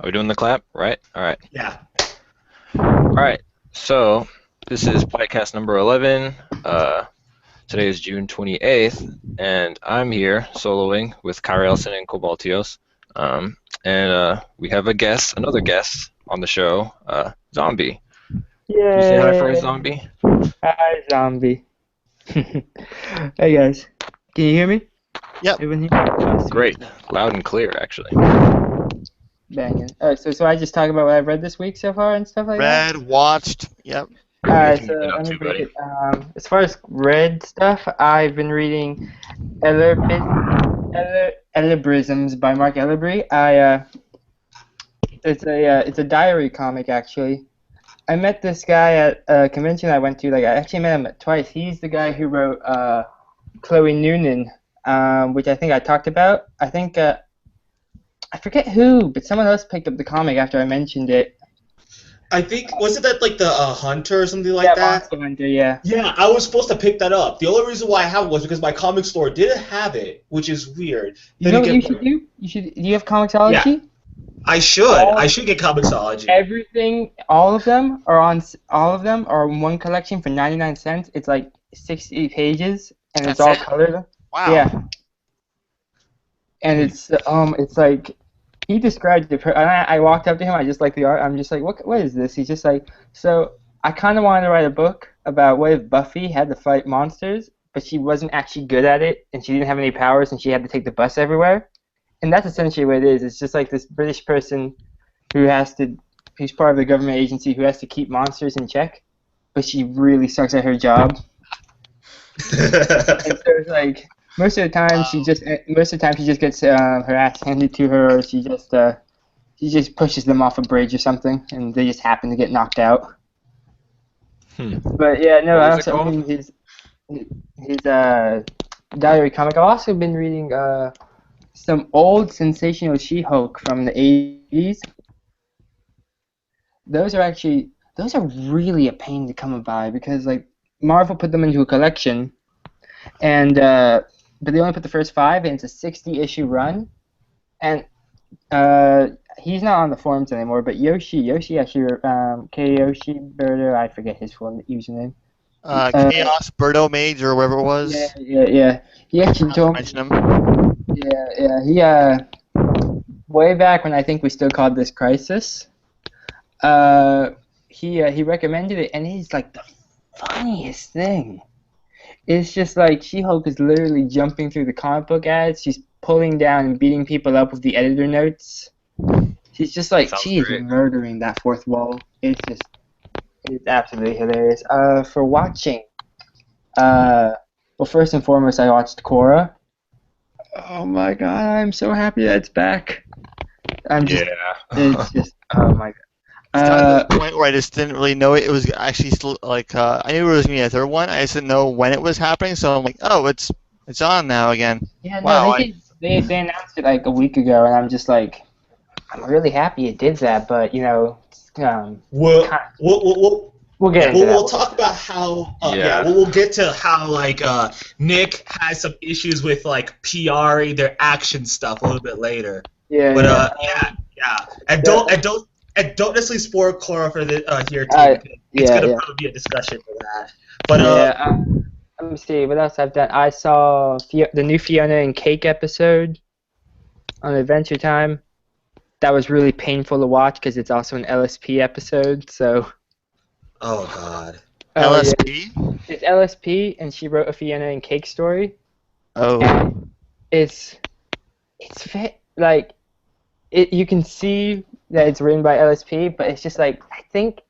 Are we doing the clap? Right? All right. Yeah. All right. So this is Plightcast number 11. Today is June 28th, and I'm here soloing with Kyrie Elson and Cobaltios. And we have a guest, another guest on the show, Zombie. Can you say hi for us, Yay! Zombie? Hi, zombie. Hey guys, can you hear me? Yep. Everyone hear me? Oh, sweet. Great. Loud and clear, actually. Banging. So I just talk about what I've read this week so far and stuff like that? Read, watched. Yep. Yeah, you Alright, can so get that out let me too, break buddy. it. As far as read stuff, I've been reading Ellerbrisms by Mark Ellerbry. It's a diary comic actually. I met this guy at a convention I went to. Like I actually met him twice. He's the guy who wrote Chloe Noonan, which I think I talked about. I forget who, but someone else picked up the comic after I mentioned it. I think was it that like the Hunter or something like Yeah, that? Monster Hunter. Yeah. Yeah, I was supposed to pick that up. The only reason why I have it was because my comic store didn't have it, which is weird. You Then know what you again, should do? Do you have yeah, Comixology? I should. I All should get Comixology. everything, all of them are in one collection for 99 cents. It's like 60 pages, and it's That's all it? colored. Wow. Yeah, and Hmm. it's like he described it. And I walked up to him. I just like the art. I'm just like, what is this? He's just like, so I kind of wanted to write a book about what if Buffy had to fight monsters, but she wasn't actually good at it, and she didn't have any powers, and she had to take the bus everywhere. And that's essentially what it is. It's just like this British person who has to, who's part of the government agency who has to keep monsters in check, but she really sucks at her job. And so it's like most of the time she just gets her ass handed to her, or she just pushes them off a bridge or something, and they just happen to get knocked out. Hmm. But yeah, no, What I was it also I called? mean his diary comic. I've also been reading some old sensational She-Hulk from the 80s. Those are really a pain to come by because like Marvel put them into a collection and but they only put the first five and it's a 60 issue run and uh he's not on the forums anymore but Yoshi actually K Yoshi Berto I forget his full username uh Chaos, Birdo Mage, or whatever it was. yeah he I actually have to told me mention him. he way back when I think we still called this Crisis. He recommended it, and he's like the funniest thing. It's just like She-Hulk is literally jumping through the comic book ads. She's pulling down and beating people up with the editor notes. She's just like Sounds she is great. murdering that fourth wall. It's absolutely hilarious. For watching, well, first and foremost, I watched Korra. Oh my god, I'm so happy that it's back. I'm just, Yeah. it's just, oh my god. It's gotten to Uh, the point where I just didn't really know it. It was actually still like I knew it was gonna be a third one. I just didn't know when it was happening. So I'm like, oh, it's on now again. Yeah, no, Wow. they announced it like a week ago, and I'm just like, I'm really happy it did that, but We'll kind we'll we'll, we'll we'll get yeah, into that. we'll talk about how Yeah. we'll get to how like Nick has some issues with like PRing their action stuff a little bit later. Yeah, But yeah, yeah, and yeah, don't necessarily spoil Cora for the here too uh, because it's yeah, gonna yeah, probably be a discussion for that. But yeah. Let me see what else I've done. I saw the new Fiona and Cake episode on Adventure Time. That was really painful to watch because it's also an LSP episode. So, oh god. oh yeah, LSP? it's LSP, and she wrote a Fiona and Cake story, Oh. and it's like you can see that it's written by LSP, but it's just like I think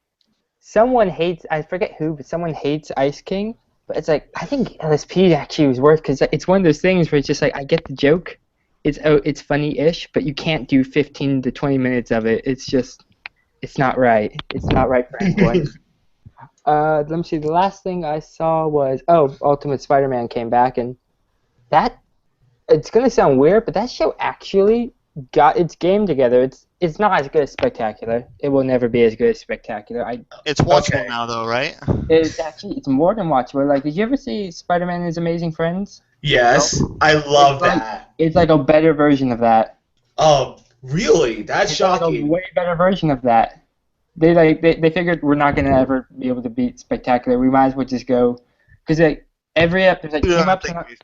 someone hates I forget who, but someone hates Ice King. But it's like I think LSP actually was worth because it's one of those things where it's just like I get the joke, it's funny-ish, but you can't do 15 to 20 minutes of it. It's just it's not right. It's not right for anyone. Let me see. The last thing I saw was Ultimate Spider-Man came back, and that it's gonna sound weird, but that show actually got its game together. It's not as good as Spectacular. It will never be as good as Spectacular. It's watchable Okay. now though, right? It's more than watchable. Like, did you ever see Spider-Man and His Amazing Friends? Yes, I It's love like that. it's like a better version of that. Um, Really? That's It's like a shocking. way better version of that. They figured we're not gonna ever be able to beat Spectacular. We might as well just go because like there's like You team don't ups think and we-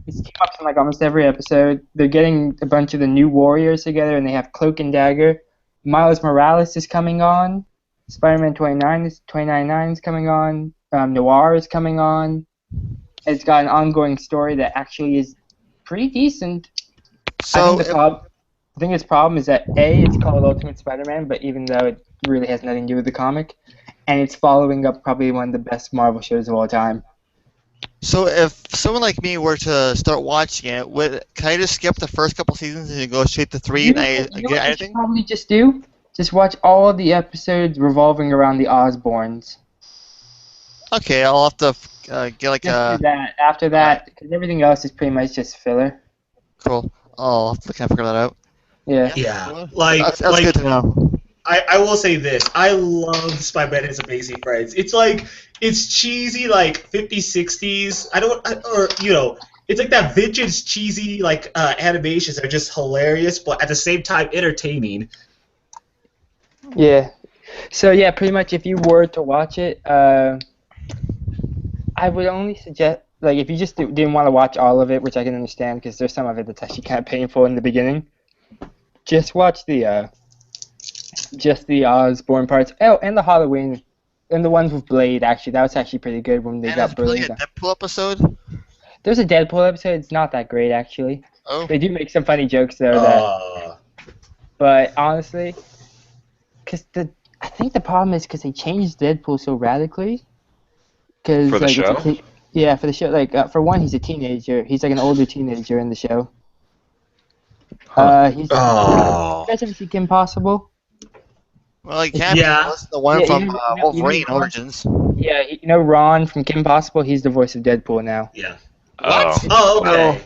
it's team ups in like almost every episode. They're getting a bunch of the new warriors together, and they have Cloak and Dagger. Miles Morales is coming on. Spider-Man 29 is coming on. Noir is coming on. It's got an ongoing story that actually is pretty decent. I think So, I think its problem is that A, it's called Ultimate Spider-Man, but even though it really has nothing to do with the comic, and it's following up probably one of the best Marvel shows of all time. if someone like me were to start watching it, can I just skip the first couple seasons and go straight to 3 and I You know get what you should anything? probably just do? Just watch all the episodes revolving around the Osborns. Okay, I'll have to get like Just do a that. After that, because everything else is pretty much just filler. cool. I'll have to kind of figure that out. Yeah. Yeah, Well, like that's good to know. I will say this. I love Spider-Man and His Amazing Friends. It's like it's cheesy like 50s, 60s. It's like that vintage cheesy like animations are just hilarious, but at the same time entertaining. Yeah. So yeah, pretty much if you were to watch it, I would only suggest like if you just didn't want to watch all of it, which I can understand because there's some of it that's actually kind of painful in the beginning. Just watch the Osborn parts. Oh, and the Halloween, and the ones with Blade. Actually, that was actually pretty good when they And got it's really a Blade. Deadpool episode. There's a Deadpool episode. It's not that great actually. Oh, They do make some funny jokes though. But honestly, I think the problem is because they changed Deadpool so radically. Cause, For the like, show? yeah, for the show. Like, for one, he's a teenager. He's like an older teenager in the show. Huh. He's. Oh. You guys ever see Kim Possible? well, it can't Yeah. be. That's the one Yeah, from you know Wolverine Ron? Origins. Yeah, you know Ron from Kim Possible. He's the voice of Deadpool now. Yeah. Oh. Oh, okay.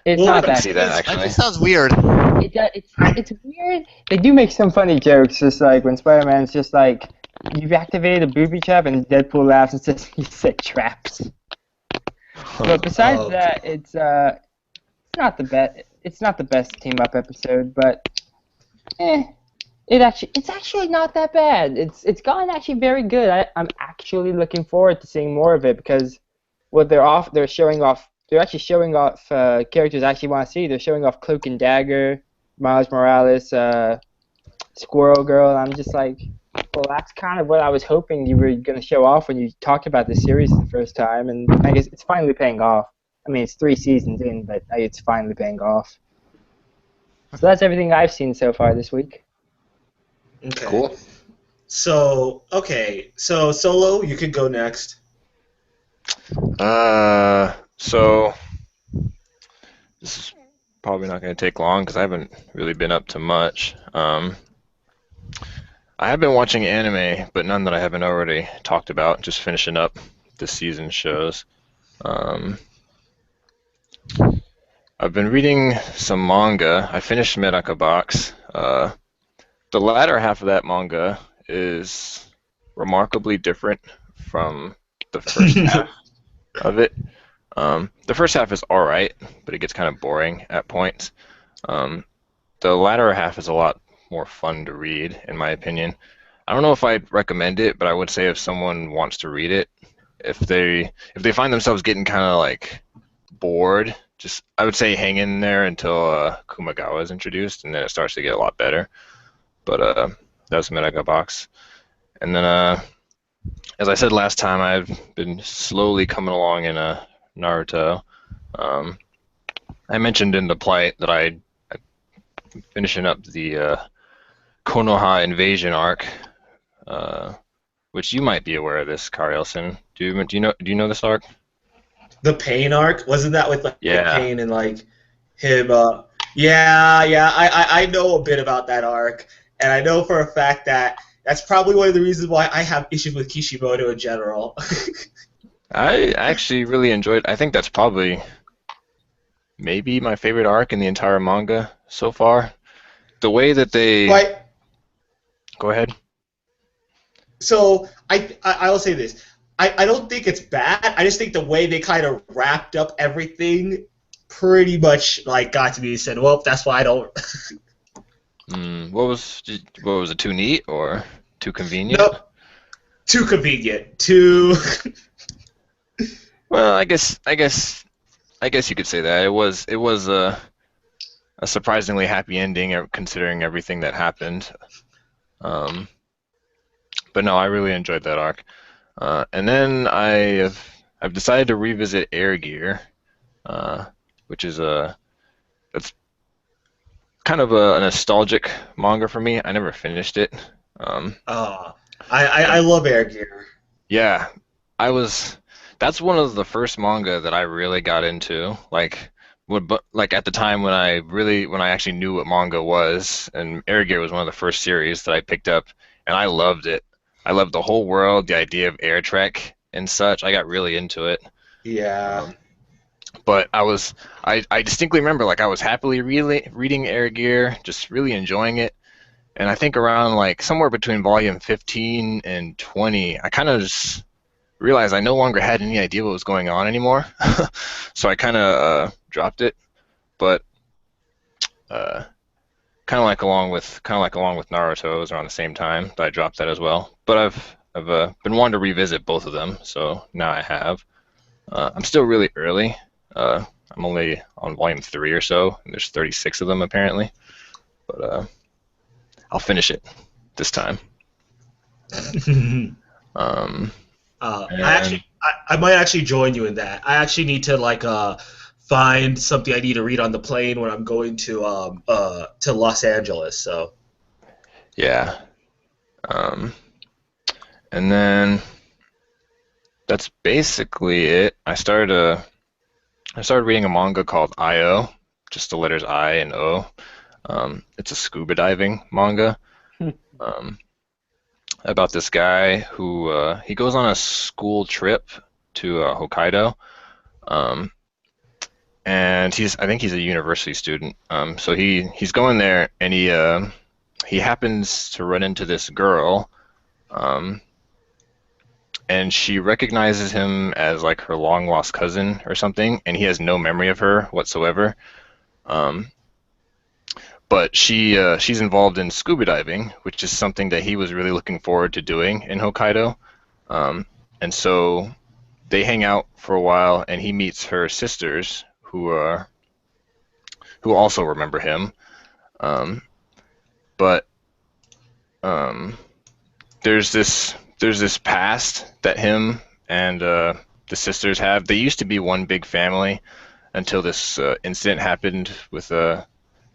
It's Well, not I can that. see that That actually. just sounds weird. It's weird. They do make some funny jokes, just like when Spider-Man's just like, "You've activated a booby trap," and Deadpool laughs and says, "You set traps." But besides Oh. that, it's not the best. It's not the best team up episode, but it's actually not that bad. It's gotten actually very good. I'm actually looking forward to seeing more of it because what they're showing off. They're actually showing off characters I actually want to see. They're showing off Cloak and Dagger, Miles Morales, Squirrel Girl, and I'm just like, well, that's kind of what I was hoping you were going to show off when you talked about the series the first time, and I guess it's finally paying off. I mean, it's 3 seasons in, but it's finally paying off. So that's everything I've seen so far this week. Okay. Cool. So Solo, you could go next. So this is probably not going to take long because I haven't really been up to much. I have been watching anime, but none that I haven't already talked about. Just finishing up this season's shows. I've been reading some manga. I finished Medaka Box. The latter half of that manga is remarkably different from the first half of it. The first half is alright, but it gets kind of boring at points. The latter half is a lot more fun to read, in my opinion. I don't know if I'd recommend it, but I would say if someone wants to read it, if they find themselves getting kind of like bored, just I would say hang in there until Kumagawa is introduced, and then it starts to get a lot better. But that's Medaka Box. And then, as I said last time, I've been slowly coming along in Naruto. I mentioned in the Plight that I'm finishing up the Konoha invasion arc, which you might be aware of this, Karielson. Do you know this arc? The Pain arc, wasn't that with like Yeah. Pain and like him? Yeah. I know a bit about that arc, and I know for a fact that that's probably one of the reasons why I have issues with Kishimoto in general. I actually really enjoyed. I think that's probably maybe my favorite arc in the entire manga so far. The way that they Right. Go ahead. So I will say this. I don't think it's bad. I just think the way they kind of wrapped up everything pretty much like got to me and said, well, that's why I don't. What was it? Too neat or too convenient? Nope. Too convenient. Too. Well, I guess you could say that it was a surprisingly happy ending considering everything that happened. Um, but no, I really enjoyed that arc. And then I've decided to revisit Air Gear, uh, which is a that's kind of a nostalgic manga for me. I never finished it. Um, Uh, I love Air Gear. yeah, I was. That's one of the first manga that I really got into. Like at the time when I actually knew what manga was, and Air Gear was one of the first series that I picked up, and I loved it. I loved the whole world, the idea of air trek and such. I got really into it. Yeah. Um, but I distinctly remember like I was happily reading Air Gear, just really enjoying it. And I think around like somewhere between volume 15 and 20, I kind of just realized I no longer had any idea what was going on anymore. So I kind of dropped it. But uh, kind of like along with Naruto, it was around the same time that I dropped that as well. But I've been wanting to revisit both of them, so now I have. I'm still really early. I'm only on volume 3 or so, and there's 36 of them apparently. But I'll finish it this time. Um, and I might actually join you in that. I actually need to like find something I need to read on the plane when I'm going to Los Angeles. So yeah, um, and then that's basically it. I started reading a manga called IO, just the letters I and O. It's a scuba diving manga. Um, about this guy who he goes on a school trip to Hokkaido, um, and I think he's a university student. So he's going there, and he happens to run into this girl, um, and she recognizes him as like her long lost cousin or something, and he has no memory of her whatsoever. Um, but she's involved in scuba diving, which is something that he was really looking forward to doing in Hokkaido. And so they hang out for a while, and he meets her sisters, who also remember him. Um, but um, there's this past that him and the sisters have. They used to be one big family until this incident happened with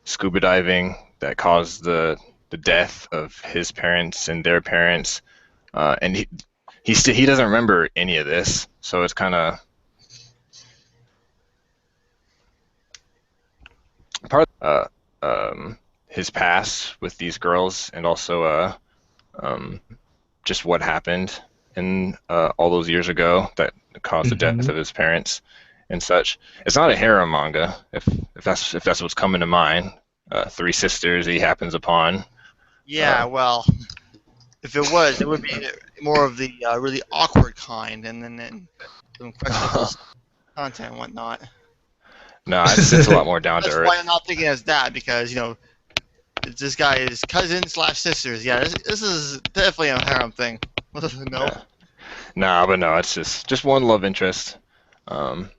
scuba diving that caused the death of his parents and their parents. And he doesn't remember any of this, so it's kind of part of his past with these girls, and also um, just what happened in all those years ago that caused the death of his parents and such. It's not a harem manga, if that's what's coming to mind. Three sisters he happens upon. Yeah, well, if it was, it would be more of the really awkward kind, and then some questionable content and whatnot. No, it's a lot more down to That's why I'm earth. not thinking as that, because, this guy is cousin slash sisters. Yeah, this is definitely a harem thing. No. Yeah. Nah, but no, it's just one love interest. Um,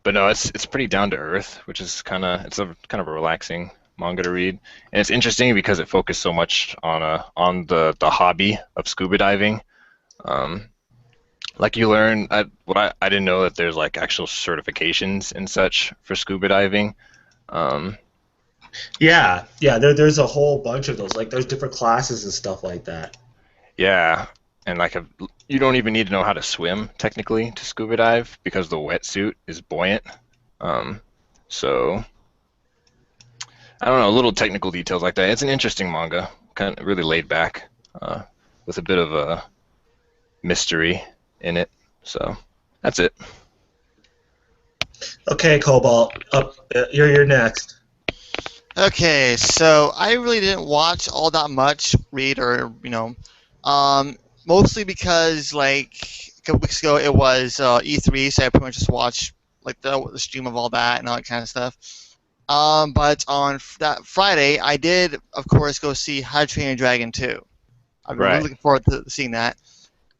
but no, it's pretty down to earth, which is it's a kind of a relaxing manga to read, and it's interesting because it focused so much on the hobby of scuba diving. Um, like you learn, I didn't know that there's like actual certifications and such for scuba diving. Um, yeah. There's a whole bunch of those. Like there's different classes and stuff like that. yeah, and you don't even need to know how to swim technically to scuba dive because the wetsuit is buoyant. Um, so I don't know, little technical details like that. It's an interesting manga, kind of really laid back, with a bit of a mystery in it. So that's it. Okay, Cobalt, up. You're next. Okay, so I really didn't watch all that much, read or mostly because like a couple weeks ago it was E3, so I pretty much just watched like the stream of all that and all that kind of stuff. But on that Friday, I did, of course, go see How to Train Your Dragon 2. I've been really Right. looking forward to seeing that,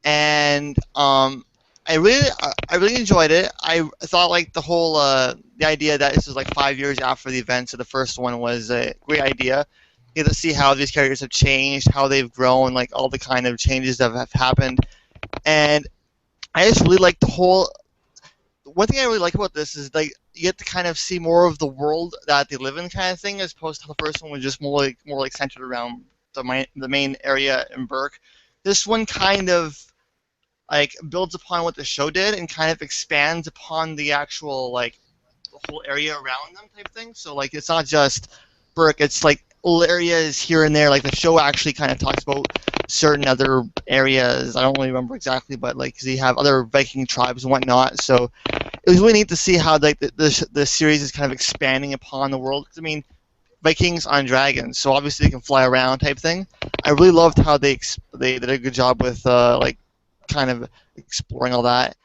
and I really enjoyed it. I thought like the idea that this is like 5 years after the events of the first one was a great idea. You get to see how these characters have changed, how they've grown, like all the kind of changes that have happened, and I just really like the whole. One thing I really like about this is like you get to kind of see more of the world that they live in, kind of thing, as opposed to the first one was just more like centered around the main area in Burke. This one kind of like builds upon what the show did and kind of expands upon the actual like the whole area around them type thing. So like it's not just Burke, it's like little areas here and there. Like the show actually kind of talks about certain other areas. I don't really remember exactly, but like 'cause you have other Viking tribes and whatnot. So it was really neat to see how like the series is kind of expanding upon the world. 'Cause, I mean, Vikings on dragons, so obviously they can fly around type thing. I really loved how they did a good job with like kind of exploring all that,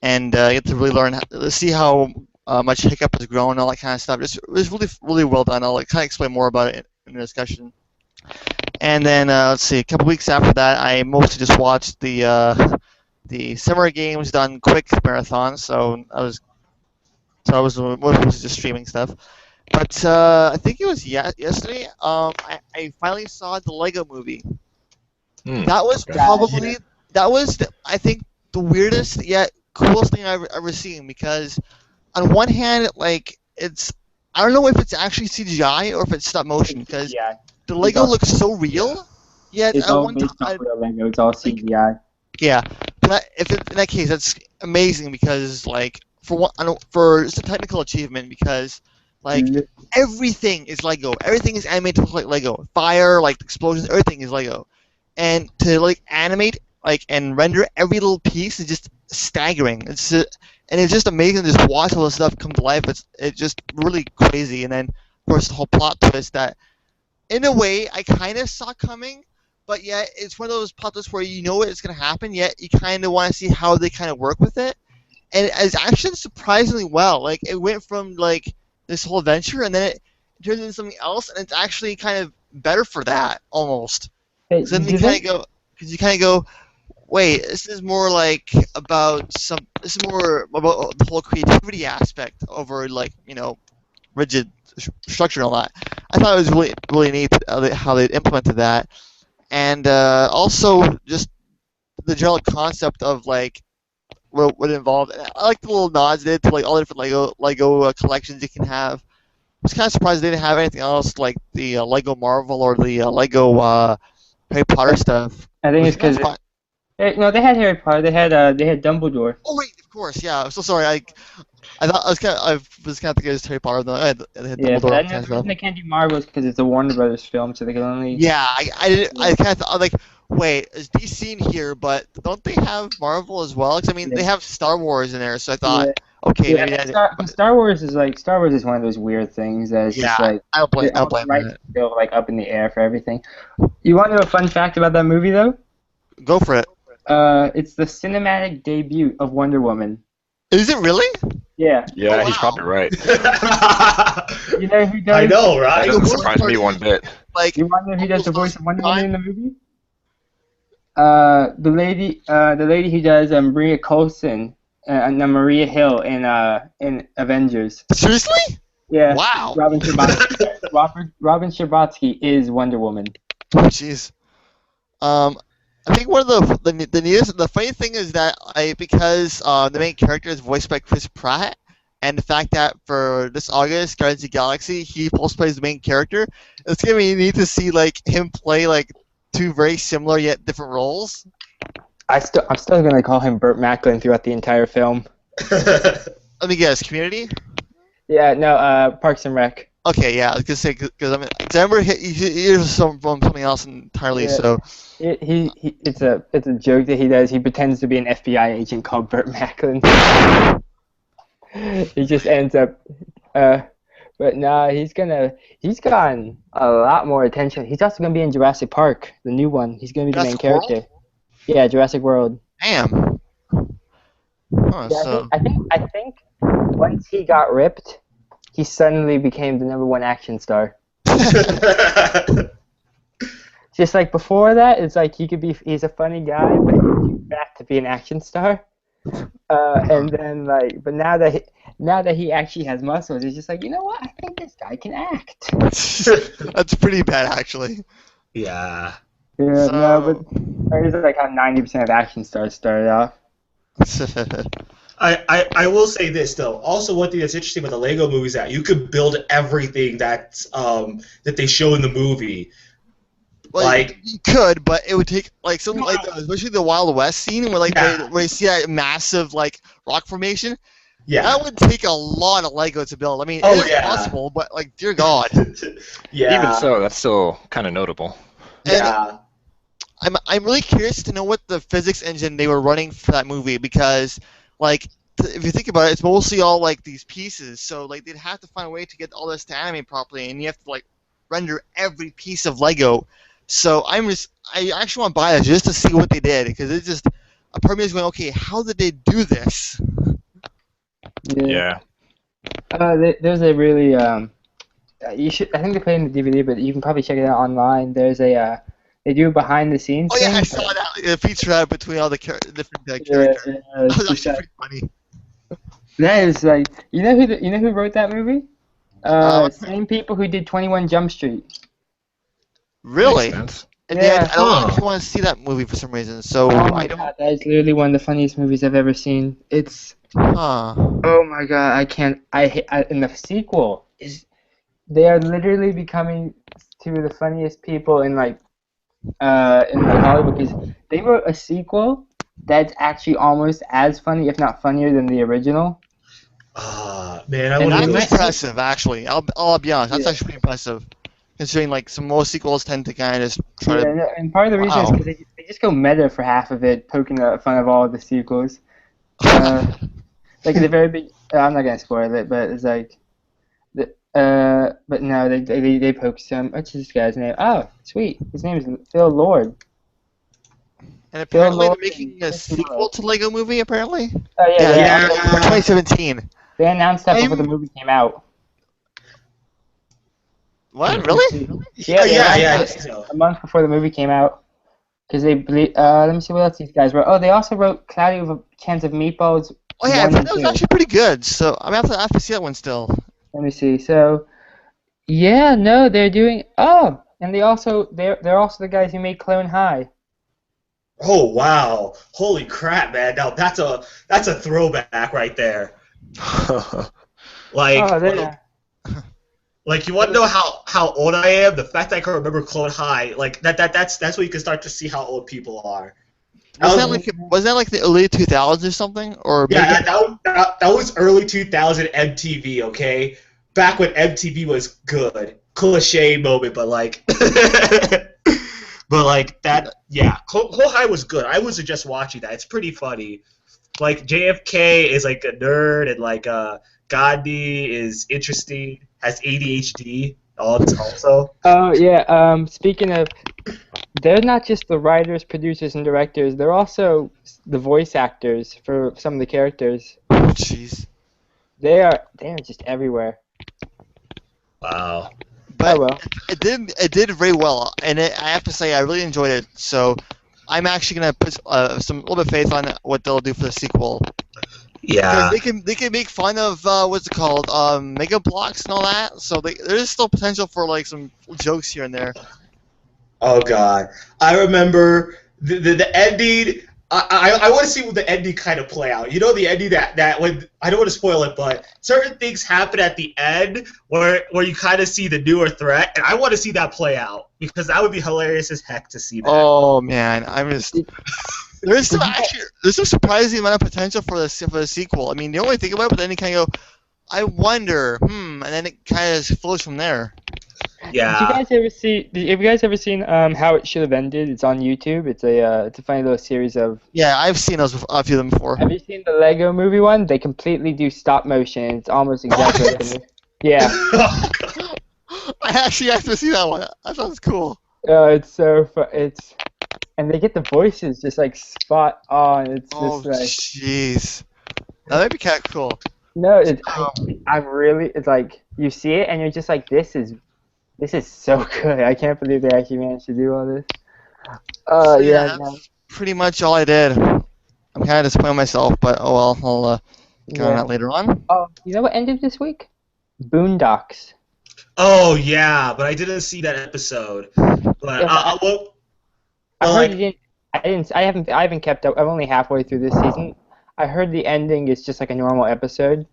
and get to really learn to see how much Hiccup has grown and all that kind of stuff. Just it was really well done. I'll like kind of explain more about it in the discussion. And then let's see, a couple weeks after that, I mostly just watched the Summer Games done quick marathon. So I was mostly just streaming stuff. But I think it was yesterday. I finally saw the Lego Movie. That was Okay. probably I think the weirdest yet coolest thing I've ever seen because on one hand like it's I don't know if it's actually CGI or if it's stop motion because Yeah, the Lego all- looks so real. Yet it's at all one based off time, real Lego. It's all CGI. yeah. But in that case, that's amazing because like for one, I don't, for it's a technical achievement because like Mhm. everything is Lego. Everything is animated to look like Lego. Fire, like explosions, everything is Lego. And to like animate like and render every little piece is just staggering. And it's just amazing to just watch all this stuff come to life. It's just really crazy. And then of course the whole plot twist that in a way I kind of saw coming, but yet it's one of those plot twists where you know it's gonna happen, yet you kind of want to see how they kind of work with it. And it's actually surprisingly well. Like it went from like this whole adventure, and then it turns into something else, and it's actually kind of better for that almost. Hey, So then do they? you kind of go, wait, this is more like about this is more about the whole creativity aspect over like rigid structure and all that. I thought it was really neat how they implemented that, and also just the general concept of like what it involved. And I like the little nods they did to like all the different Lego collections you can have. I was kind of surprised they didn't have anything else like the Lego Marvel or the Lego Harry Potter stuff. I think it's Which because fine. no, they had Harry Potter. They had Dumbledore. Oh wait, of course, yeah. I'm so sorry. I thought I was kind of thinking it was Harry Potter. Though they had Yeah, but Dumbledore I kind know of the stuff. reason they can't do Marvel is because it's a Warner Brothers film, so they can only. Yeah, I didn't. I kind of thought like, wait, is DC in here? But don't they have Marvel as well? 'Cause I mean, Yeah. they have Star Wars in there, so I Yeah, thought, okay, yeah. maybe But that. Star Wars is like Star Wars is one of those weird things that it's just Yeah, like I don't blame. I don't all the blame rights that. are still like up in the air for everything. You want to know a fun fact about that movie though? Go for it. It's the cinematic debut of Wonder Woman. Is it really? Yeah. Yeah, Oh, he's wow. probably right. You know who does? I know, That right? doesn't The worst surprise part me is, one bit. like, You want to know who does the voice almost of Wonder time. Woman in the movie? The lady who does Maria Coulson and Maria Hill in Avengers. Seriously? Yeah. Wow. Robin Scherbatsky. Robin Scherbatsky is Wonder Woman. Oh, jeez. I think one of the neatest, the funny thing is that because the main character is voiced by Chris Pratt, and the fact that for this August, Guardians of the Galaxy, he also plays the main character, it's gonna be neat to see like him play like two very similar yet different roles. I'm still gonna call him Burt Macklin throughout the entire film. Let me guess, Community? Yeah, no, Parks and Rec. Okay, yeah, I was gonna say because I remember he was from something else entirely. Yeah. So It's a joke that he does. He pretends to be an FBI agent called Burt Macklin. He just ends up, but nah, he's gotten a lot more attention. He's also gonna be in Jurassic Park, the new one. He's gonna be the main Jurassic World? character. Yeah, Jurassic World. damn. Huh, Yeah, so I think once he got ripped, he suddenly became the #1 action star. Just like before that, it's like he's a funny guy, but he's back to be an action star. And then but now that he actually has muscles, he's just like, you know what? I think this guy can act. That's pretty bad, actually. Yeah. Yeah, no, but So, it's like how 90% of action stars started off. I will say this though. Also, one thing that's interesting with the Lego movies is that you could build everything that they show in the movie. well, Like you could, but it would take like something like especially the Wild West scene where Yeah. where you see that massive like rock formation. yeah, That would take a lot of Lego to build. I mean, Oh, it is yeah. possible, but like, dear God. yeah, Even so, that's still kind of notable. And yeah. I'm really curious to know what the physics engine they were running for that movie because, like, if you think about it, it's mostly all like these pieces. So like they'd have to find a way to get all this to animate properly, and you have to like render every piece of Lego. So I actually want to buy this just to see what they did because it's just a part of me is going, okay, how did they do this? Yeah. There's a really you should. I think they play in the DVD, but you can probably check it out online. There's a they do a behind the scenes Oh yeah, thing. I saw that. The feature between all the different Yeah, characters. yeah, That was it's just actually pretty funny. that is like you know who wrote that movie? Um, Same people who did 21 Jump Street. Really? Makes sense. And Yeah. yet, I don't Huh. actually want to see that movie for some reason. So Oh I my don't. god, that is literally one of the funniest movies I've ever seen. It's Huh. oh my god, I can't. In the sequel is they are literally becoming two of the funniest people in Hollywood because they wrote a sequel that's actually almost as funny, if not funnier, than the original. Man, I And want they to That's go. might- impressive, actually. I'll be honest. That's Yeah. actually pretty impressive, considering like some most sequels tend to kind of just try Yeah, to. no, and part of the reason is Wow. because they just go meta for half of it, poking fun of all of the sequels. Like at the very big, I'm not gonna spoil it, but it's like, but no, they poke some. What's this guy's name? Oh, sweet, his name is Phil Lord. And apparently they're Lord making and a Chris sequel Miller. to Lego Movie. Apparently. Oh yeah, Yeah. they, Yeah. For 2017. they announced that before the I'm- movie came out. What? Really? Yeah, they yeah, announced I it think so. a month before the movie came out. Because they believe. Let me see what else these guys wrote. Oh, they also wrote Cloudy with a Chance of Meatballs. Oh yeah, I 1 heard and that was 2. actually pretty good. So I'm gonna have to see that one still. Let me see. So, yeah, no, they're doing. Oh, and they're also the guys who made Clone High. Oh wow! Holy crap, man! Now that's a throwback right there. Like, Oh, they're. like you want to know how old I am? The fact that I can remember Clone High, like that's where you can start to see how old people are. Was that like the early 2000s or something? Or Yeah, maybe- that was early 2000 MTV, okay? Back when MTV was good. Cliche moment, but like, but like that, yeah. Clone High was good. I was just watching that. It's pretty funny. Like JFK is like a nerd, and like Gandhi is interesting, has ADHD also. Oh yeah. Speaking of, they're not just the writers, producers, and directors. They're also the voice actors for some of the characters. Oh, jeez. They are just everywhere. Wow. But Oh well. it did very well, and I have to say I really enjoyed it. So I'm actually gonna put some little bit of faith on what they'll do for the sequel. Yeah. Because they can make fun of what's it called, Mega Blocks and all that. So there's still potential for like some jokes here and there. Oh god, I remember the ending. I want to see what the ending kind of play out. You know, the ending that when I don't want to spoil it, but certain things happen at the end where you kind of see the newer threat, and I want to see that play out because that would be hilarious as heck to see that. Oh man, I'm just. There's some surprising amount of potential for the sequel. I mean, you don't really think about it, but then you kind of go, I wonder, and then it kind of flows from there. Yeah. Have you guys ever seen How It Should Have Ended? It's on YouTube. It's a funny little series of. Yeah, I've seen a few of them before. Have you seen the Lego Movie one? They completely do stop motion. It's almost exactly like the movie. Yeah. I actually have to see that one. That sounds cool. It's so and they get the voices just like spot on. It's Oh, just like jeez. That might be kind of cool. No, Um, I'm really. It's like you see it and you're just like, this is so good. I can't believe they actually managed to do all this. so yeah, Yeah, no, that's pretty much all I did. I'm kind of disappointed in myself, but oh well. I'll get on yeah. that later on. Oh, you know what ended this week? Boondocks. Oh yeah, but I didn't see that episode. But Yeah, I well, heard you like, didn't. I haven't kept up. I'm only halfway through this season. I heard the ending is just like a normal episode.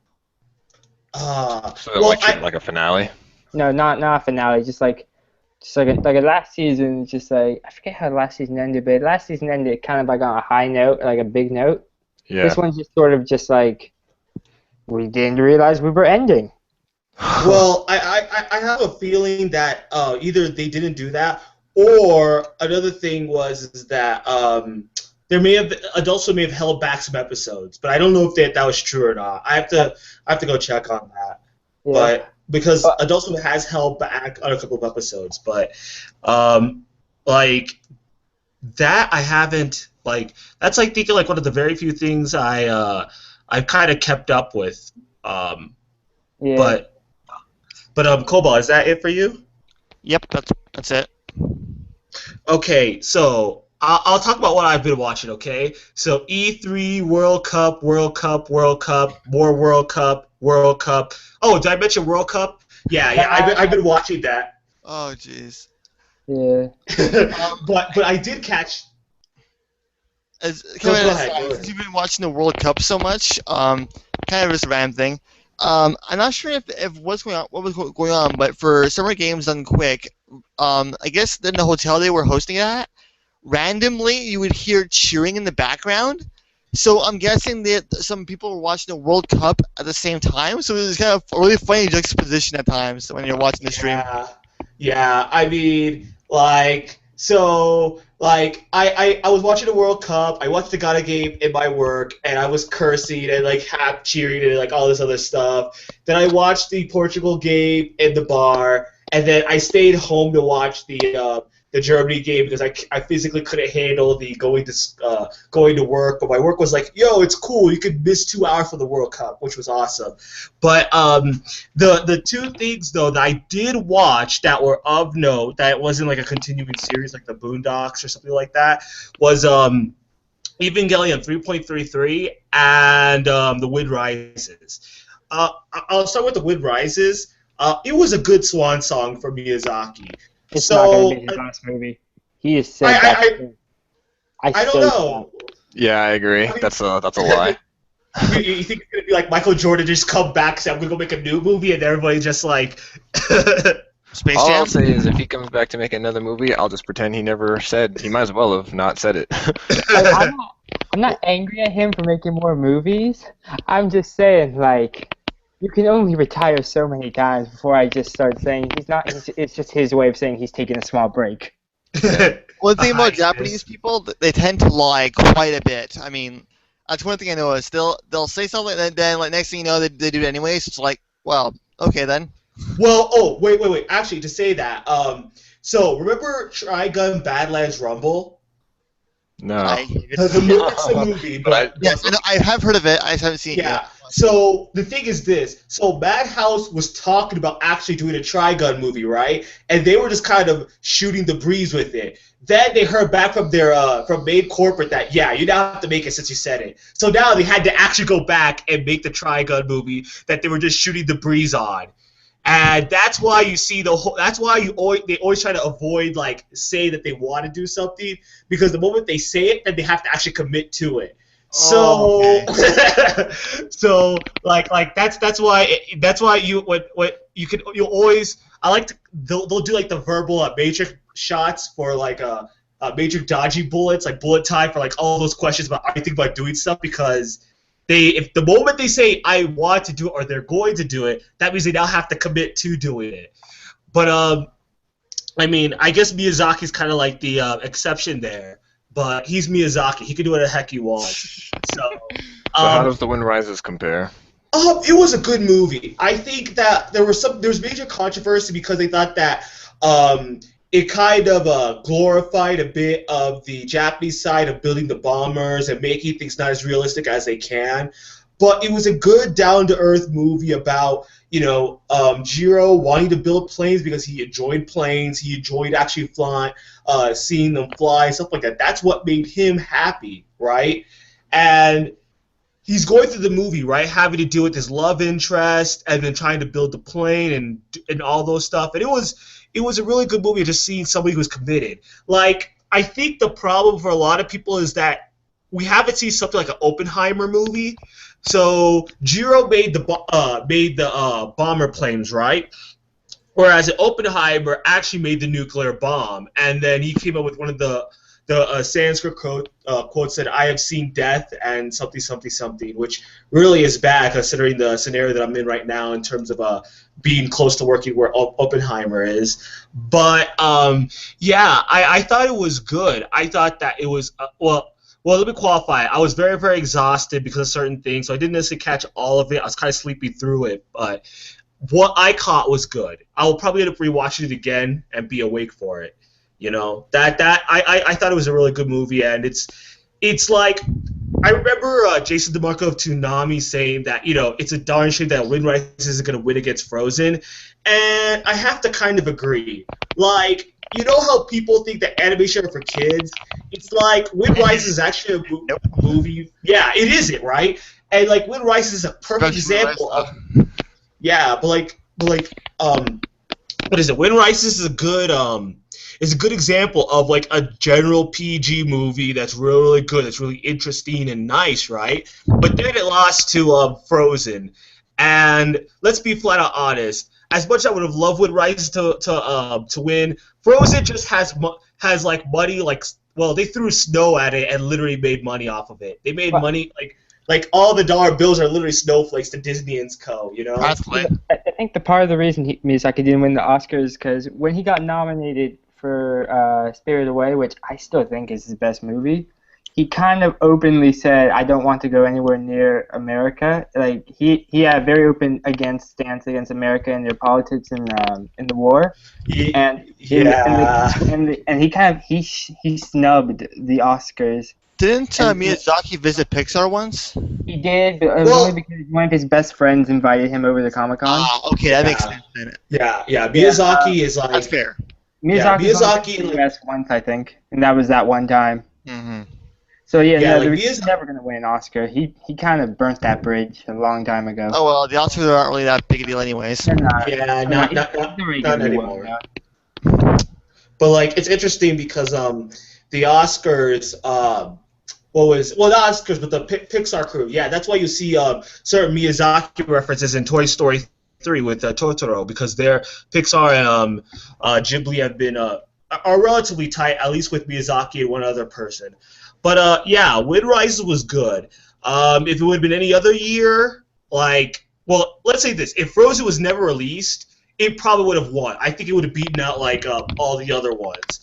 So well, like treating like a finale. No, not a finale. Just like a last season. Just like I forget how last season ended, but last season ended kind of like on a high note, like a big note. This Yeah. one's just sort of just like we didn't realize we were ending. well, I have a feeling that either they didn't do that, or another thing was is that there may have adults may have held back some episodes, but I don't know if that was true or not. I have to go check on that. Yeah. But because But Adult Swim has held back on a couple of episodes, but um, like that I haven't like that's like thinking like one of the very few things I've kind of kept up with. Um, yeah. but Cobalt, is that it for you? Yep, that's it. Okay, so I'll talk about what I've been watching. Okay, so E3, World Cup, World Cup, World Cup, more World Cup, World Cup. Oh, did I mention World Cup? Yeah, I've been watching that. Oh jeez. Yeah. But I did catch. Kevin, Go ahead, go ahead. since you've been watching the World Cup so much, kind of just a random thing. I'm not sure if what was going on, but for Summer Games Done Quick, I guess in the hotel they were hosting it at, randomly you would hear cheering in the background. So I'm guessing that some people were watching the World Cup at the same time. So it was kind of a really funny juxtaposition at times when you're watching the stream. Yeah. I mean, I was watching the World Cup. I watched the Ghana game in my work, and I was cursing and like half cheering and like all this other stuff. Then I watched the Portugal game in the bar, and then I stayed home to watch the Germany game because I physically couldn't handle the going to work. But my work was like, yo, it's cool. You could miss 2 hours for the World Cup, which was awesome. But the two things though that I did watch that were of note that wasn't like a continuing series like the Boondocks or something like that was Evangelion 3.33 and The Wind Rises. I'll start with The Wind Rises. It was a good swan song for Miyazaki. It's not gonna So be his last movie. He has said that. I don't so know. Yeah, I agree. That's a lie. You think it's gonna be like Michael Jordan just come back, say I'm gonna go make a new movie, and everybody just like. Space All I'll Jam. say is if he comes back to make another movie, I'll just pretend he never said. He might as well have not said it. I'm not angry at him for making more movies. I'm just saying, like, you can only retire so many times before I just start saying he's not. It's just his way of saying he's taking a small break. One thing about Yes. Japanese people, they tend to lie quite a bit. I mean, that's one thing I know is they'll say something and then like next thing you know they do it anyways. It's like, well, okay then. Well, oh wait. Actually, to say that, so remember Trigun Badlands Rumble? No. It's a movie, but Yes, I have heard of it. I just haven't seen it yeah. yet. So the thing is this. So Madhouse was talking about actually doing a Trigun movie, right? And they were just kind of shooting the breeze with it. Then they heard back from their from main corporate that you now have to make it since you said it. So now they had to actually go back and make the Trigun movie that they were just shooting the breeze on. And that's why you see that's why they always try to avoid like say that they want to do something, because the moment they say it, then they have to actually commit to it. So, so like that's why you always they'll do like the verbal matrix shots for like major dodgy bullets, like bullet time for like all those questions about are you thinking about doing stuff, because if the moment they say I want to do it or they're going to do it, that means they now have to commit to doing it. But I mean, I guess Miyazaki's kind of like the exception there. But he's Miyazaki. He can do whatever the heck he wants. So How does The Wind Rises compare? It was a good movie. I think that there was major controversy because they thought that it kind of glorified a bit of the Japanese side of building the bombers and making things not as realistic as they can. but it was a good down-to-earth movie about, Jiro wanting to build planes because he enjoyed planes. He enjoyed actually flying, seeing them fly, stuff like that. That's what made him happy, right? And he's going through the movie, right, having to deal with his love interest and then trying to build the plane and all those stuff. And it was a really good movie, just seeing somebody who's committed. Like, I think the problem for a lot of people is that we haven't seen something like an Oppenheimer movie. So Jiro made the bomber planes, right? Whereas Oppenheimer actually made the nuclear bomb, and then he came up with one of the Sanskrit quotes that I have seen death and something something something, which really is bad considering the scenario that I'm in right now in terms of being close to working where Oppenheimer is. But yeah, I thought it was good. I thought that it was well, let me qualify. I was very, very exhausted because of certain things, so I didn't necessarily catch all of it. I was kind of sleepy through it, but what I caught was good. I will probably end up rewatching it again and be awake for it. I thought it was a really good movie, and it's like I remember Jason DeMarco of Toonami saying that it's a darn shame that Wind Rises isn't going to win against Frozen, and I have to kind of agree. Like, you know how people think that animation are for kids? It's like Wind Rises is actually a movie. Yeah, it isn't, right? And like Wind Rises is a perfect example of. Yeah, but what is it? Wind Rises is a good example of like a general PG movie that's really, really good, that's really interesting and nice, right? But then it lost to Frozen, and let's be flat out honest. As much as I would have loved Wind Rises to win, Frozen just has like money, like, well, they threw snow at it and literally made money off of it. They made money like all the dollar bills are literally snowflakes to Disney and Co. Practically. I think the part of the reason Miyazaki didn't win the Oscars is because when he got nominated for Spirited Away, which I still think is his best movie, he kind of openly said, "I don't want to go anywhere near America." Like he had a very open stance against America and their politics in the war, and he snubbed the Oscars. Didn't Miyazaki visit Pixar once? He did, but it was only because one of his best friends invited him over to Comic-Con. Ah, okay, that makes sense then. Yeah. Miyazaki is like That's fair. Miyazaki in the US once, I think, and that was that one time. Mm-hmm. So he's never gonna win an Oscar. He kind of burnt that bridge a long time ago. Oh well, the Oscars aren't really that big a deal anyways. They're not. Yeah, not anymore. Well, But like, it's interesting because the Oscars, not Oscars, but the Pixar crew. Yeah, that's why you see certain Miyazaki references in Toy Story 3 with Totoro, because their Pixar and Ghibli have been are relatively tight, at least with Miyazaki and one other person. But yeah, Wind Rises was good. If it would have been any other year, let's say this: if Frozen was never released, it probably would have won. I think it would have beaten out all the other ones.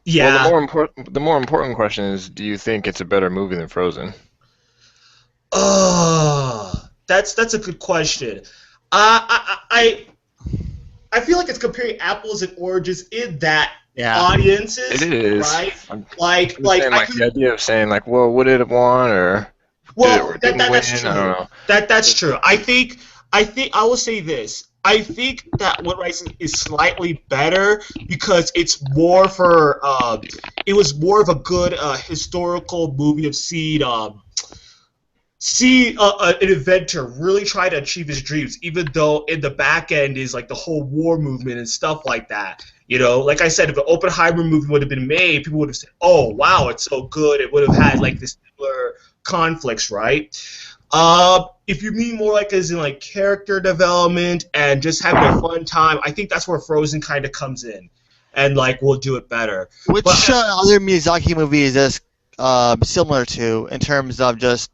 Yeah. Well, the more important question is, do you think it's a better movie than Frozen? That's a good question. I feel like it's comparing apples and oranges in that audiences. It is, right? The idea of saying well, would it have won or that's true. I don't know. That's true. I think I will say this. I think that Wind Rises is slightly better because it's more for it was more of a good historical movie of seeing an inventor really try to achieve his dreams, even though in the back end is like the whole war movement and stuff like that. Like I said, if an Oppenheimer movie would have been made, people would have said, "Oh, wow, it's so good." It would have had like this similar conflicts, right? If you mean more as in character development and just having a fun time, I think that's where Frozen kind of comes in, and we'll do it better. Which other Miyazaki movie is this similar to in terms of just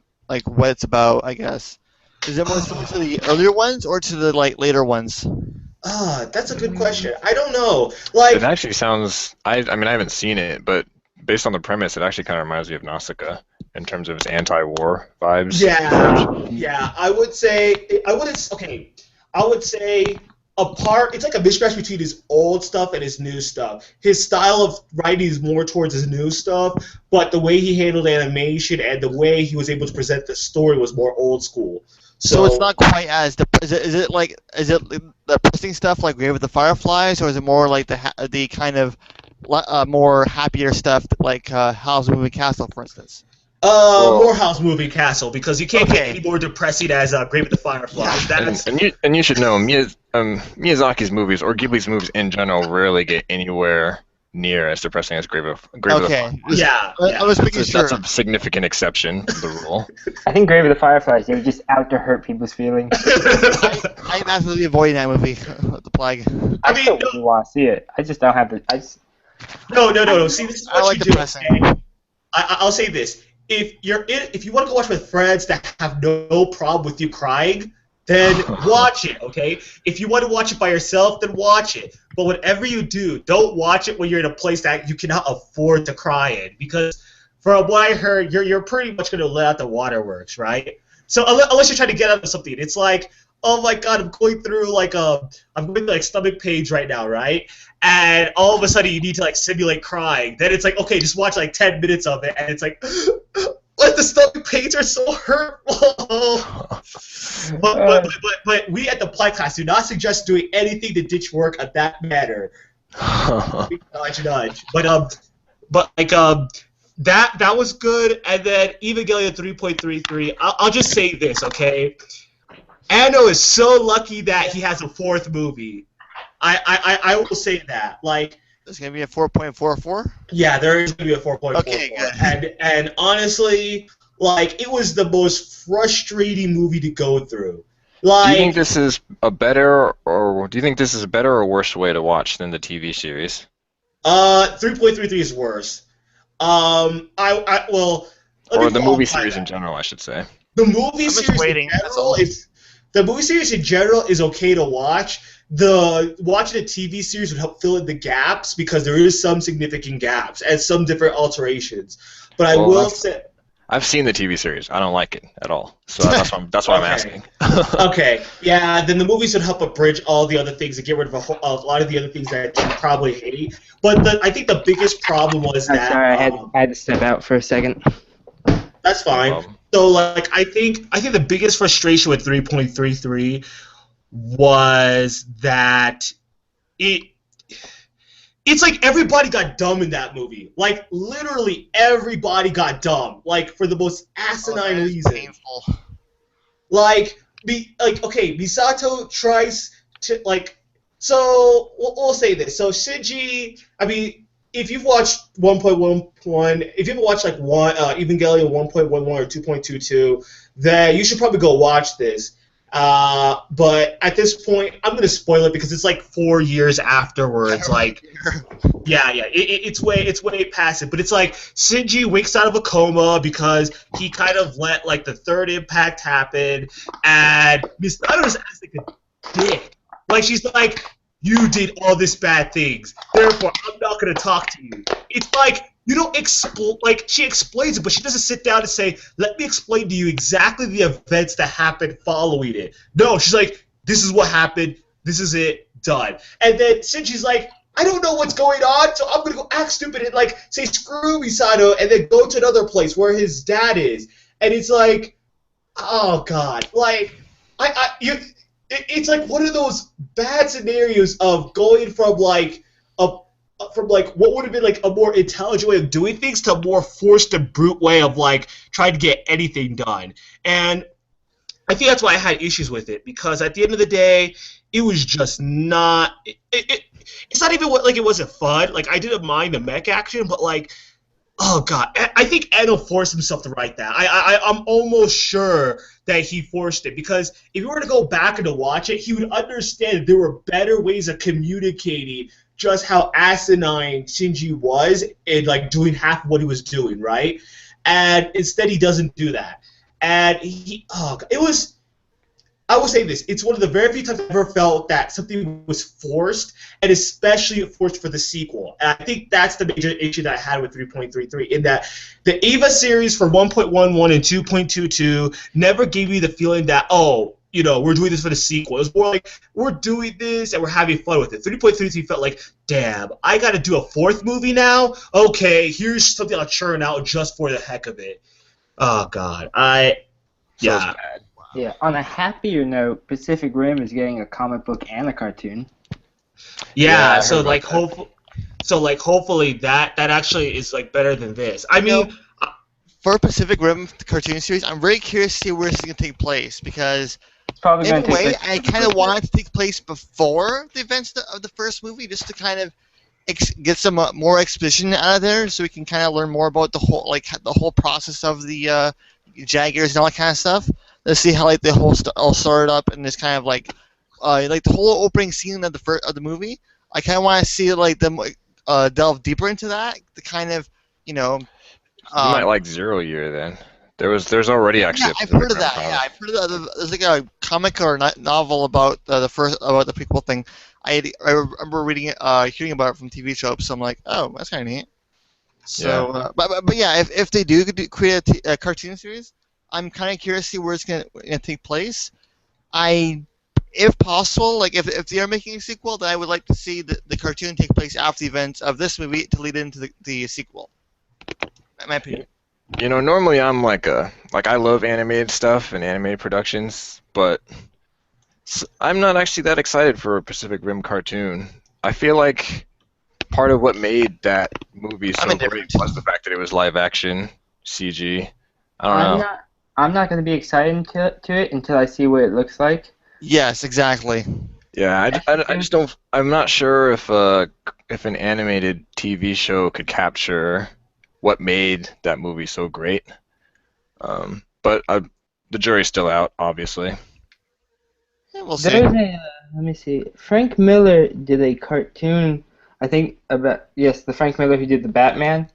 what it's about? I guess is it more similar to the earlier ones or to the later ones? That's a good question. I don't know. It actually sounds. I mean, I haven't seen it, but based on the premise, it actually kind of reminds me of Nausicaa in terms of its anti-war vibes. Yeah. I would say it's like a mishmash between his old stuff and his new stuff. His style of writing is more towards his new stuff, but the way he handled animation and the way he was able to present the story was more old school. So it's not quite as is it the depressing stuff like Grave with the Fireflies, or is it more like the kind of more happier stuff like Howl's Moving Castle, for instance? More House Moving Castle, because you can't get any more depressing as Grave with the Fireflies. Yeah. And you should know, Miyazaki's movies, or Ghibli's movies in general, rarely get anywhere near as depressing as Grave of the Fireflies. Yeah. I was making sure. That's a significant exception to the rule. I think Grave of the Fireflies, they were just out to hurt people's feelings. I'm absolutely avoiding that movie, The Plague. I still really want to see it. I just don't have the. No. See, this is what I like you depressing. do. Okay? I'll say this: if you want to go watch with friends that have no problem with you crying, then watch it. Okay? If you want to watch it by yourself, then watch it. But whatever you do, don't watch it when you're in a place that you cannot afford to cry in, because from what I heard, you're pretty much going to let out the waterworks, right? So unless you're trying to get out of something, it's like, oh my god, I'm going through stomach pains right now, right? And all of a sudden you need to like simulate crying. Then it's like, okay, just watch like 10 minutes of it, and it's like, what, the stomach pains are so hurtful. But we at the Plightcast do not suggest doing anything to ditch work of that matter. Nudge. But that was good. And then Evangelion 3.33. I'll just say this, okay? Anno is so lucky that he has a fourth movie. I will say that. Like, there's gonna be a 4.44. Yeah, there is gonna be a 4.44. Okay, good. And honestly, like, it was the most frustrating movie to go through. Like, do you think this is a better or worse way to watch than the TV series? 3.33 is worse. Or the movie series in general, I should say. The movie series in general is okay to watch. Watching a TV series would help fill in the gaps, because there is some significant gaps and some different alterations. But I will say, I've seen the TV series. I don't like it at all. So that's why I'm asking. Okay, yeah. Then the movies would help abridge all the other things and get rid of a lot of the other things that you probably hate. But I think the biggest problem was that. Sorry, I had to step out for a second. That's fine. So, like, I think the biggest frustration with 3.33 was that it's like everybody got dumb in that movie. Like, literally everybody got dumb. Like, for the most asinine reason. Painful. Like, Misato tries to, like, so we'll say this. So Shinji, I mean, if you've watched 1.11, if you've watched like Evangelion 1.11 or 2.22, then you should probably go watch this. But at this point, I'm gonna spoil it because it's like 4 years afterwards. Like, it's way past it. But it's like Shinji wakes out of a coma because he kind of let like the third impact happen, and Misato's acts like a dick. Like, she's like, you did all these bad things, therefore I'm not gonna talk to you. It's like, you don't like, she explains it, but she doesn't sit down and say, let me explain to you exactly the events that happened following it. No, she's like, this is what happened, this is it, done. And then Shinji's like, I don't know what's going on, so I'm gonna go act stupid and like say screw Misato, and then go to another place where his dad is. And it's like, oh god, like, it's like one of those bad scenarios of going from like what would have been like a more intelligent way of doing things to a more forced and brute way of like trying to get anything done. And I think that's why I had issues with it, because at the end of the day, it was just not. It's not even like it wasn't fun. Like, I didn't mind the mech action, but like, oh god, I think Eno forced himself to write that. I'm almost sure that he forced it, because if you were to go back and to watch it, he would understand there were better ways of communicating just how asinine Shinji was in like doing half of what he was doing, right? And instead he doesn't do that. And I will say this, it's one of the very few times I've ever felt that something was forced, and especially forced for the sequel. And I think that's the major issue that I had with 3.33, in that the EVA series for 1.11 and 2.22 never gave me the feeling that, oh, we're doing this for the sequel. It was more like, we're doing this and we're having fun with it. 3.33 felt like, damn, I got to do a fourth movie now? Okay, here's something I'll churn out just for the heck of it. Oh, God. Feels Yeah. bad. Yeah. On a happier note, Pacific Rim is getting a comic book and a cartoon. Yeah, I So, heard like, about that. hopefully that actually is, like, better than this. I mean, For Pacific Rim cartoon series, I'm very curious to see where this is going to take place because, It's probably in going a to take way, place. I kind of want it to take place before the events of the first movie, just to kind of get some more exposition out of there, so we can kind of learn more about the whole process of the Jaggers and all that kind of stuff. Let's see how the whole all started up and this kind of like the whole opening scene of the movie. I kind of want to see them delve deeper into that, the kind of you know. You might Um, like Zero Year then. There's already actually Yeah, a I've Pacific heard of Rim that. Yeah, comic. I've heard of that. There's like a comic or novel about the prequel thing. I remember reading it, hearing about it from TV show. So I'm like, oh, that's kind of neat. So, Yeah. but yeah, if they do create a cartoon series, I'm kind of curious to see where it's gonna take place. If possible, like if they are making a sequel, then I would like to see the cartoon take place after the events of this movie to lead into the sequel. In my opinion. Normally I'm like I love animated stuff and animated productions, but I'm not actually that excited for a Pacific Rim cartoon. I feel like part of what made that movie I'm so great indifferent. was the fact that it was live action CG. I don't I'm know. not. I'm not going to be excited to it until I see what it looks like. Yes, exactly. Yeah, I just don't. I'm not sure if an animated TV show could capture what made that movie so great. But the jury's still out, obviously. Yeah, we'll see. There's a. Let me see. Frank Miller did a cartoon. I think about the Frank Miller who did the Batman.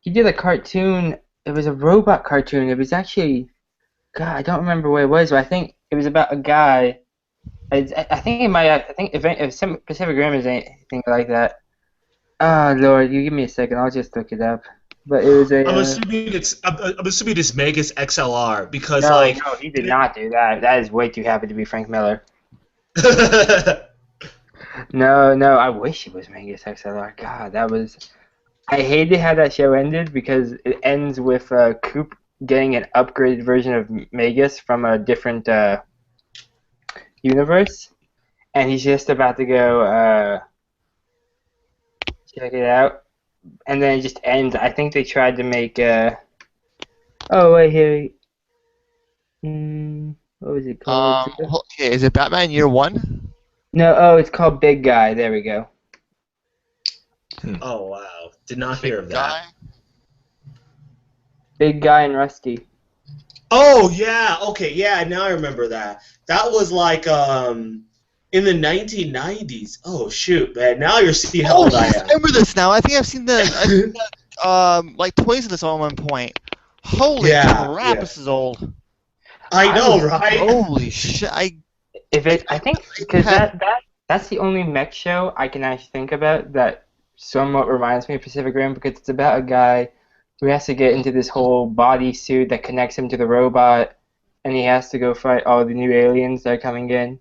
He did a cartoon. It was a robot cartoon. It was actually, God, I don't remember what it was, but I think it was about a guy. I think it might. I think if some Pacific Rim is anything like that. Ah, Lord, you give me a second. I'll just look it up. But it was a. I'm assuming it's Megas XLR because, No, like, no, he did not do that. That is way too happy to be Frank Miller. No, no, I wish it was Mangus XLR. God, that was. I hated how that show ended because it ends with Coop getting an upgraded version of Magus from a different universe, and he's just about to go check it out, and then it just ends. I think they tried to make. Oh wait, here. What was it called? Okay, is it Batman Year One? No, oh, it's called Big Guy. There we go. Oh wow, did not hear of that. Guy? Big Guy and Rusty. Oh yeah, okay, yeah, now I remember that. That was like in the 1990s. Oh shoot, man, now you're seeing how old I I am. remember this now. I think I've seen like toys of this at one point. Holy Yeah, crap, yeah. this is old. I know, right? Holy shit! I think because that's the only mech show I can actually think about that somewhat reminds me of Pacific Rim because it's about a guy who has to get into this whole body suit that connects him to the robot, and he has to go fight all the new aliens that are coming in.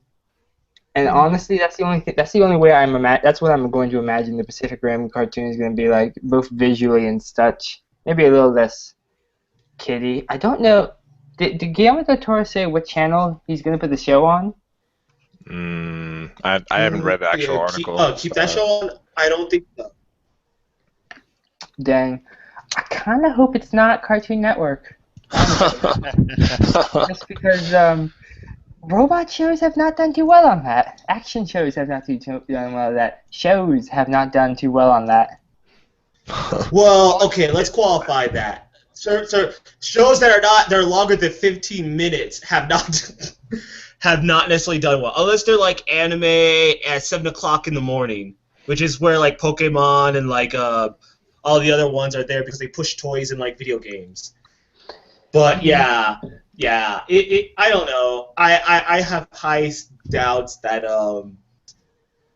And honestly, that's the only way that's what I'm going to imagine the Pacific Rim cartoon is going to be like, both visually and such. Maybe a little less kiddie. I don't know. Did Guillermo del Toro say what channel he's going to put the show on? I haven't read the actual article. Keep that show on? I don't think so. Dang. I kind of hope it's not Cartoon Network. Just because robot shows have not done too well on that. Action shows have not done well on that. Shows have not done too well on that. Well, okay, let's qualify that. Sir, shows that are longer than 15 minutes have not necessarily done well, unless they're like anime at 7 o'clock in the morning, which is where like Pokemon and like all the other ones are there because they push toys in like video games. But yeah, I don't know. I have high doubts that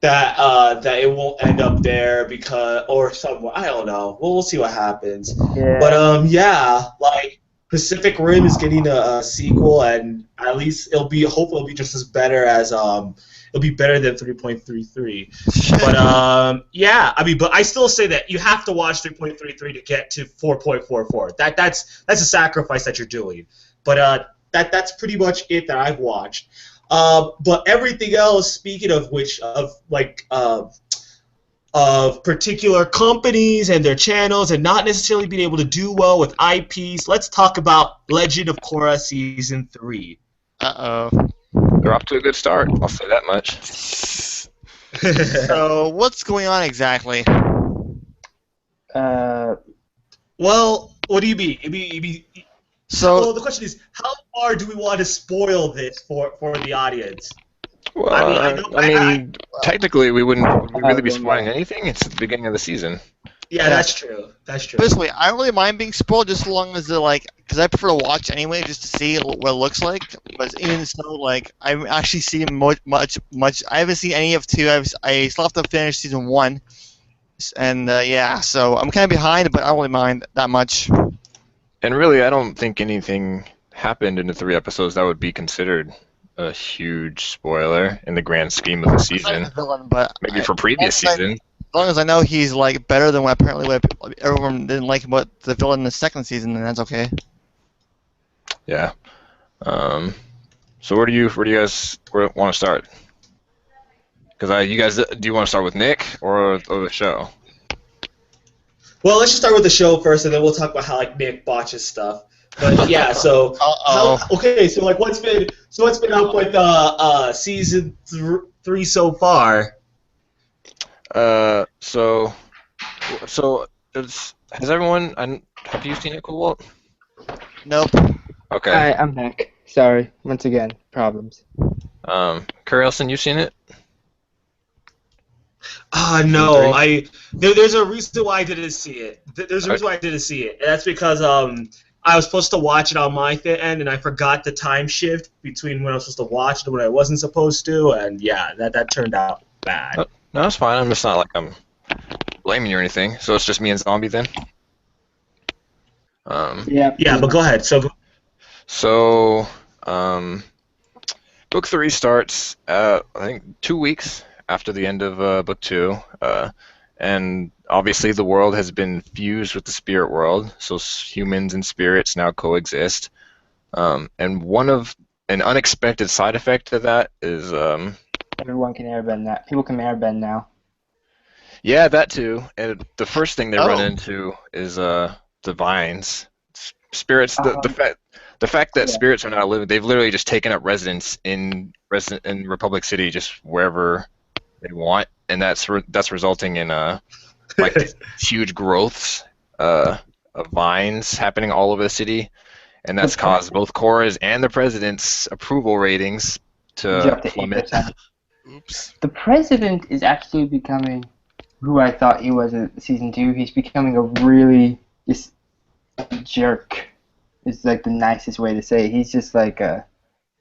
that it won't end up there because or somewhere. I don't know. We'll see what happens. Yeah. But yeah, like Pacific Rim is getting a sequel, and at least hopefully it'll be just as better as it'll be better than 3.33. But yeah, I mean, but I still say that you have to watch 3.33 to get to 4.44. That's a sacrifice that you're doing. But that's pretty much it that I've watched. But everything else, speaking of which, of particular companies and their channels and not necessarily being able to do well with IPs, let's talk about Legend of Korra Season 3. Uh-oh. They're off to a good start. I'll say that much. So, what's going on exactly? Well, what do you mean? So, Well, the question is, how far do we want to spoil this for the audience? Well, I mean, technically, we wouldn't really be spoiling anything. It's at the beginning of the season. Yeah, that's true. That's true. basically, I don't really mind being spoiled just as long as they're like, because I prefer to watch anyway just to see what it looks like. But even so, like, I haven't actually seen much. I haven't seen any of 2. I still have to finish season 1. And yeah, so I'm kind of behind, but I don't really mind that much. And really, I don't think anything happened in the 3 episodes that would be considered a huge spoiler in the grand scheme of the season. Villain, but Maybe for previous season. As long as I know he's like better than what everyone didn't like what the villain in the second season, then that's okay. Yeah. So where do you guys want to start? Because you guys, do you want to start with Nick or the show? Well, let's just start with the show first, and then we'll talk about how like Nick botches stuff. But yeah, so okay, so like what's been up with season 3 so far? So has everyone? Have you seen it, Cobalt? Nope. Okay. Hi, I'm back. Sorry, once again, problems. Carlson, you seen it? No, there's a reason why I didn't see it. There's a reason why I didn't see it, and that's because I was supposed to watch it on my end, and I forgot the time shift between when I was supposed to watch it and when I wasn't supposed to, and yeah, that turned out bad. No, it's fine. I'm just not like I'm blaming you or anything. So it's just me and Zombie then. Yeah, but go ahead. So, book 3 starts, I think, 2 weeks after the end of book 2, and obviously the world has been fused with the spirit world, so humans and spirits now coexist. And an unexpected side effect of that is Everyone can airbend now. People can airbend now. yeah, that too. And the first thing they run into is the vines. Spirits. The fact that spirits are now living, they've literally just taken up residence in Republic City, just wherever they want, and that's resulting in like these huge growths of vines happening all over the city, and that's caused both Korra's and the president's approval ratings to plummet. Oops. The president is actually becoming who I thought he was in season 2. He's becoming a really just jerk. Is like the nicest way to say it. He's just like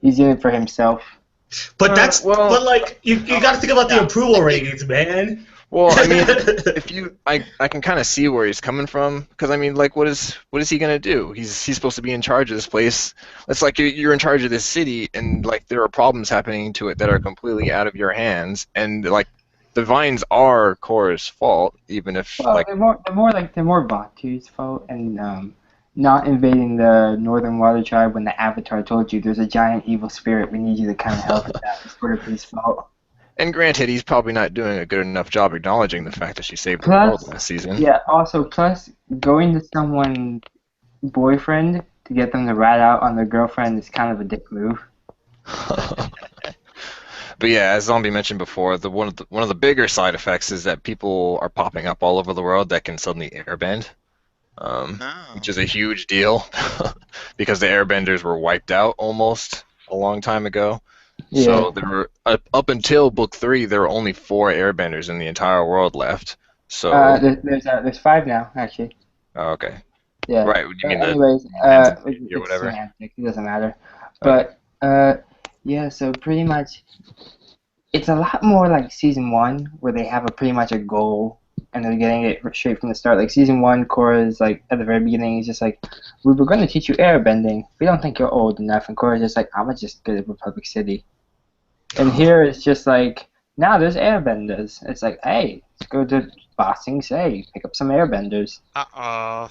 he's in it for himself. But but like you got to think about the approval ratings, man. Well, I mean, I can kind of see where he's coming from, because I mean, like, what is he gonna do? He's supposed to be in charge of this place. It's like you're in charge of this city, and like there are problems happening to it that are completely out of your hands, and like the vines are Korra's fault, even if Well, like they're more Batu's fault, and not invading the Northern Water Tribe when the Avatar told you there's a giant evil spirit. We need you to kind of help with that. It's sort of his fault. And granted, he's probably not doing a good enough job acknowledging the fact that she saved the world last season. Yeah, also, plus, going to someone's boyfriend to get them to rat out on their girlfriend is kind of a dick move. But yeah, as Zombie mentioned before, one of the bigger side effects is that people are popping up all over the world that can suddenly airbend, which is a huge deal because the airbenders were wiped out almost a long time ago. Yeah. So there were up until book 3, there were only 4 airbenders in the entire world left. So there's 5 now, actually. Oh, okay. Yeah. Right. You mean anyways, or whatever? Semantic. It doesn't matter. But yeah. So pretty much, it's a lot more like season 1, where they have pretty much a goal, and they're getting it straight from the start. Like season 1, Korra's like at the very beginning, he's just like, "We were going to teach you airbending. We don't think you're old enough." And Korra's just like, "I'ma just go to Republic City." And here it's just like, now there's airbenders. It's like, hey, let's go to Bossing Say, pick up some airbenders. Uh-oh.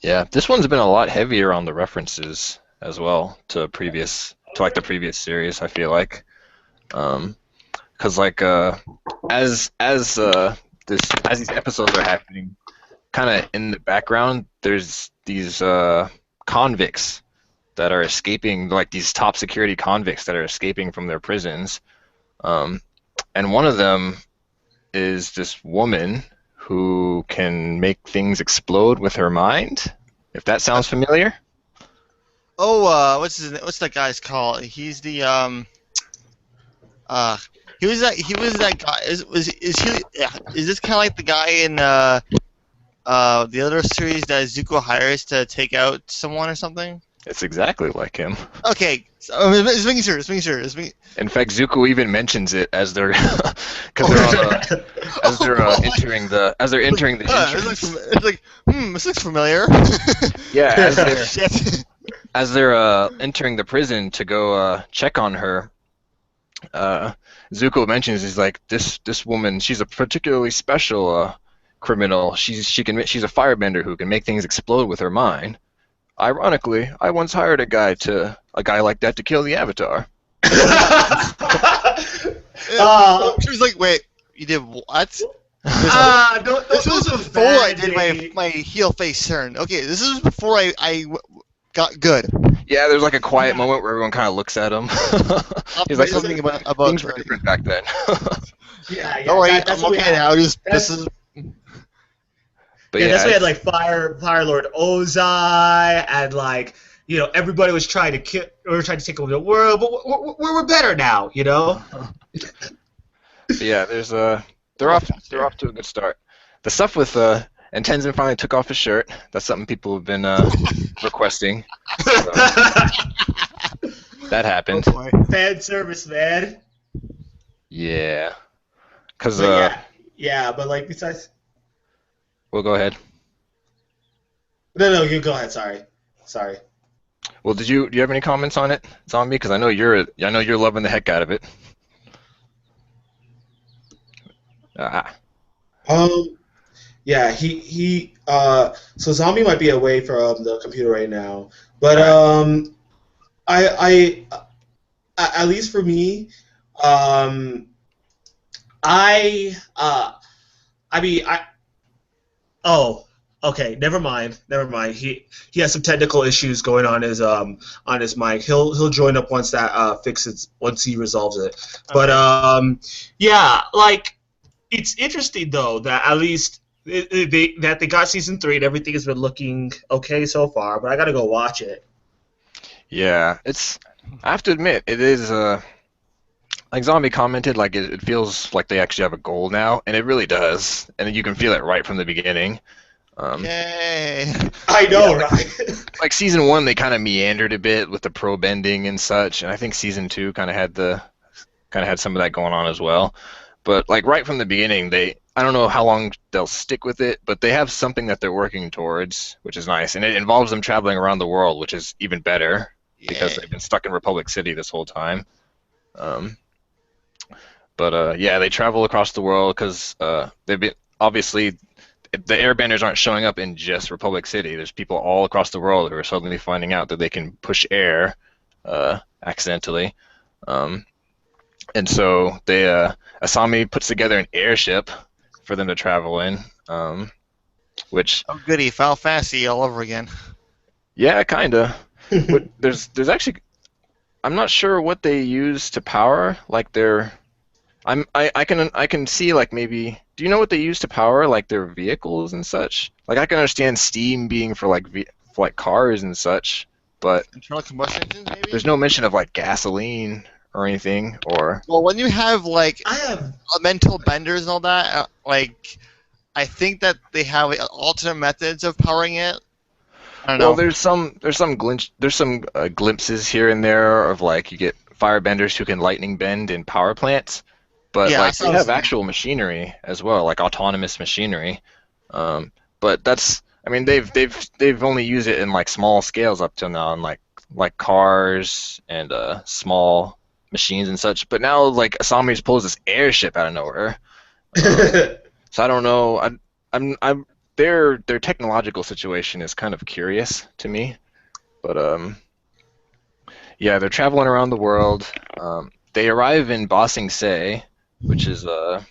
Yeah, this one's been a lot heavier on the references as well to the previous series. I feel like, because like as these episodes are happening, kind of in the background, there's these convicts that are escaping, like these top security convicts that are escaping from their prisons, and one of them is this woman who can make things explode with her mind. If that sounds familiar. Oh, what's that guy's called? He's the he was that guy. Is he? Yeah, is this kind of like the guy in the other series that Zuko hires to take out someone or something? It's exactly like him. Okay, so, just making sure. In fact, Zuko even mentions it as they're because they're as they're entering the entrance. It's like, this looks familiar. Yeah, Shit. as they're entering the prison to go check on her, Zuko mentions, he's like, this woman, she's a particularly special criminal. She's a firebender who can make things explode with her mind. Ironically, I once hired a guy like that to kill the Avatar. She was like, wait, you did what? This was was before I did my heel face turn. Okay, this is before I got good. Yeah, there's like a quiet moment where everyone kind of looks at him. He's like, something about things were different back then. Yeah. Don't worry, That's I'm what we okay had. now. This is. But Yeah, yeah, that's why we had like Fire Lord Ozai, and like everybody was trying to kill or trying to take over the world, but we're better now, but yeah, they're off to a good start. The stuff with and Tenzin finally took off his shirt. That's something people have been requesting. So, that happened. Oh, boy. Fan service, man. Yeah, because Yeah, but like besides. Well, go ahead. No, you go ahead. Sorry. Well, do you have any comments on it, Zombie? Because I know you're loving the heck out of it. Yeah, he so Zombie might be away from the computer right now, but I at least for me, oh, okay. Never mind. He has some technical issues going on his mic. He'll join up once that fixes once he resolves it. But yeah, like it's interesting though that at least that they got season 3 and everything has been looking okay so far. But I gotta go watch it. Yeah, I have to admit, it is like Zombie commented, like it feels like they actually have a goal now, and it really does, and you can feel it right from the beginning. Yay! I know, yeah, right? Like season 1, they kind of meandered a bit with the pro bending and such, and I think season 2 kind of had some of that going on as well. But like right from the beginning, I don't know how long they'll stick with it, but they have something that they're working towards, which is nice, and it involves them traveling around the world, which is even better because they've been stuck in Republic City this whole time. But yeah, they travel across the world because they've been obviously the airbenders aren't showing up in just Republic City. There's people all across the world who are suddenly finding out that they can push air accidentally, and so Asami puts together an airship for them to travel in, which Oh goody, Final Fantasy all over again. yeah, kinda. But there's actually I'm not sure what they use to power like their. I can see like maybe. Do you know what they use to power like their vehicles and such? Like I can understand steam being for like cars and such, but Internal combustion engines, maybe? there's no mention of like gasoline or anything or. Well, when you have like I have. elemental benders and all that, like I think that they have like, alternate methods of powering it. I don't know. Well, there's some glimpses here and there of like you get firebenders who can lightning bend in power plants, but Yeah, I like saw they this have video. actual machinery as well, like autonomous machinery. But that's, I mean, they've only used it in like small scales up till now, in like cars and small machines and such. But now like Asami's pulls this airship out of nowhere. So I don't know. I'm their technological situation is kind of curious to me. But yeah, they're traveling around the world. They arrive in Ba Sing Se, which is a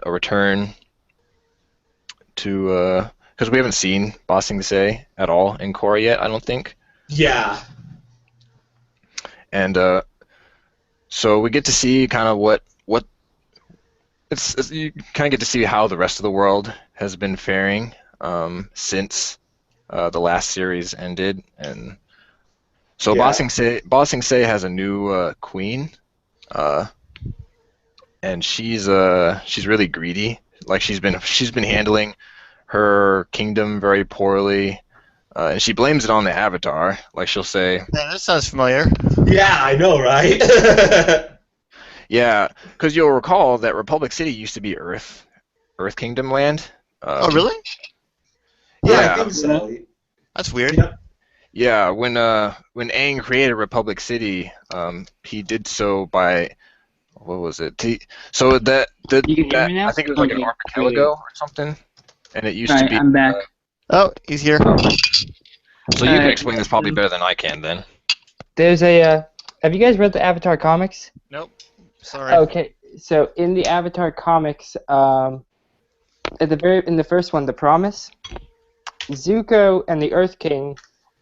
return to because we haven't seen Ba Sing Se at all in Korra yet, I don't think. Yeah. And so we get to see kind of what you kind of get to see how the rest of the world has been faring since the last series ended. And so Yeah. Ba Sing Se has a new queen, uh, and she's really greedy. Like she's been handling her kingdom very poorly, and she blames it on the Avatar. Like she'll say, Yeah, that sounds familiar. Yeah, I know, right? "Yeah, because you'll recall that Republic City used to be Earth Kingdom land." Oh, really? Yeah, I Yeah, think so. That's weird. Yep. yeah. When Aang created Republic City, he did so by what was it? So You can hear that me now? I think it was like an Okay, archipelago or something, and it used to Alright, be. I'm back. Oh, he's here. So you can Alright, explain this probably better than I can then. there's a. Have you guys read the Avatar comics? Nope. Sorry. Okay, so in the Avatar comics, in the first one, The Promise, Zuko and the Earth King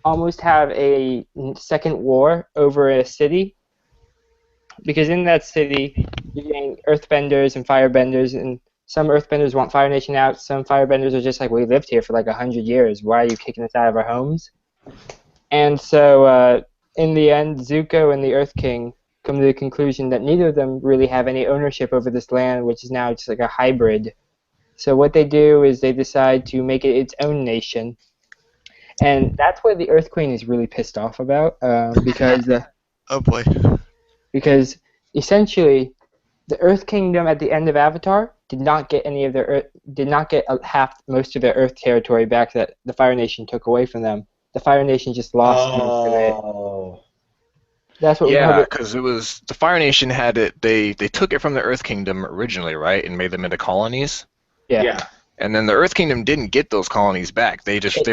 almost have a second war over a city, because in that city, you're getting Earthbenders and Firebenders, and some Earthbenders want Fire Nation out. Some Firebenders are just like, we lived here for like 100 years. Why are you kicking us out of our homes? And so, in the end, Zuko and the Earth King come to the conclusion that neither of them really have any ownership over this land, which is now just like a hybrid. So what they do is they decide to make it its own nation, and that's what the Earth Queen is really pissed off about, Oh boy. because essentially the Earth Kingdom at the end of Avatar did not get any of their did not get most of their Earth territory back that the Fire Nation took away from them. The Fire Nation just lost most of it. Oh. That's what Yeah, Republic. because it was the Fire Nation had it. They took it from the Earth Kingdom originally, right, and made them into colonies. Yeah. Yeah. And then the Earth Kingdom didn't get those colonies back. They just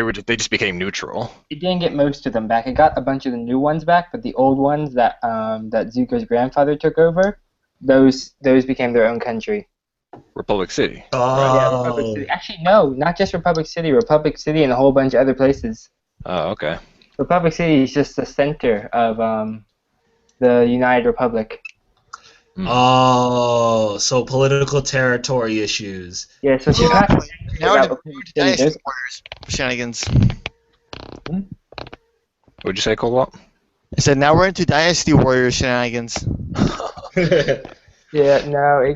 became neutral. It didn't get most of them back. It got a bunch of the new ones back, but the old ones that Zuko's grandfather took over, those became their own country. Republic City. Yeah, Republic Oh. City. Actually, no, not just Republic City. Republic City and a whole bunch of other places. Oh, okay. Republic City is just the center of the United Republic. Oh, so political territory issues. Yeah, so Yeah. Chicago. Now we're about- into Dynasty Warriors shenanigans. What'd you say, Cobalt? I said now we're into Dynasty Warriors shenanigans. Yeah, no,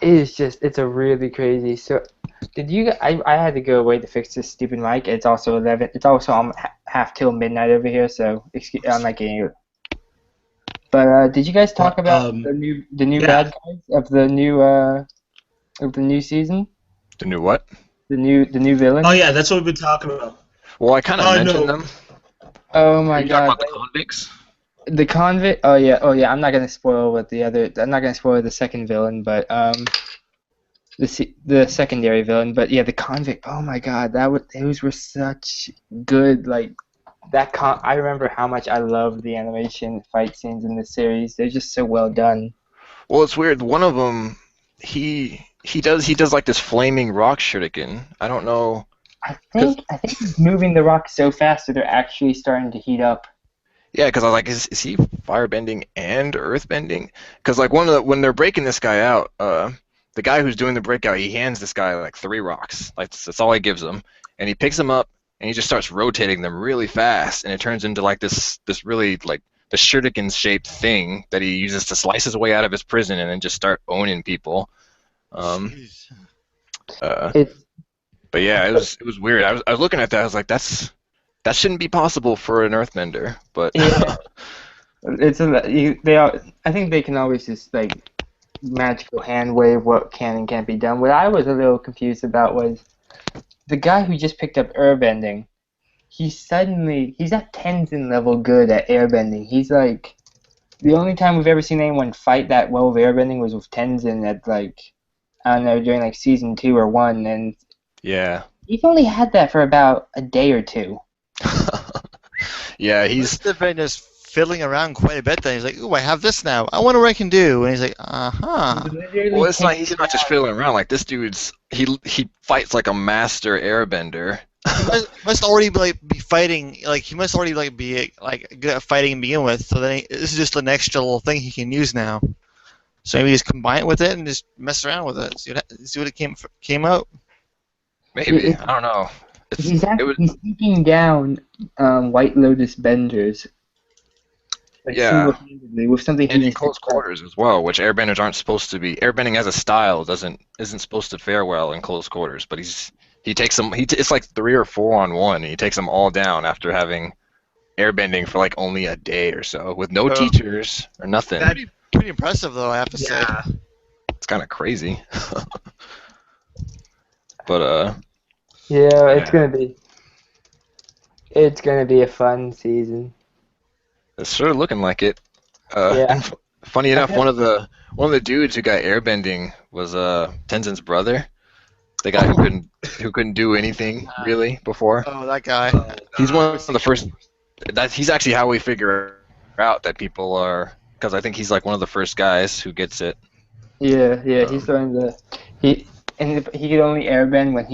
it's a really crazy. So, I had to go away to fix this stupid mic. It's also 11. It's also half till midnight over here, so I'm not getting it. But did you guys talk about the new yeah. bad guys of the new season? The new what? The new villain? Oh yeah, that's what we've been talking about. Well, I kind of mentioned them. Oh Are my you talking god. about the convicts? The convict. Oh yeah. I'm not gonna spoil what the other. I'm not gonna spoil the second villain, but the secondary villain. But yeah, the convict. Oh my god, those were such good I remember how much I loved the animation fight scenes in this series. They're just so well done. Well, it's weird. One of them, he does like this flaming rock shuriken. I don't know. I think he's moving the rock so fast that they're actually starting to heat up. Yeah, because I was like, is he firebending and earthbending? Because like when they're breaking this guy out, the guy who's doing the breakout, he hands this guy like 3 rocks. Like that's all he gives him, and he picks them up and he just starts rotating them really fast, and it turns into like this really like the shuriken shaped thing that he uses to slice his way out of his prison and then just start owning people. It's But yeah, it was weird. I was looking at that. I was like, that shouldn't be possible for an earthbender. But Yeah. They are. I think they can always just like magical hand wave what can and can't be done. What I was a little confused about was the guy who just picked up airbending. He's at Tenzin level good at airbending. He's like the only time we've ever seen anyone fight that well with airbending was with Tenzin at like I don't know during like season 2 or 1, and Yeah. he's only had that for about a day or two. Yeah, He he's must have been just fiddling around quite a bit. Then he's like, "Ooh, I have this now. I wonder what I can do." And he's like, "Uh-huh." He literally well, it's not takes he's not just fiddling around. Like this dude's he fights like a master airbender. Must already be fighting. Like he must already be good at fighting to begin with. So then this is just an extra little thing he can use now. So maybe just combine it with it and just mess around with it. See what it came out. Maybe. I don't know. He's It was he's taking down White Lotus benders like yeah. single-handedly with something he And in just close picked up. quarters as well, which airbenders aren't supposed to be. Airbending as a style isn't supposed to fare well in close quarters. But he takes them. It's like 3 or 4 on one, and he takes them all down after having airbending for like only a day or so with no teachers or nothing. Pretty impressive though, I have to say. Yeah. It's kind of crazy. But Yeah, Yeah. it's gonna be a fun season. it's sort of looking like it. Yeah. And funny I enough, feel- one of the dudes who got airbending was Tenzin's brother, the guy who couldn't do anything really before. Oh, that guy. He's one of the first. He's actually how we figure out that people are, because I think he's like one of the first guys who gets it. Yeah, he's learning he could only airbend when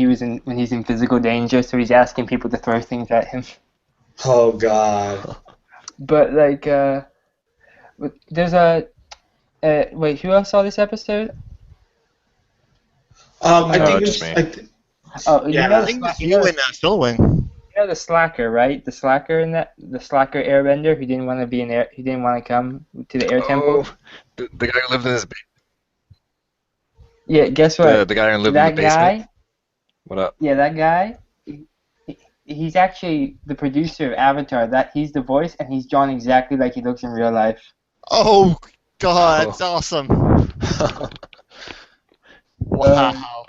he's in physical danger, so he's asking people to throw things at him. Oh God. But like there's wait, who else saw this episode? I No, think just it's. me. Oh, Yeah. I think it's you and Philwin. You know the slacker, right? The slacker the slacker airbender who didn't want to he didn't want to come to the air temple. Oh, the guy who lived in his Yeah, guess what? the guy who lived in That the basement. guy, What up? yeah, that guy, he's actually the producer of Avatar. He's the voice, and he's drawn exactly like he looks in real life. Oh God, Oh. that's awesome. Wow.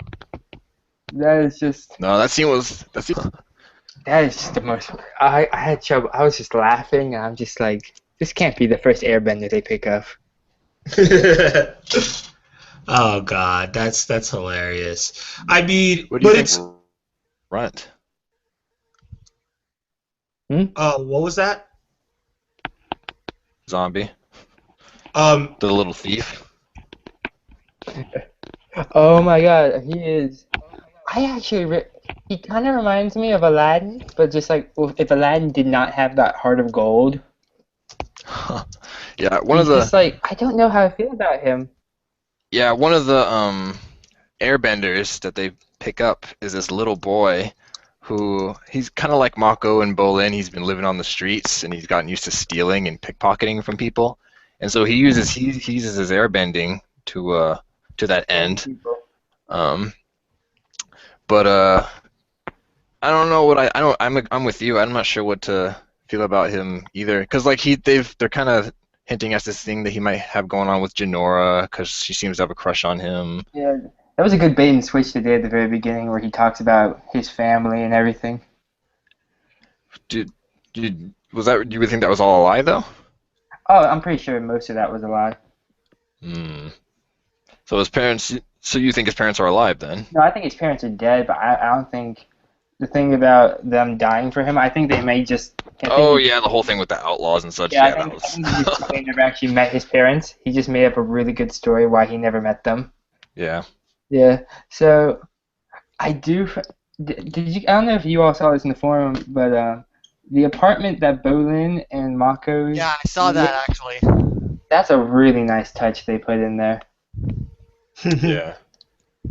That is just No, that scene was the most. I had trouble. I was just laughing, and I'm just like, this can't be the first airbender they pick up. Oh God, that's hilarious. I mean, What do you but think? it's. Runt. What was that? Zombie. Um, The little thief. Oh my God, he is. He kind of reminds me of Aladdin, but just like if Aladdin did not have that heart of gold. Yeah, He's just like, I don't know how I feel about him. one of the airbenders that they pick up is this little boy who he's kind of like Mako and Bolin. He's been living on the streets and he's gotten used to stealing and pickpocketing from people. And so he uses his airbending to that end. But I don't know what I'm with you. I'm not sure what to feel about him either, because like they're kind of hinting at this thing that he might have going on with Janora, because she seems to have a crush on him. Yeah, that was a good bait and switch they did at the very beginning, where he talks about his family and everything. Do you would think that was all a lie though? Oh, I'm pretty sure most of that was a lie. Hmm. So his parents. So you think his parents are alive then? No, I think his parents are dead, but I don't think the thing about them dying for him. I think they may just. Oh yeah, the whole thing with the outlaws and such. Yeah, Yeah, I think they never actually met his parents. He just made up a really good story why he never met them. Yeah. Yeah. So I do. Did you? I don't know if you all saw this in the forum, but the apartment that Bolin and Mako. Yeah, I saw that actually. That's a really nice touch they put in there. Yeah.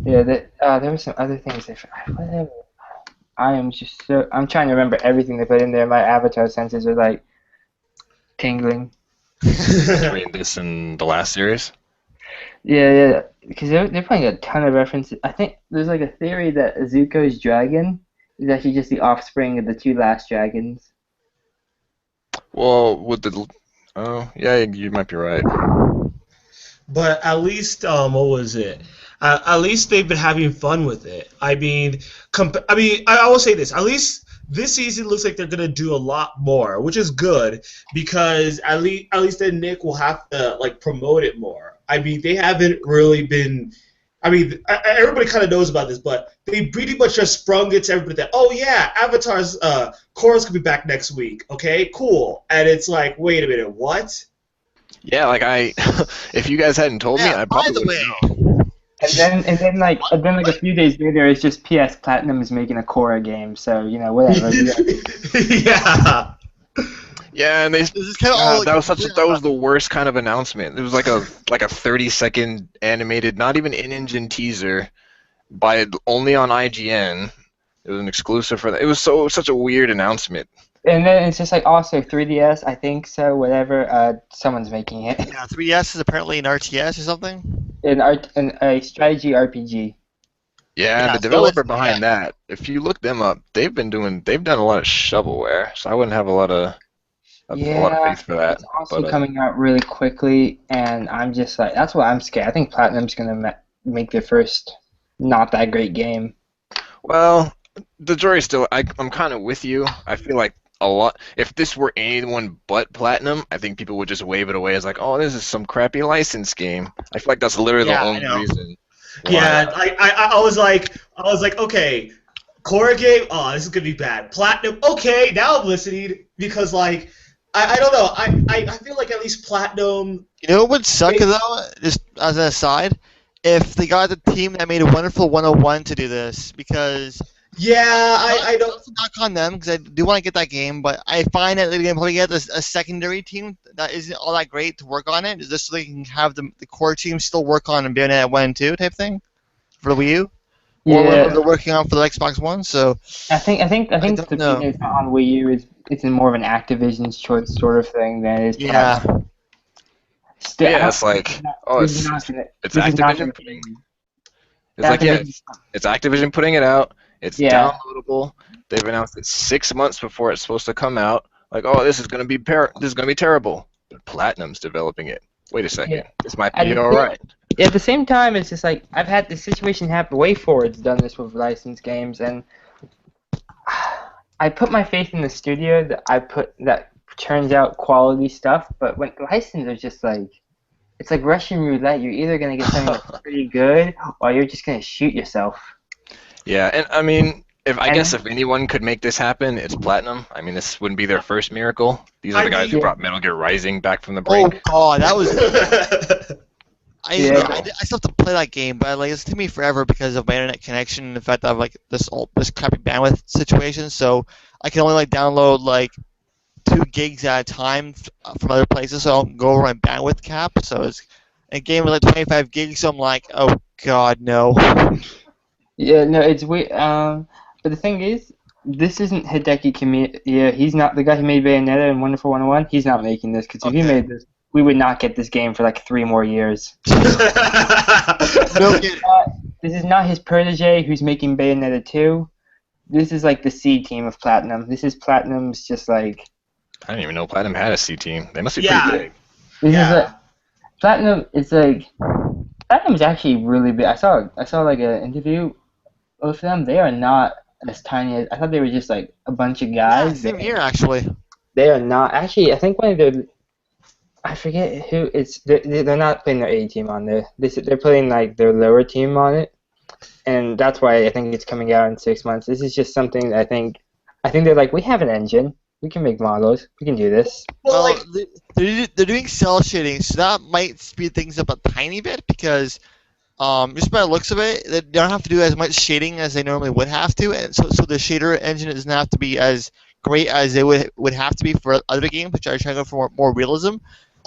Yeah. There were some other things whatever. I'm trying to remember everything they put in there. My avatar senses are like tingling. Between this and the last series. Yeah. Because they're putting a ton of references. I think there's like a theory that Zuko's dragon is actually just the offspring of the two last dragons. Well, Oh, yeah, you might be right. But at least, what was it? At least they've been having fun with it. I mean, I will say this. At least this season looks like they're gonna do a lot more, which is good because at least then Nick will have to like promote it more. I mean, they haven't really been. I mean, everybody kind of knows about this, but they pretty much just sprung it to everybody that, oh yeah, Avatar's chorus could be back next week. Okay, cool. And it's like, wait a minute, what? Yeah, like if you guys hadn't told me, Yeah, I by probably the wouldn't way, know. And then a few days later, it's just PS Platinum is making a Korra game, so whatever. Yeah. Yeah, and this is kind of all that like, that was the worst kind of announcement. It was like a 30-second animated, not even in-engine teaser, by only on IGN. It was an exclusive for that. It was such a weird announcement. And then it's just like also 3DS, I think so. Whatever. Someone's making it. yeah, 3DS is apparently an RTS or something. A strategy RPG. Yeah, Yeah, the so developer behind that, if you look them up, they've done a lot of shovelware, so I wouldn't have a lot of Yeah, faith for that. it's also But coming out really quickly, and I'm just like, that's why I'm scared. I think Platinum's gonna make their first not that great game. well, the jury's still. I'm kind of with you. I feel like a lot. If this were anyone but Platinum, I think people would just wave it away as like, oh, this is some crappy license game. I feel like that's literally Yeah, the I only know. reason. Yeah, I was like, okay, Korra game, oh, this is gonna be bad. Platinum, okay, now I'm listening because like, I don't know, I feel like at least Platinum. You know what would suck though, just as an aside, if they got the team that made a wonderful 101 to do this, because Yeah, I don't. not to knock on them because I do want to get that game, but I find that they're gonna probably get a secondary team that isn't all that great to work on it, just so they can have the core team still work on Bayonetta 1 and 2 type thing for the Wii U, or whatever Yeah, they're working on for the Xbox One. So I think don't the know. thing is on Wii U is it's more of an Activision's choice sort of thing than it is Yeah, Platinum. Still, Yeah, it's like, oh, this is not it's this is not Activision gonna putting. be- It's like, yeah, Activision- it's Activision putting it out. It's Yeah. downloadable. They've announced it 6 months before it's supposed to come out. Like, oh, this is gonna be terrible. But Platinum's developing it. Wait a second, Yeah. this might I be just all feel- right. At the same time, it's just like I've had this situation happen. WayForward's done this with licensed games, and I put my faith in the studio that turns out quality stuff. But when licensed are just like, it's like Russian roulette. You're either gonna get something that's pretty good, or you're just gonna shoot yourself. Yeah, and I mean, I And- guess if anyone could make this happen, it's Platinum. I mean, this wouldn't be their first miracle. These are the guys who Yeah. brought Metal Gear Rising back from the oh brink. god, that was. Yeah. I still have to play that game, but like it's taken me forever because of my internet connection and the fact that I have like this crappy bandwidth situation. So I can only like download like 2 gigs at a time from other places, so I don't go over my bandwidth cap. So it's a game with like 25 gigs. So I'm like, oh god, no. Yeah, no, it's weird. But the thing is, this isn't Hideki Kamiya. He's not the guy who made Bayonetta and Wonderful 101. He's not making this because if he Okay. made this, we would not get this game for like 3 more years. No kidding. This is not his protege who's making Bayonetta 2. This is like the C team of Platinum. This is Platinum's just like I didn't even know Platinum had a C team. They must be Yeah. pretty big. this Yeah. is like Platinum. It's like Platinum's actually really big. I saw like an interview with them. They are not as tiny as I thought. They were just like a bunch of Yeah, guys. same here actually. They are not actually. I think one of their, I forget who it's. They're not putting their A team on there. They're putting like their lower team on it, and that's why I think it's coming out in 6 months. This is just something that I think they're like, we have an engine. We can make models. We can do this. Well, Well, like, they're doing cell shading, so that might speed things up a tiny bit because, just by the looks of it, they don't have to do as much shading as they normally would have to, and so the shader engine doesn't have to be as great as they would have to be for other games, which are trying to go for more realism.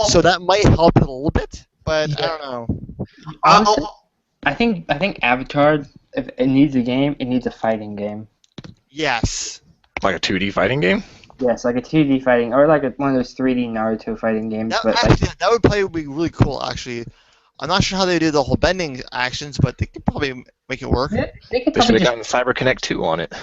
So that might help it a little bit, but I don't know. Honestly, I think Avatar, if it needs a game, it needs a fighting game. Yes. Like a 2D fighting game? Yes, like a 2D fighting, or like one of those 3D Naruto fighting games. That, But like, actually, that would probably be really cool, actually. I'm not sure how they do the whole bending actions, but they could probably make it work. they could They should probably have just gotten CyberConnect 2 on it.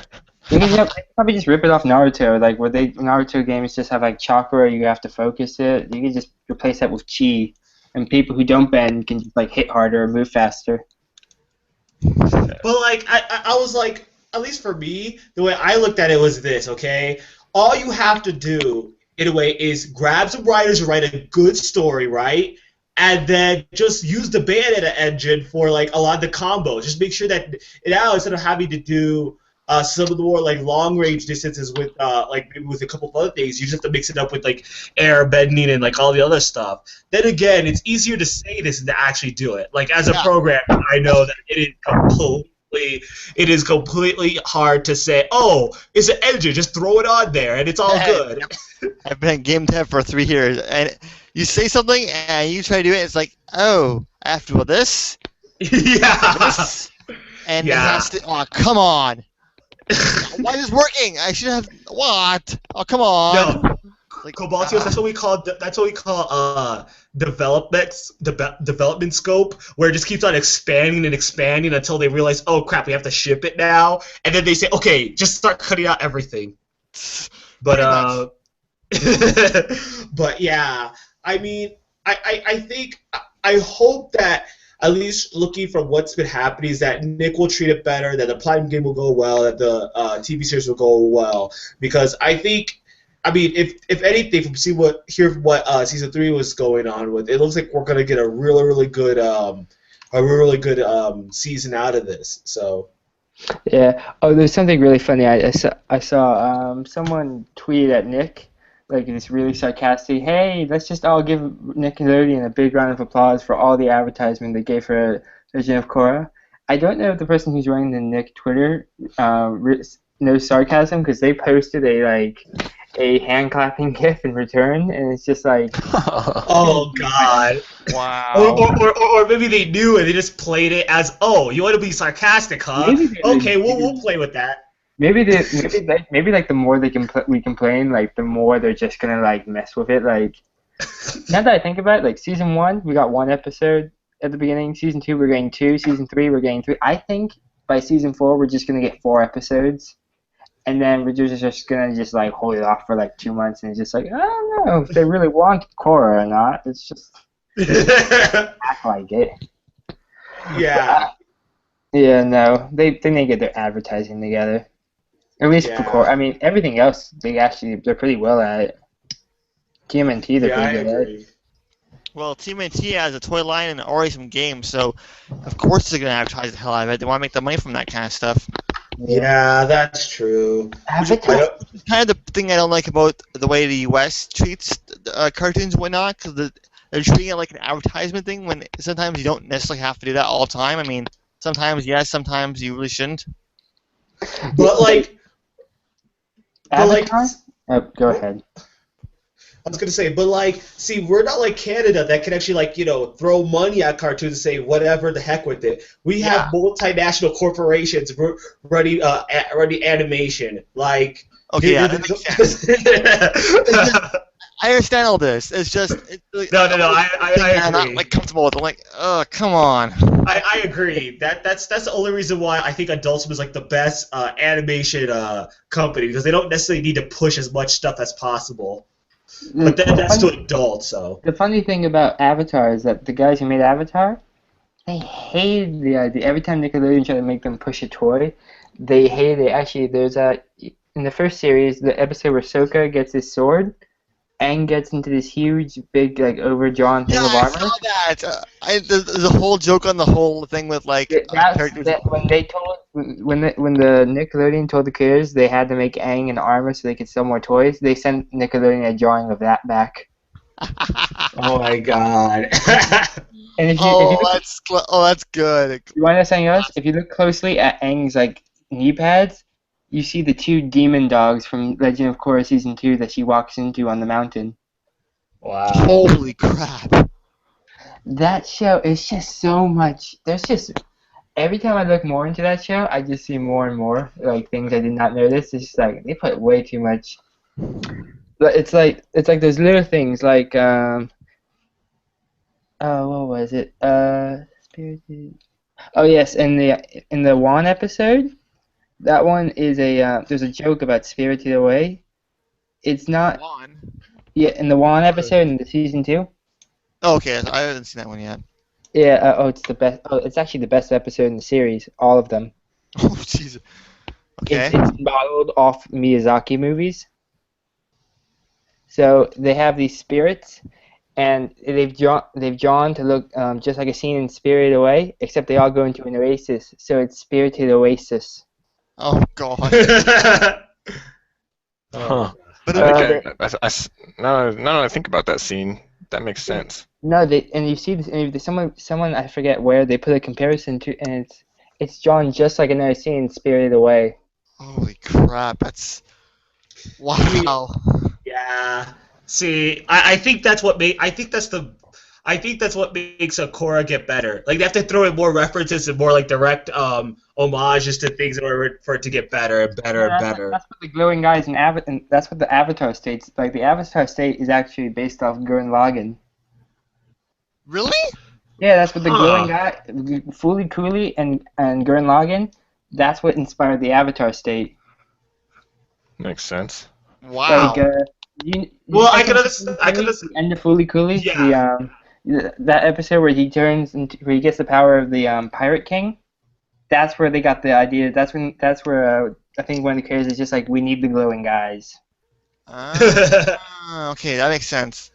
You can probably just rip it off Naruto, like where Naruto games just have like chakra, you have to focus it. You can just replace that with chi, and people who don't bend can just like hit harder or move faster. But like I was like, at least for me, the way I looked at it was this, okay? All you have to do in a way is grab some writers and write a good story, right? And then just use the Bayonetta engine for like a lot of the combos. Just make sure that now instead of having to do some of the more like long range distances with like maybe with a couple of other things, you just have to mix it up with like air bending and like all the other stuff. Then again, it's easier to say this than to actually do it. Like as a programmer, I know that it is completely hard to say, oh, it's an engine, just throw it on there and it's all good. I've been at game dev for 3 years, and you say something and you try to do it, it's like, oh, I have to do this, Yeah. this, and it Yeah. has to. Oh, come on! Why is this working? I should have what? Oh, come on! No. Like, Cobaltios, that's what we call development scope, where it just keeps on expanding and expanding until they realize, oh crap, we have to ship it now, and then they say, okay, just start cutting out everything. But but yeah, I mean, I think I hope that at least looking from what's been happening is that Nick will treat it better, that the Platinum game will go well, that the TV series will go well, because I think. I mean, if anything, from what season 3 was going on with, it looks like we're gonna get a really good season out of this. So. Yeah. Oh, there's something really funny. I saw someone tweet at Nick, like this really sarcastic. Hey, let's just all give Nickelodeon a big round of applause for all the advertisement they gave for Legend of Korra. I don't know if the person who's running the Nick Twitter knows sarcasm, because they posted a hand clapping gif in return, and it's just like, oh god, wow. Or maybe they knew and they just played it as, oh, you want to be sarcastic, huh? Okay, we'll play with that. Maybe like the more we complain, like the more they're just gonna like mess with it. Like now that I think about it, like season 1 we got 1 episode at the beginning, season 2 we're getting 2, season 3 we're getting 3. I think by season 4 we're just gonna get 4 episodes. And then we're just gonna just like hold it off for like 2 months, and it's just like, I don't know if they really want Korra or not. It's just act like it. Yeah. Yeah, no, they need to get their advertising together. At least for Korra. I mean, everything else they're pretty well at it. TMNT they're pretty good at it. Well, TMNT has a toy line and already some games, so of course they're gonna advertise the hell out of it. They want to make the money from that kind of stuff. Yeah, that's true. Which is kind of the thing I don't like about the way the U.S. treats cartoons and whatnot, because they're treating it like an advertisement thing, when sometimes you don't necessarily have to do that all the time. I mean, sometimes yes, sometimes you really shouldn't. But like... Avatar? Go ahead. I was gonna say, but like, see, we're not like Canada that can actually like, throw money at cartoons and say whatever the heck with it. We have multinational corporations running animation. Like, okay, yeah, that makes sense. I understand all this. It's just no. I agree. I'm not like comfortable with. I'm like, oh, come on. I agree. That's the only reason why I think Adult Swim is like the best animation company, because they don't necessarily need to push as much stuff as possible. But that's to adults, so. The funny thing about Avatar is that the guys who made Avatar, they hated the idea. Every time Nickelodeon tried to make them push a toy, they hated it. Actually, in the first series, the episode where Sokka gets his sword, Aang gets into this huge, big, like, overdrawn thing of armor. I saw that. There's a whole joke on the whole thing with, like, characters. When the Nickelodeon told the creators they had to make Aang an armor so they could sell more toys, they sent Nickelodeon a drawing of that back. Oh my god. And that's good. You want to know something else? If you look closely at Aang's like knee pads, you see the 2 demon dogs from Legend of Korra Season 2 that she walks into on the mountain. Wow. Holy crap. That show is just so much. Every time I look more into that show, I just see more and more like things I did not notice. It's just like they put way too much. But it's like those little things like what was it? Spirited. Oh yes, in the Wan episode, That one is there's a joke about Spirited Away. It's not, One. yeah, in the Juan episode in the season 2. Oh, okay, I haven't seen that one yet. Yeah, it's the best. Oh, it's actually the best episode in the series, all of them. Oh, jeez. Okay. It's modeled off Miyazaki movies. So they have these spirits, and they've drawn to look just like a scene in Spirited Away, except they all go into an oasis. So it's Spirited Oasis. Oh God. Huh. But Now that I think about that scene, that makes sense. No, and you see this, and someone I forget where they put a comparison to, and it's drawn just like another scene in Spirited Away. holy crap, that's wow. Yeah. See, I think that's what makes Korra get better. Like they have to throw in more references and more like direct homages to things in order for it to get better and better and better. That's what the glowing guys and that's what the Avatar state's like. The Avatar state is actually based off Gurren Lagann. Really? Yeah, that's what the Huh. glowing guy, Fooly Cooley and Gurren Lagann. That's what inspired the Avatar state. Makes sense. Wow. Like, Well, I can the understand. I can understand. end of Fooly Cooley. Yeah. That episode where he gets the power of the Pirate King. That's where they got the idea. That's where I think one of the creators is just like, we need the glowing guys. Okay, that makes sense.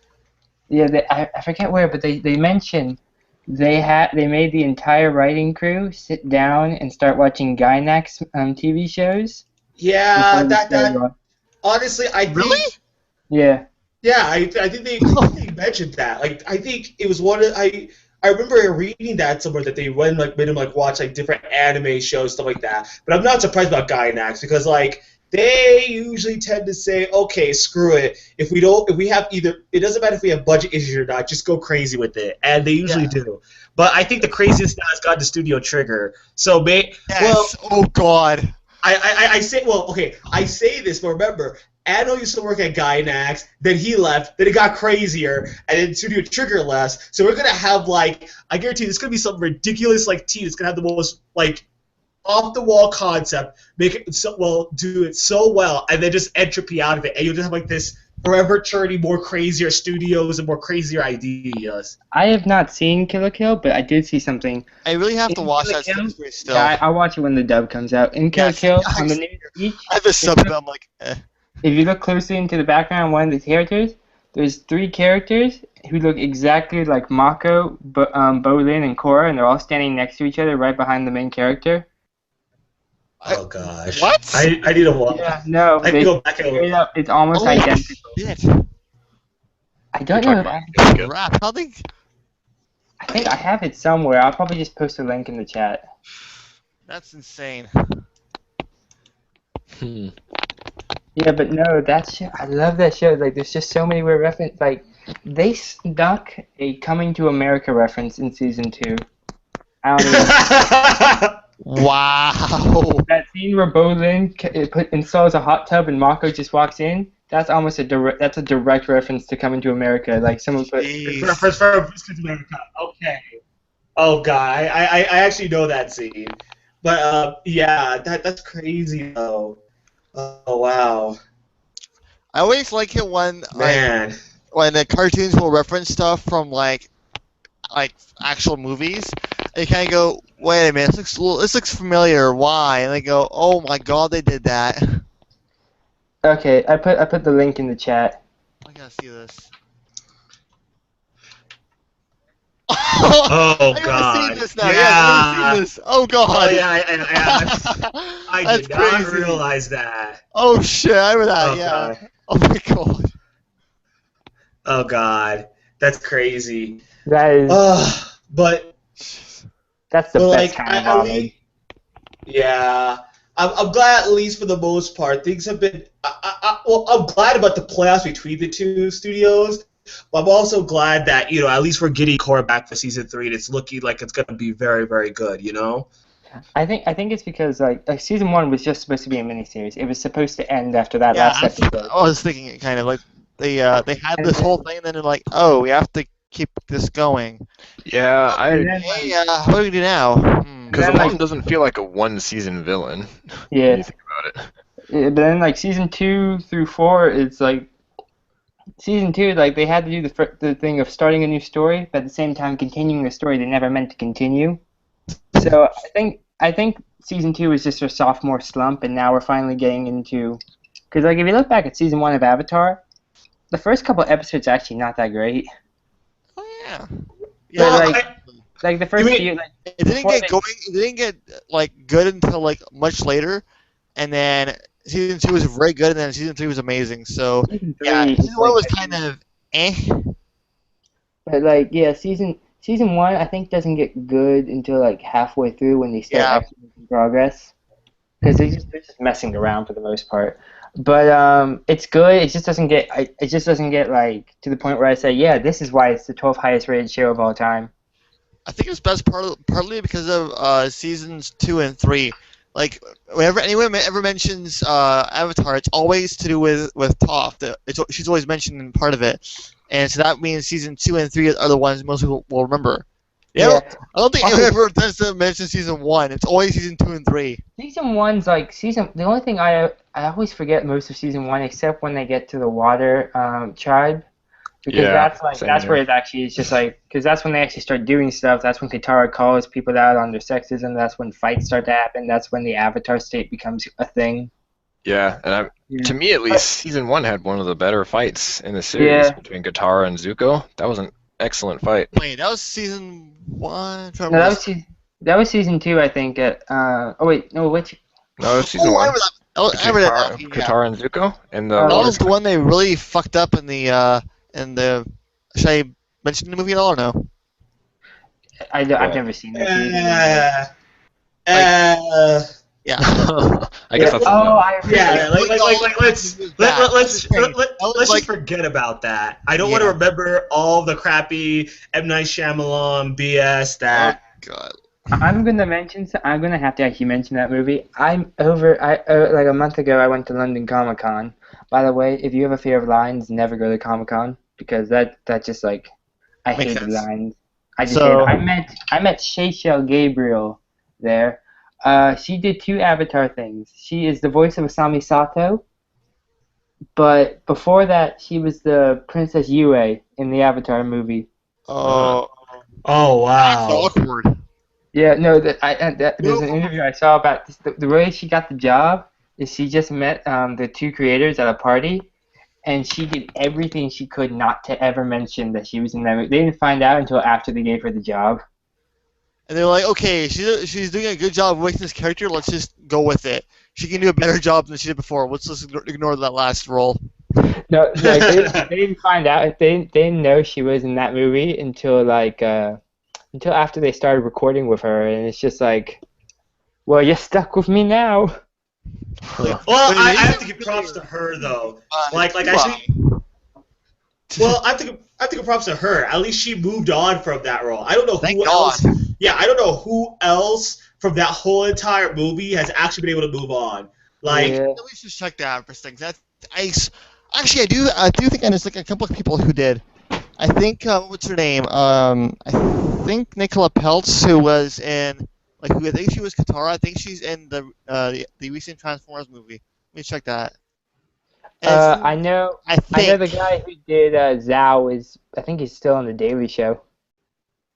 Yeah, I forget where, but they mentioned they made the entire writing crew sit down and start watching Gainax TV shows. Yeah, before that they started on. honestly, I think, Really? Yeah. yeah, I think they mentioned that. Like, I think it was one of I remember reading that somewhere that they went like made him like watch like different anime shows, stuff like that. But I'm not surprised about Gainax because like they usually tend to say, okay, screw it. If we have either, it doesn't matter if we have budget issues or not, just go crazy with it, and they usually do. But I think the craziest now has gone to Studio Trigger. So Yes. well, Oh God. I say, well, okay, I say this, but remember, Anno used to work at Gainax, then he left, then it got crazier, and then Studio Trigger left. So we're gonna have like, I guarantee there's gonna be some ridiculous like team that's gonna have the most like off the wall concept, make it so well, do it so well, and then just entropy out of it, and you'll just have like this forever churning more crazier studios and more crazier ideas. I have not seen Kill la Kill, but I did see something. I really have to In watch Kill la that Kill? series still. Yeah, I'll watch it when the dub comes out. In Kill la Yes. Kill, on the news each, I have a sub, but I'm like, if you look closely into the background of one of the characters, there's 3 characters who look exactly like Mako, Bolin, and Korra, and they're all standing next to each other right behind the main character. Oh gosh. What? I need to watch. Yeah, no, I need to go back and straight up, it's almost Holy identical. shit. I don't You're know. talking about Kill la Kill. Crap. How they? I think I have it somewhere. I'll probably just post a link in the chat. That's insane. Hmm. Yeah, but no, that show, I love that show. Like, there's just so many weird references. Like, they snuck a Coming to America reference in season 2. I don't even. Wow. That scene where Bolin installs a hot tub and Mako just walks in. That's almost a direct reference to Coming to America. Like someone put. Jeez. for America. Okay. Oh god, I actually know that scene. But yeah, that's crazy though. Oh wow, I always like it when man. when the cartoons will reference stuff from like actual movies. They kind of go, wait a minute, this looks familiar. Why? And they go, oh my god, they did that. Okay, I put the link in the chat. I gotta see this. Oh I gotta god. see this now. Yeah. Yeah, I gotta see this. Oh god. Oh yeah, I That's did not crazy. realize that. Oh shit, I remember that. Oh Yeah. god. Oh my god. Oh god, that's crazy. That is But that's the But best like, kind of at homage. least, yeah, I'm glad at least for the most part things have been. Well, I'm glad about the playoffs between the two studios. But I'm also glad that at least we're getting Korra back for season 3, and it's looking like it's gonna be very, very good. I think it's because like season 1 was just supposed to be a miniseries. It was supposed to end after that Yeah, last episode. I was thinking it kind of like they had this whole thing, and then they're like, oh, we have to keep this going. Yeah, And then, Hey, what do we do now? because the then, like, mom doesn't feel like a one-season villain when yeah. you think about it. Yeah, but then like season 2 through 4, it's like season 2, like they had to do the thing of starting a new story, but at the same time continuing the story they never meant to continue. So I think season 2 was just a sophomore slump, and now we're finally getting into, because like if you look back at season 1 of Avatar, the first couple episodes are actually not that great. Oh yeah. But Yeah, Well, like the you first mean few, like it didn't before get they going. It didn't get like good until like much later, and then season 2 was very good, and then season 3 was amazing. So season yeah, 3 season is 1 like was actually, kind of eh. but like yeah, season 1 I think doesn't get good until like halfway through when they start Yeah, actually making progress. Because they're just messing around for the most part. But it's good. It just doesn't get like to the point where I say, yeah, this is why it's the 12th highest rated show of all time. I think it's best partly because of seasons 2 and 3. Like whenever anyone ever mentions Avatar, it's always to do with Toph. She's always mentioned in part of it, and so that means season 2 and 3 are the ones most people will remember. Yeah, Yeah. I don't think anyone Also, ever tends to mention season 1. It's always season 2 and 3. season one's like season. The only thing I always forget most of season 1, except when they get to the water tribe. Because Yeah, same that's where here. it actually is just like, because that's when they actually start doing stuff. That's when Katara calls people out on their sexism. That's when fights start to happen. That's when the Avatar state becomes a thing. Yeah, and Yeah. to me at But least, season one had one of the better fights in the series yeah, between Katara and Zuko. That was an excellent fight. Wait, that was season 1. I'm trying to no, remember this. that was season 2, I think. Oh wait, no, which? No, it was season Oh, I one remember that. I between remember that. Yeah. Katara and Zuko in the Oh, That water was the fight. one they really fucked up in the. Should I mention the movie at all or no? I've What? never seen that season. uh, Like, uh, yeah. I guess Yeah. that's a Oh, no. I remember. yeah, let's Okay. That was just like, forget about that. I don't want to yeah. remember all the crappy M Night Shyamalan BS Oh that. god. I'm gonna have to actually mention that movie. I'm over. Like a month ago, I went to London Comic Con. By the way, if you have a fear of lines, never go to Comic Con because that just like I Makes hated sense. lines. I just hated. So I met Shayshel Gabriel there. She did 2 Avatar things. She is the voice of Asami Sato, but before that, she was the Princess Yue in the Avatar movie. Uh, oh, Oh that's wow. awkward. Yeah, no, there's No. an interview I saw about this, the way she got the job is she just met the 2 creators at a party, and she did everything she could not to ever mention that she was in that movie. They didn't find out until after they gave her the job. And they're like, okay, she's doing a good job of making this character. Let's just go with it. She can do a better job than she did before. Let's just ignore that last role. No, like they didn't find out. They didn't know she was in that movie until after they started recording with her, and it's just like, well, you're stuck with me now. huh. Well, Wait, I you have said to give props to her though. Tupac. Actually, well, I have to give props to her. At least she moved on from that role. I don't know Thank who God. else. Yeah, I don't know who else from that whole entire movie has actually been able to move on. Like, Yeah. Let me just check the actress things. Actually I do think I just like a couple of people who did. I think what's her name? I think Nicola Peltz, who was in who I think she was Katara. I think she's in the recent Transformers movie. Let me check that. And I know I I know think the guy who did Zhao is I think he's still on the Daily Show.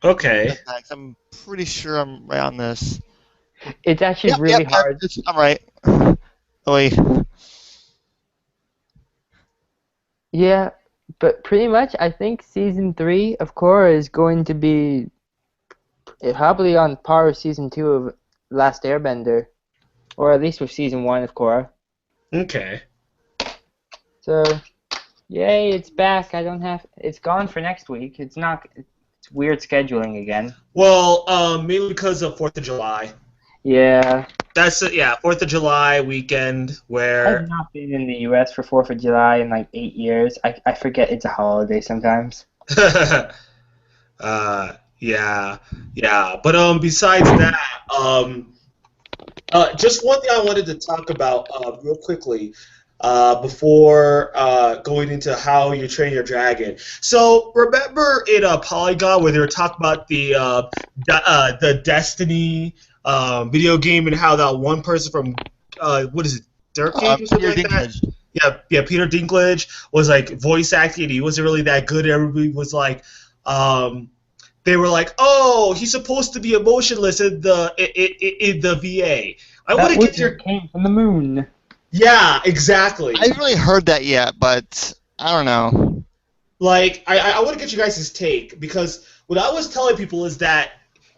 okay. I'm pretty sure I'm right on this. It's actually really hard. I'm right. Oh wait. Yeah, but pretty much I think season 3 of Korra is going to be probably on par with season 2 of Last Airbender, or at least with season 1 of Korra. Okay. So, yay, it's back. It's gone for next week. It's not. It's weird scheduling again. Well, mainly because of 4th of July. Yeah, That's it. Yeah, 4th of July weekend I've where. not been in the U.S. for 4th of July in like 8 years. I forget it's a holiday sometimes. Yeah, yeah. But besides that, just one thing I wanted to talk about real quickly. before going into how you train your dragon. So remember in Polygon where they were talking about the Destiny video game and how that one person from what is it, Dirt Cage or something Peter like that? Dinklage. Yeah, Peter Dinklage was like voice acting. He wasn't really that good. Everybody was like, they were like, "Oh, he's supposed to be emotionless in the VA." I want That to get wizard your came from the moon. yeah, exactly. I haven't really heard that yet, but I don't know. Like, I want to get you guys' take because what I was telling people is that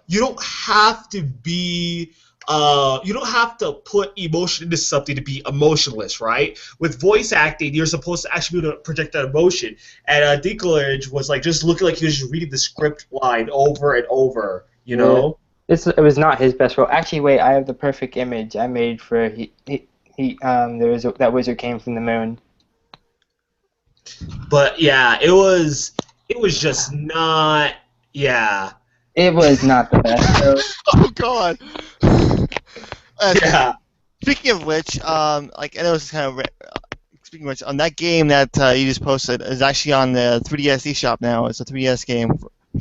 you don't have to be, you don't have to put emotion into something to be emotionless, right? With voice acting, you're supposed to actually be able to project that emotion. And Dinklage was like just looking like he was just reading the script line over and over, you Yeah. know? It was not his best role. Actually, wait, I have the perfect image I made for that wizard came from the moon. But yeah, it was just not, yeah, It was not the best though. Oh God. yeah. Speaking of which, like I know this is kind of speaking of which, on that game that you just posted is actually on the 3DS eShop now. It's a 3DS game.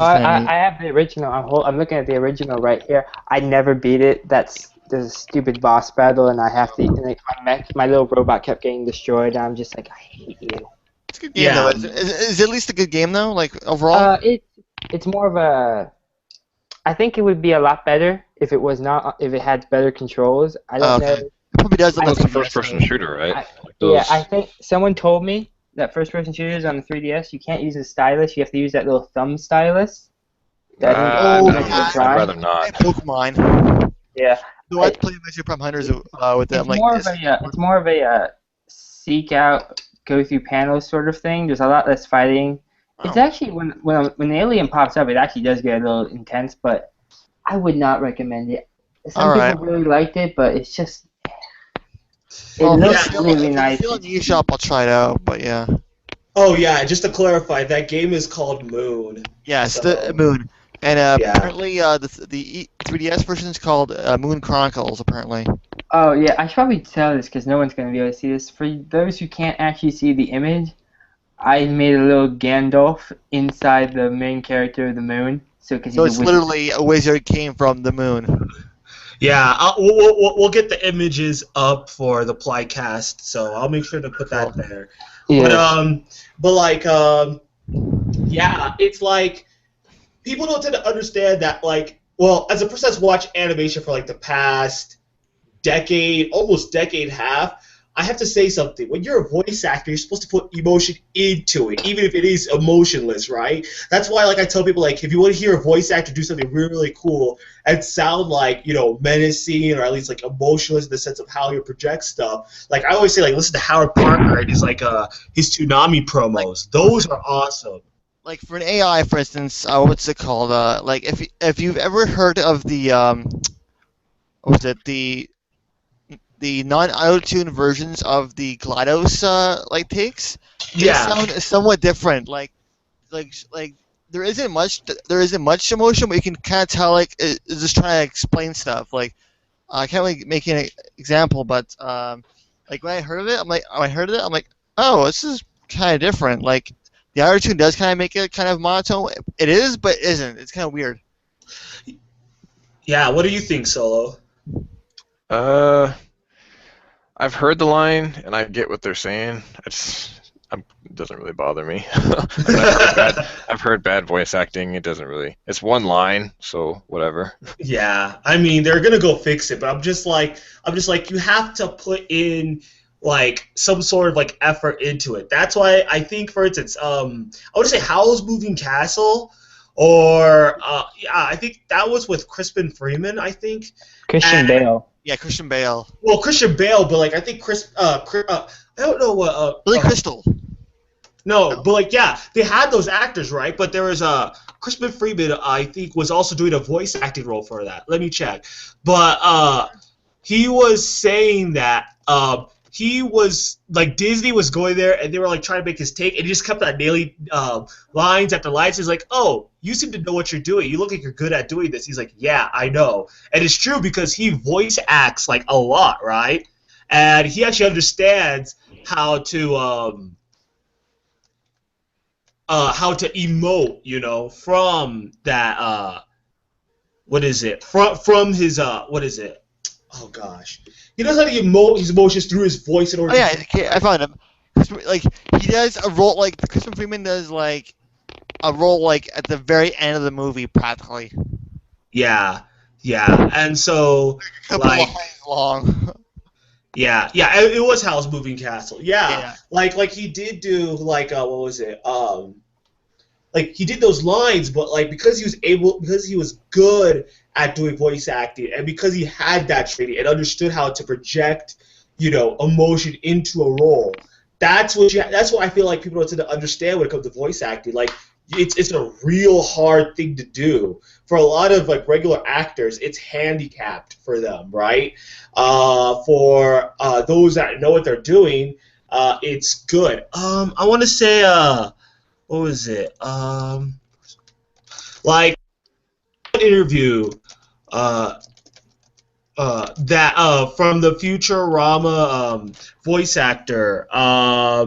I have the original. I'm looking at the original right here. I never beat it. There's a stupid boss battle, and I have to. And like, my little robot kept getting destroyed. And I'm just like, I hate you. It's a good game Yeah. though. Is it at least a good game though? Like overall? It's more of a. I think it would be a lot better if it had better controls. I don't know. It probably does look Well, it's like a first-person shooter, right? I- Like those, Yeah, I think someone told me that first-person shooters on the 3DS, you can't use a stylus. You have to use that little thumb stylus. That I think Oh, Metroid yeah. I'd Prime. rather not. It broke mine. Yeah, No, I played Metroid Prime Hunters with them. it's Like more of it's more of a seek out, go through panels sort of thing. There's a lot less fighting. It's actually when the alien pops up, it actually does get a little intense, but I would not recommend it. Some All people really liked it, but it's just it Well, looks if really it's nice. still in the eShop, I'll try it out. But yeah, Oh yeah, just to clarify, that game is called Moon. yeah, it's So- the Moon, and Yeah. apparently the 3DS version is called Moon Chronicles. Apparently. Oh yeah, I should probably tell this because no one's gonna be able to see this. For those who can't actually see the image, I made a little Gandalf inside the main character of the moon. So because So it's literally a wizard came from the moon. Yeah, we'll get the images up for the Plightcast, so I'll make sure to put that there. yeah. But like, yeah, it's like people don't tend to understand that. Like, well, as a person that's watched animation for like the past decade, almost decade and a half, I have to say something. When you're a voice actor, you're supposed to put emotion into it, even if it is emotionless, right? That's why, like, I tell people, like, if you want to hear a voice actor do something really, really cool and sound like, you know, menacing or at least like emotionless in the sense of how you project stuff, like I always say, like, listen to Howard Parker and his his Toonami promos. Those are awesome. Like for an AI, for instance, what's it called? Like if you've ever heard of the what was it the non-auto-tune versions of the GLaDOS like takes, they Yeah. sound somewhat different. Like there isn't much emotion, but you can kind of tell like it's just trying to explain stuff. Like I can't really make an example, but like when I heard of it, I'm like, oh, this is kind of different. Like the auto-tune does kind of make it kind of monotone. It is, but it isn't. It's kind of weird. Yeah, what do you think, Solo? I've heard the line and I get what they're saying. It doesn't really bother me. I've heard bad voice acting. It doesn't really. It's one line, so whatever. Yeah, I mean they're gonna go fix it, but I'm just like you have to put in like some sort of like effort into it. That's why I think, for instance, I would say Howl's Moving Castle, or yeah, I think that was with Crispin Freeman. I think Christian Bale. Yeah, Christian Bale, well Christian Bale, but like I think I don't know what Billy Crystal. No, but like yeah, they had those actors, right? But there was Crispin Freeman, I think, was also doing a voice acting role for that. Let me check. But he was saying that he was like Disney was going there and they were like trying to make his take, and he just kept on nailing lines after lines. He's like, "Oh, you seem to know what you're doing. You look like you're good at doing this." He's like, "Yeah, I know," and it's true because he voice acts like a lot, right? And he actually understands how to emote, from that what is it? From his what is it? Oh gosh. He knows how to emote his emotions through his voice in order Oh yeah, to okay, I found him. Like he does a role like Christopher Freeman does like a role like at the very end of the movie practically. Yeah. Yeah. And so A couple like lines long. yeah, it was Howl's Moving Castle. Yeah. Yeah. Like he did do like what was it? Like he did those lines, but like because he was good at doing voice acting, and because he had that training and understood how to project, emotion into a role. That's what I feel like people don't tend to understand when it comes to voice acting. Like it's a real hard thing to do for a lot of like regular actors. It's handicapped for them, right? For those that know what they're doing, it's good. I want to say what was it? Like an interview uh, that from the Futurama voice actor. Oh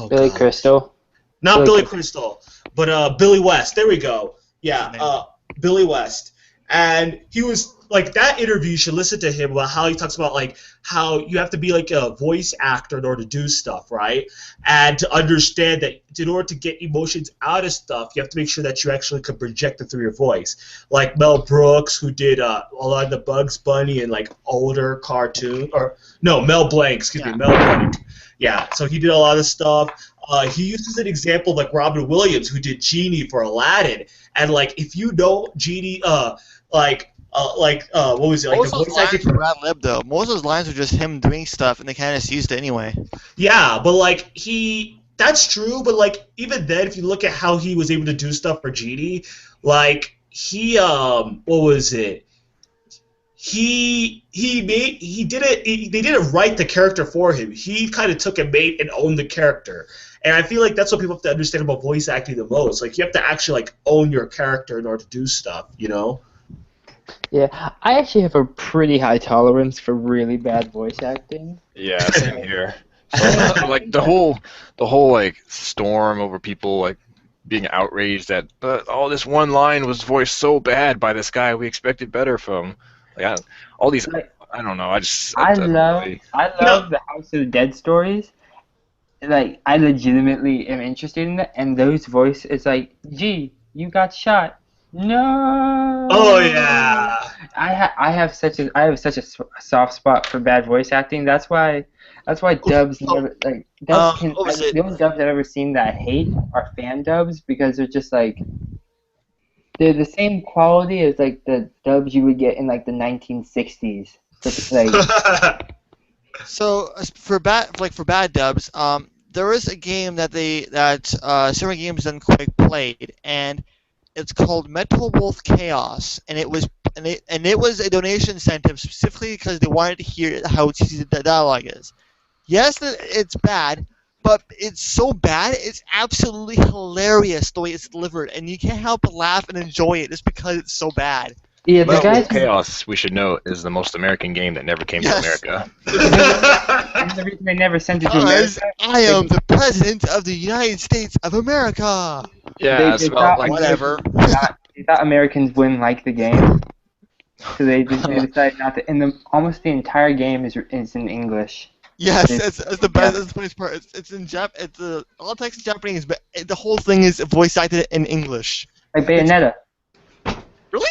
Billy god, Crystal. not Billy Billy Crystal, but Billy West. There we go. Yeah, Billy West, and he was like that interview. You should listen to him about how he talks about like how you have to be like a voice actor in order to do stuff, right? And to understand that in order to get emotions out of stuff, you have to make sure that you actually can project it through your voice. Like Mel Brooks, who did a lot of the Bugs Bunny and like older cartoon, or no, Mel Blanc, excuse me, Mel Blanc. Yeah, so he did a lot of stuff. He uses an example of like Robin Williams, who did Genie for Aladdin, and like if you know Genie, what was it like Most the of those voice lines acting? were ad lib though. Most of those lines were just him doing stuff, and they kind of just used it anyway. Yeah, but like that's true. But like even then, if you look at how he was able to do stuff for Genie, like what was it? He did it. They didn't write the character for him. He kind of took and made and owned the character. And I feel like that's what people have to understand about voice acting the most. Like you have to actually like own your character in order to do stuff. Yeah, I actually have a pretty high tolerance for really bad voice acting. Yeah, same here. So, like the whole like storm over people like being outraged that this one line was voiced so bad by this guy we expected better from. Like all these, Like, I don't know. I I don't love really. I No. love the House of the Dead stories. Like I legitimately am interested in it, and those voice it's like, gee, you got shot. No. Oh yeah. I have such a soft spot for bad voice acting. That's why dubs never like dubs can What was it? the only dubs I've ever seen that I hate are fan dubs because they're just like they're the same quality as like the dubs you would get in like the 1960s. Just, like So for bad dubs, there is a game that Server Games Done Quick played, and it's called Metal Wolf Chaos, and it was a donation incentive specifically because they wanted to hear how cheesy the dialogue is. Yes, it's bad, but it's so bad, it's absolutely hilarious the way it's delivered, and you can't help but laugh and enjoy it just because it's so bad. yeah, the Metal guys Wolf Chaos, we should note, is the most American game that never came to Yes. America. and the reason they never sent it to Because America. I am the President of the United States of America. Yeah, They it's did about not- like Whatever. They thought Americans wouldn't like the game, so they decided not to. And almost the entire game is in English. Yes, it's the best. That's the funniest part. It's in Jap. It's all text in Japanese, but the whole thing is voice acted in English. Like Bayonetta. Really?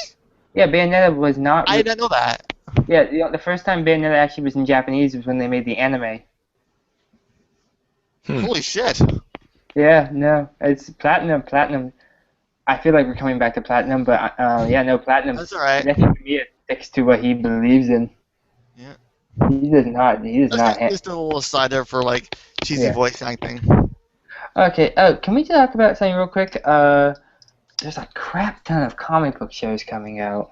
Yeah, Bayonetta was not. I didn't know that. Yeah, the first time Bayonetta actually was in Japanese was when they made the anime. Holy shit. Yeah, no, it's Platinum. Platinum. I feel like we're coming back to Platinum, but yeah, no, Platinum. That's all right. Definitely for me, it sticks to what he believes in. Yeah. He does not. Just a little aside there for like cheesy Yeah. voice acting. Okay. Can we talk about something real quick? There's a crap ton of comic book shows coming out.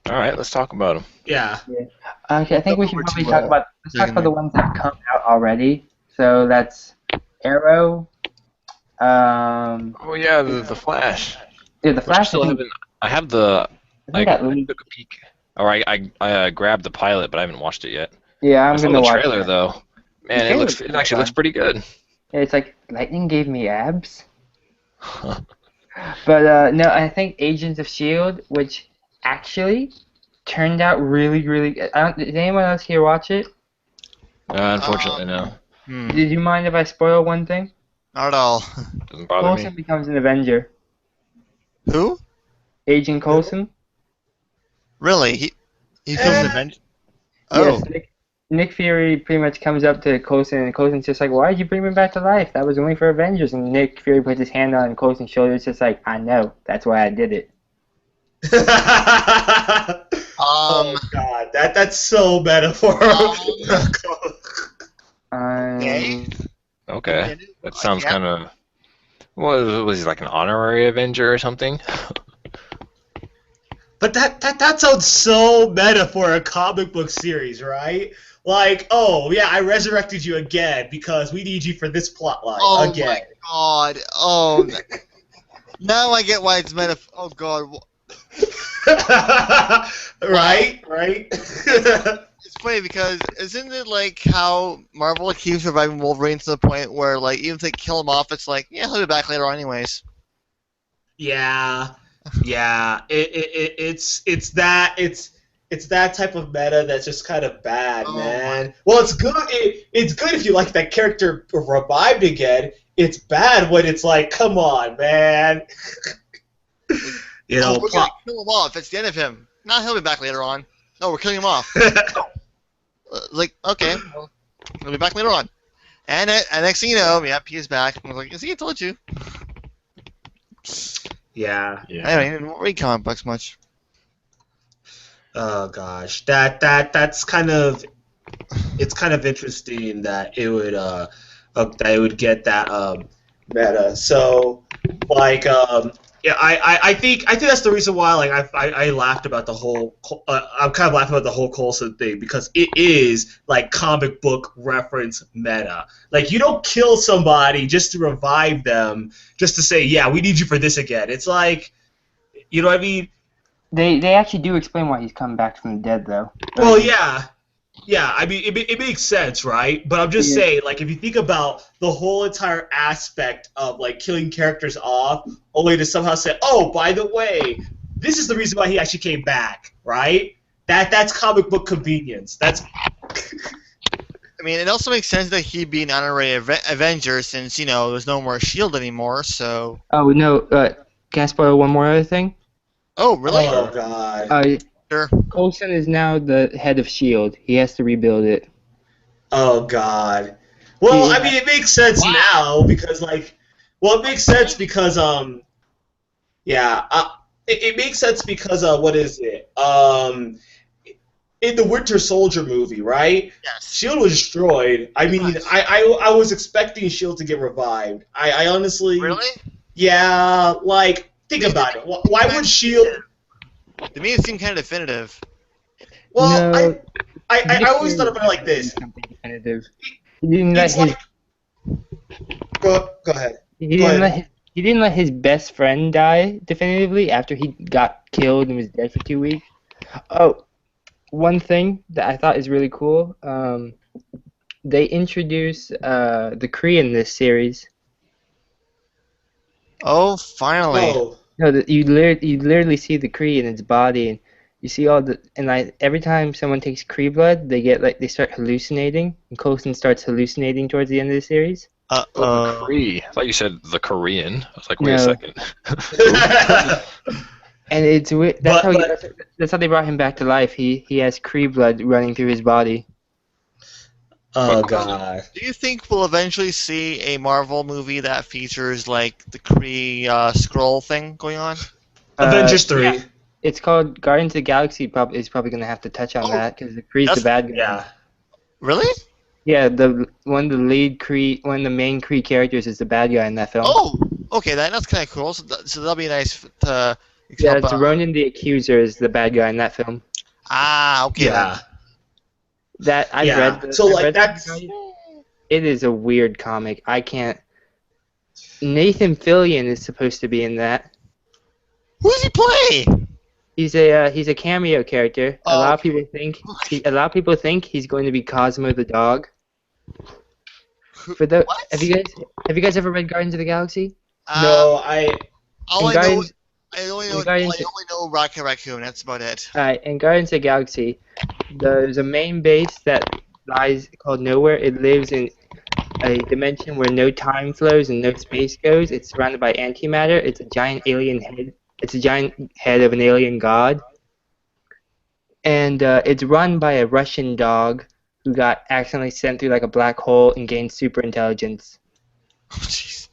all right, let's talk about them. Yeah. Okay, I think we should Over probably to, talk about the ones that have come out already. So that's Arrow. Oh yeah, the Flash. Yeah, the Which I Flash. still haven't. I have the. I think that I leaked. took a peek. Or I grabbed the pilot, but I haven't watched it yet. Yeah, I I'm saw gonna the watch trailer it. though. Man, trailer it looks actually looks fun. pretty good. Yeah, it's like lightning gave me abs. But no, I think Agents of Shield, which actually turned out really, really good. Did anyone else here watch it? Unfortunately, no. Did you mind if I spoil one thing? Not at all. Doesn't bother me. Coulson becomes an Avenger. Who? Agent Coulson. Really? He becomes an Eh. Avenger? Yes, Oh. Nick Fury pretty much comes up to Coulson, and Coulson's just like, "Why did you bring me back to life? That was only for Avengers." And Nick Fury puts his hand on Coulson's shoulder. It's just like, "I know. That's why I did it." Oh God, that's so metaphor. Okay. Okay. That sounds kind of. Was he like an honorary Avenger or something? But that sounds so meta for a comic book series, right? Like, oh yeah, I resurrected you again because we need you for this plot line Oh again. my god. Oh. Now I get why it's Oh god. Right? It's funny because isn't it like how Marvel keeps reviving Wolverine to the point where like even if they kill him off, it's like, yeah, he'll be back later on anyways. Yeah. It's that type of meta that's just kind of bad, Oh man. Well, it's good. It's good if you like that character revived again. It's bad when it's like, come on, man. We're gonna kill him off. It's the end of him. Nah, he'll be back later on. No, we're killing him off. Like, okay, well, he'll be back later on. And next thing you know, yep, he's back. I was like, see, I told you. Yeah. Anyway, I didn't read comic books much. Oh gosh, that's kind of it's kind of interesting that it would get that meta. So like yeah, I think that's the reason why like I laughed about the whole I'm kind of laughing about the whole Coulson thing because it is like comic book reference meta. Like you don't kill somebody just to revive them just to say yeah we need you for this again. It's like you know what I mean. They actually do explain why he's coming back from the dead, though. Well, yeah. I mean, it makes sense, right? But I'm just saying, like, if you think about the whole entire aspect of, like, killing characters off, only to somehow say, oh, by the way, this is the reason why he actually came back, right? That's comic book convenience. That's... I mean, it also makes sense that he'd be an honorary Avenger since, you know, there's no more S.H.I.E.L.D. anymore, so... Oh, no, can I spoil one more other thing? Oh, really? Oh, God. Sure. Coulson is now the head of S.H.I.E.L.D. He has to rebuild it. Oh, God. Well, I mean, it makes sense now because, like... Well, it makes sense because, yeah, it makes sense because, what is it? In the Winter Soldier movie, right? Yes. S.H.I.E.L.D. was destroyed. I mean, Yes. I was expecting S.H.I.E.L.D. to get revived. I honestly... Really? Yeah, like, think about it. Why would S.H.I.E.L.D... To me, it seemed kind of definitive. Well, No, I always thought about it like this. Something definitive. He didn't let It's his like... Go ahead. he didn't let his best friend die definitively after he got killed and was dead for 2 weeks. Oh, one thing that I thought is really cool. They introduce the Kree in this series. Oh, finally. Oh. No, you literally see the Kree in its body, and you see all the every time someone takes Kree blood, they start hallucinating, and Coulson starts hallucinating towards the end of the series. Oh, the Kree. I thought you said the Korean. I was like, wait a No. second. And it's weird. That's how they brought him back to life. He has Kree blood running through his body. Oh, God. Do you think we'll eventually see a Marvel movie that features, like, the Kree scroll thing going on? Avengers 3. Yeah. It's called Guardians of the Galaxy. Is probably going to have to touch on that because the Kree's the bad guy. Yeah. Really? Yeah, one of the main Kree characters is the bad guy in that film. Oh, okay, that's kind of cool. So that'll be nice to... Yeah, it's Ronan the Accuser is the bad guy in that film. Ah, okay. Yeah. That I've read. It is a weird comic. I can't. Nathan Fillion is supposed to be in that. Who does he play? He's a cameo character. Oh, a lot of people think he's going to be Cosmo the dog. For the What? have you guys ever read Guardians of the Galaxy? No, I. All In I know, Guardians I only know, in I Guardians only know Rocket Raccoon. That's about it. in Guardians of the Galaxy, there's a main base that lies called Nowhere. It lives in a dimension where no time flows and no space goes. It's surrounded by antimatter. It's a giant alien head. It's a giant head of an alien god, and it's run by a Russian dog who got accidentally sent through like a black hole and gained super intelligence. Oh, jeez.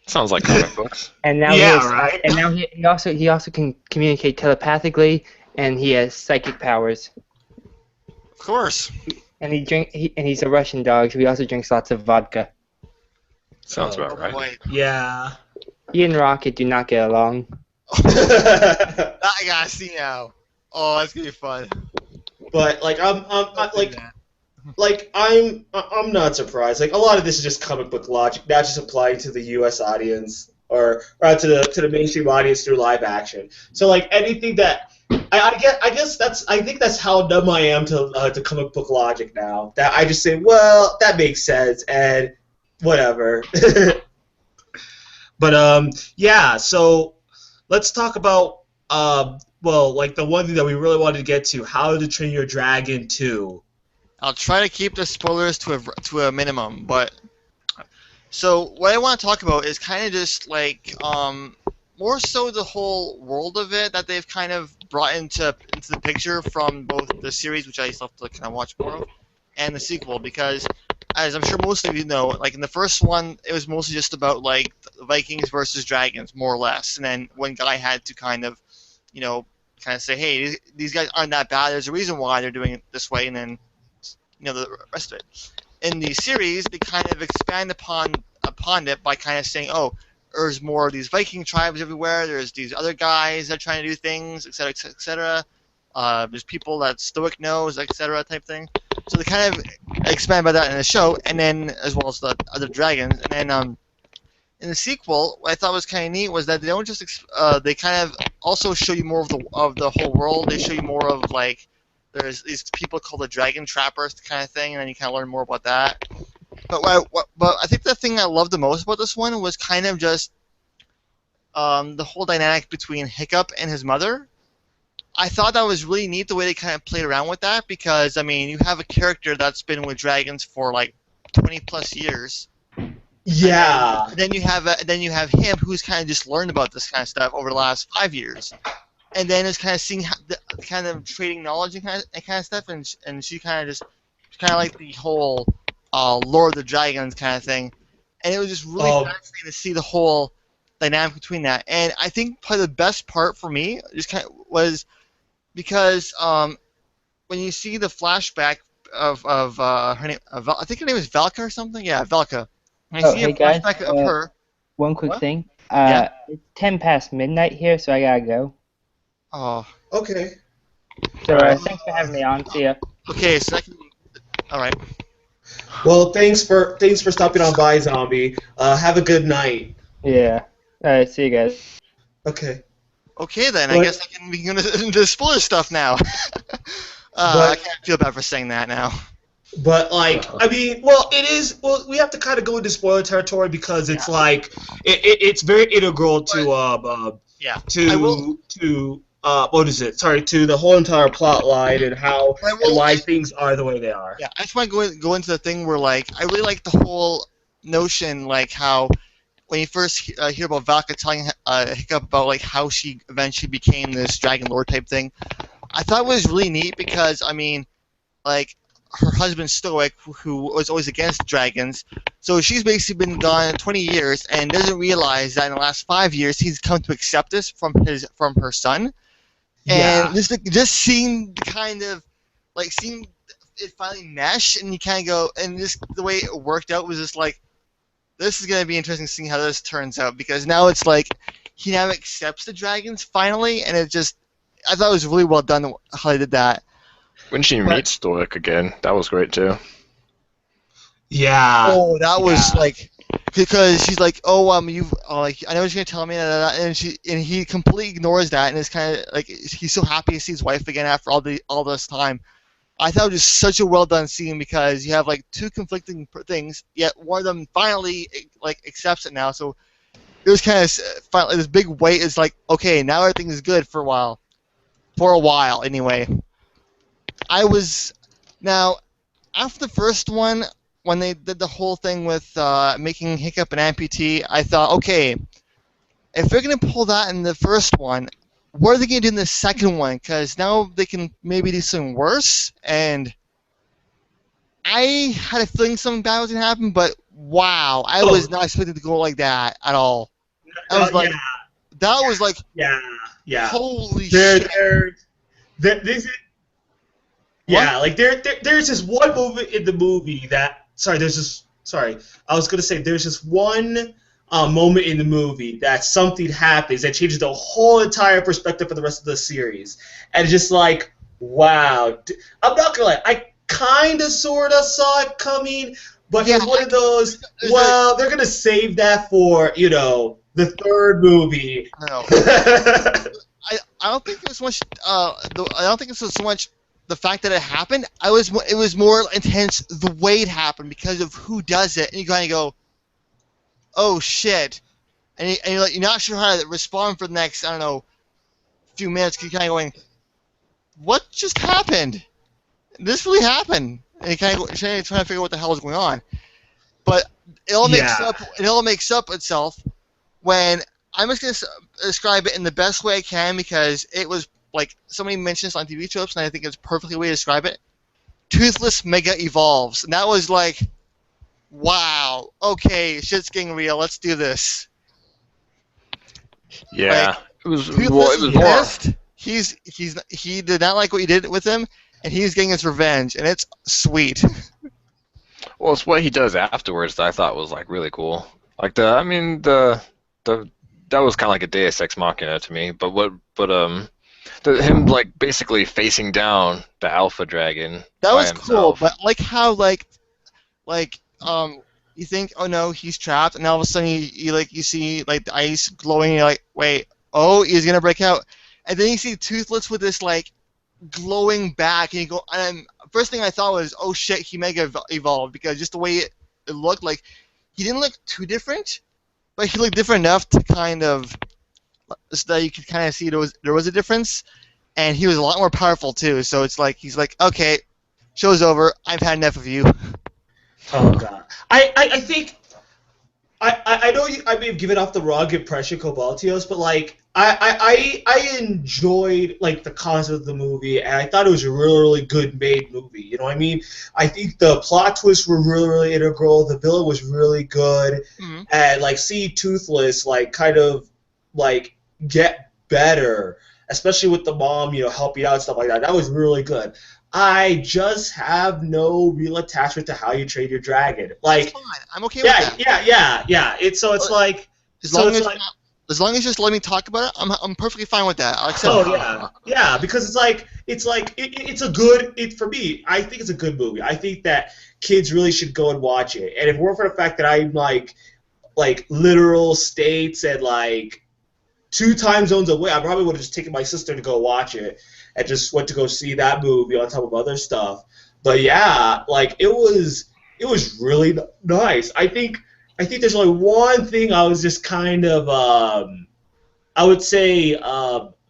Sounds like comic books. And now Yeah, right. and now he also can communicate telepathically, and he has psychic powers. Of course. And he's a Russian dog, so he also drinks lots of vodka. Sounds Oh, about right. Boy. Yeah. He and Rocket do not get along. That I gotta see now. Oh, that's gonna be fun. But like I'm not surprised. Like a lot of this is just comic book logic, not just applying to the U.S. audience or to the mainstream audience through live action. So like anything that I think that's how dumb I am to comic book logic now. That I just say, well, that makes sense and whatever. But yeah. So let's talk about well, like the one thing that we really wanted to get to, How to Train Your Dragon 2. I'll try to keep the spoilers to a minimum, but so what I want to talk about is kind of just like more so the whole world of it that they've kind of brought into the picture from both the series, which I still have to kind of watch more of, and the sequel, because as I'm sure most of you know, like in the first one, it was mostly just about like Vikings versus dragons, more or less, and then one guy had to kind of, kind of say, hey, these guys aren't that bad. There's a reason why they're doing it this way, and then the rest of it. In the series, they kind of expand upon it by kind of saying, oh, there's more of these Viking tribes everywhere. There's these other guys that are trying to do things, etc., etc. There's people that Stoic knows, etc., type thing. So they kind of expand by that in the show, and then as well as the other dragons. And then in the sequel, what I thought was kind of neat was that they don't just they kind of also show you more of the whole world. They show you more of like there's these people called the dragon trappers kind of thing, and then you kind of learn more about that. But but I think the thing I loved the most about this one was kind of just the whole dynamic between Hiccup and his mother. I thought that was really neat the way they kind of played around with that, because I mean you have a character that's been with dragons for like 20 plus years. Yeah. And then you have him who's kind of just learned about this kind of stuff over the last 5 years, and then is kind of seeing kind of trading knowledge and kind of stuff, and she kind of like the whole Lord of the Dragons kind of thing, and it was just really fascinating to see the whole dynamic between that. And I think probably the best part for me just kind of was because when you see the flashback of her name, I think her name is Valka or something. Yeah, Valka. When I see a guys, flashback of her. one quick What? thing. Yeah? It's 10 past midnight here, so I gotta go. Oh. Okay. So Alright. thanks for having me on. See ya. Okay, so all right. Well, thanks for stopping on by, Zombie. Have a good night. Yeah. Alright, see you guys. Okay. Okay then, I What? guess we can go into spoiler stuff now. I can't feel bad for saying that now. But like, I mean, well, it is. Well, we have to kind of go into spoiler territory because it's like it's very integral to Yeah. to what is it? Sorry, to the whole entire plot line and how and why things are the way they are. Yeah, I just want to go into the thing where like I really like the whole notion, like how when you first hear about Valka telling Hiccup about like how she eventually became this Dragon Lord type thing, I thought it was really neat because I mean, like her husband Stoic, who was always against dragons, so she's basically been gone 20 years and doesn't realize that in the last 5 years he's come to accept this from her son. And just seeing kind of like seeing it finally mesh, and you kind of go, and just the way it worked out was just like, this is gonna be interesting seeing how this turns out, because now it's like he now accepts the dragons finally, and it just I thought it was really well done how they did that. When she meets Stoic again, that was great too. Yeah. Oh, that was like. Because she's like, you've like I know what you're gonna tell me, and he completely ignores that, and it's kind of like he's so happy to see his wife again after all this time. I thought it was such a well done scene because you have like two conflicting things, yet one of them finally like accepts it now. So it was kind of finally this big weight is like, okay, now everything is good for a while anyway. I was now after the first one when they did the whole thing with making Hiccup an amputee. I thought, okay, if they're gonna pull that in the first one, what are they gonna do in the second one? Because now they can maybe do something worse. And I had a feeling something bad was gonna happen, but wow, I was not expecting to go like that at all. I was like, yeah, that was like, yeah. holy There, shit. this is, yeah, like there's this one moment in the movie that I was gonna say there's this one moment in the movie that something happens that changes the whole entire perspective for the rest of the series, and it's just like, wow. I'm not gonna lie, I kind of sort of saw it coming, but Yeah, it's one of those. there's Well, they're gonna save that for the third movie. I don't know. I don't think it was so much. I don't think it was so much the fact that it happened. It was more intense the way it happened because of who does it, and you kind of go, "Oh shit," and you're not sure how to respond for the next, I don't know, few minutes. 'Cause you're kind of going, "What just happened? This really happened?" And you kind of trying to figure out what the hell is going on. But it all makes Yeah. up. It all makes up itself when I'm just gonna describe it in the best way I can because it was like somebody mentioned this on TV tropes, and I think it's perfectly way to describe it. Toothless Mega evolves, and that was like, wow, okay, shit's getting real. Let's do this. Yeah, it was Toothless well, it was is more. pissed. He did not like what you did with him, and he's getting his revenge, and it's sweet. Well, it's what he does afterwards that I thought was like really cool. Like the that was kind of like a Deus Ex Machina to me. Him like basically facing down the Alpha Dragon That by was cool, himself. but like how like you think, oh no, he's trapped, and all of a sudden you see like the ice glowing, and you're like, wait, oh, he's gonna break out, and then you see Toothless with this like glowing back, and you go, and first thing I thought was, oh shit, he mega evolved because just the way it looked, like he didn't look too different, but he looked different enough to kind of so that you could kind of see there was a difference, and he was a lot more powerful too. So it's like he's like, okay, show's over. I've had enough of you. Oh god. I think I know I may have given off the wrong impression, Cobaltios, but like I enjoyed like the concept of the movie, and I thought it was a really, really good made movie. You know what I mean? I think the plot twists were really, really integral. The villain was really good, Mhm. and like see Toothless like kind of like get better, especially with the mom, helping out and stuff like that. That was really good. I just have no real attachment to How You Train Your Dragon. That's Like, fine. I'm okay with that. yeah. It's like, As so long it's as like, as long as you just let me talk about it, I'm perfectly fine with that. I'll accept oh it. yeah, because it's a good. For me. I think it's a good movie. I think that kids really should go and watch it. And if it weren't for the fact that I'm like literal states and like 2 time zones away, I probably would have just taken my sister to go watch it and just went to go see that movie on top of other stuff. But yeah, like it was really nice. I think there's only one thing I was just kind of I would say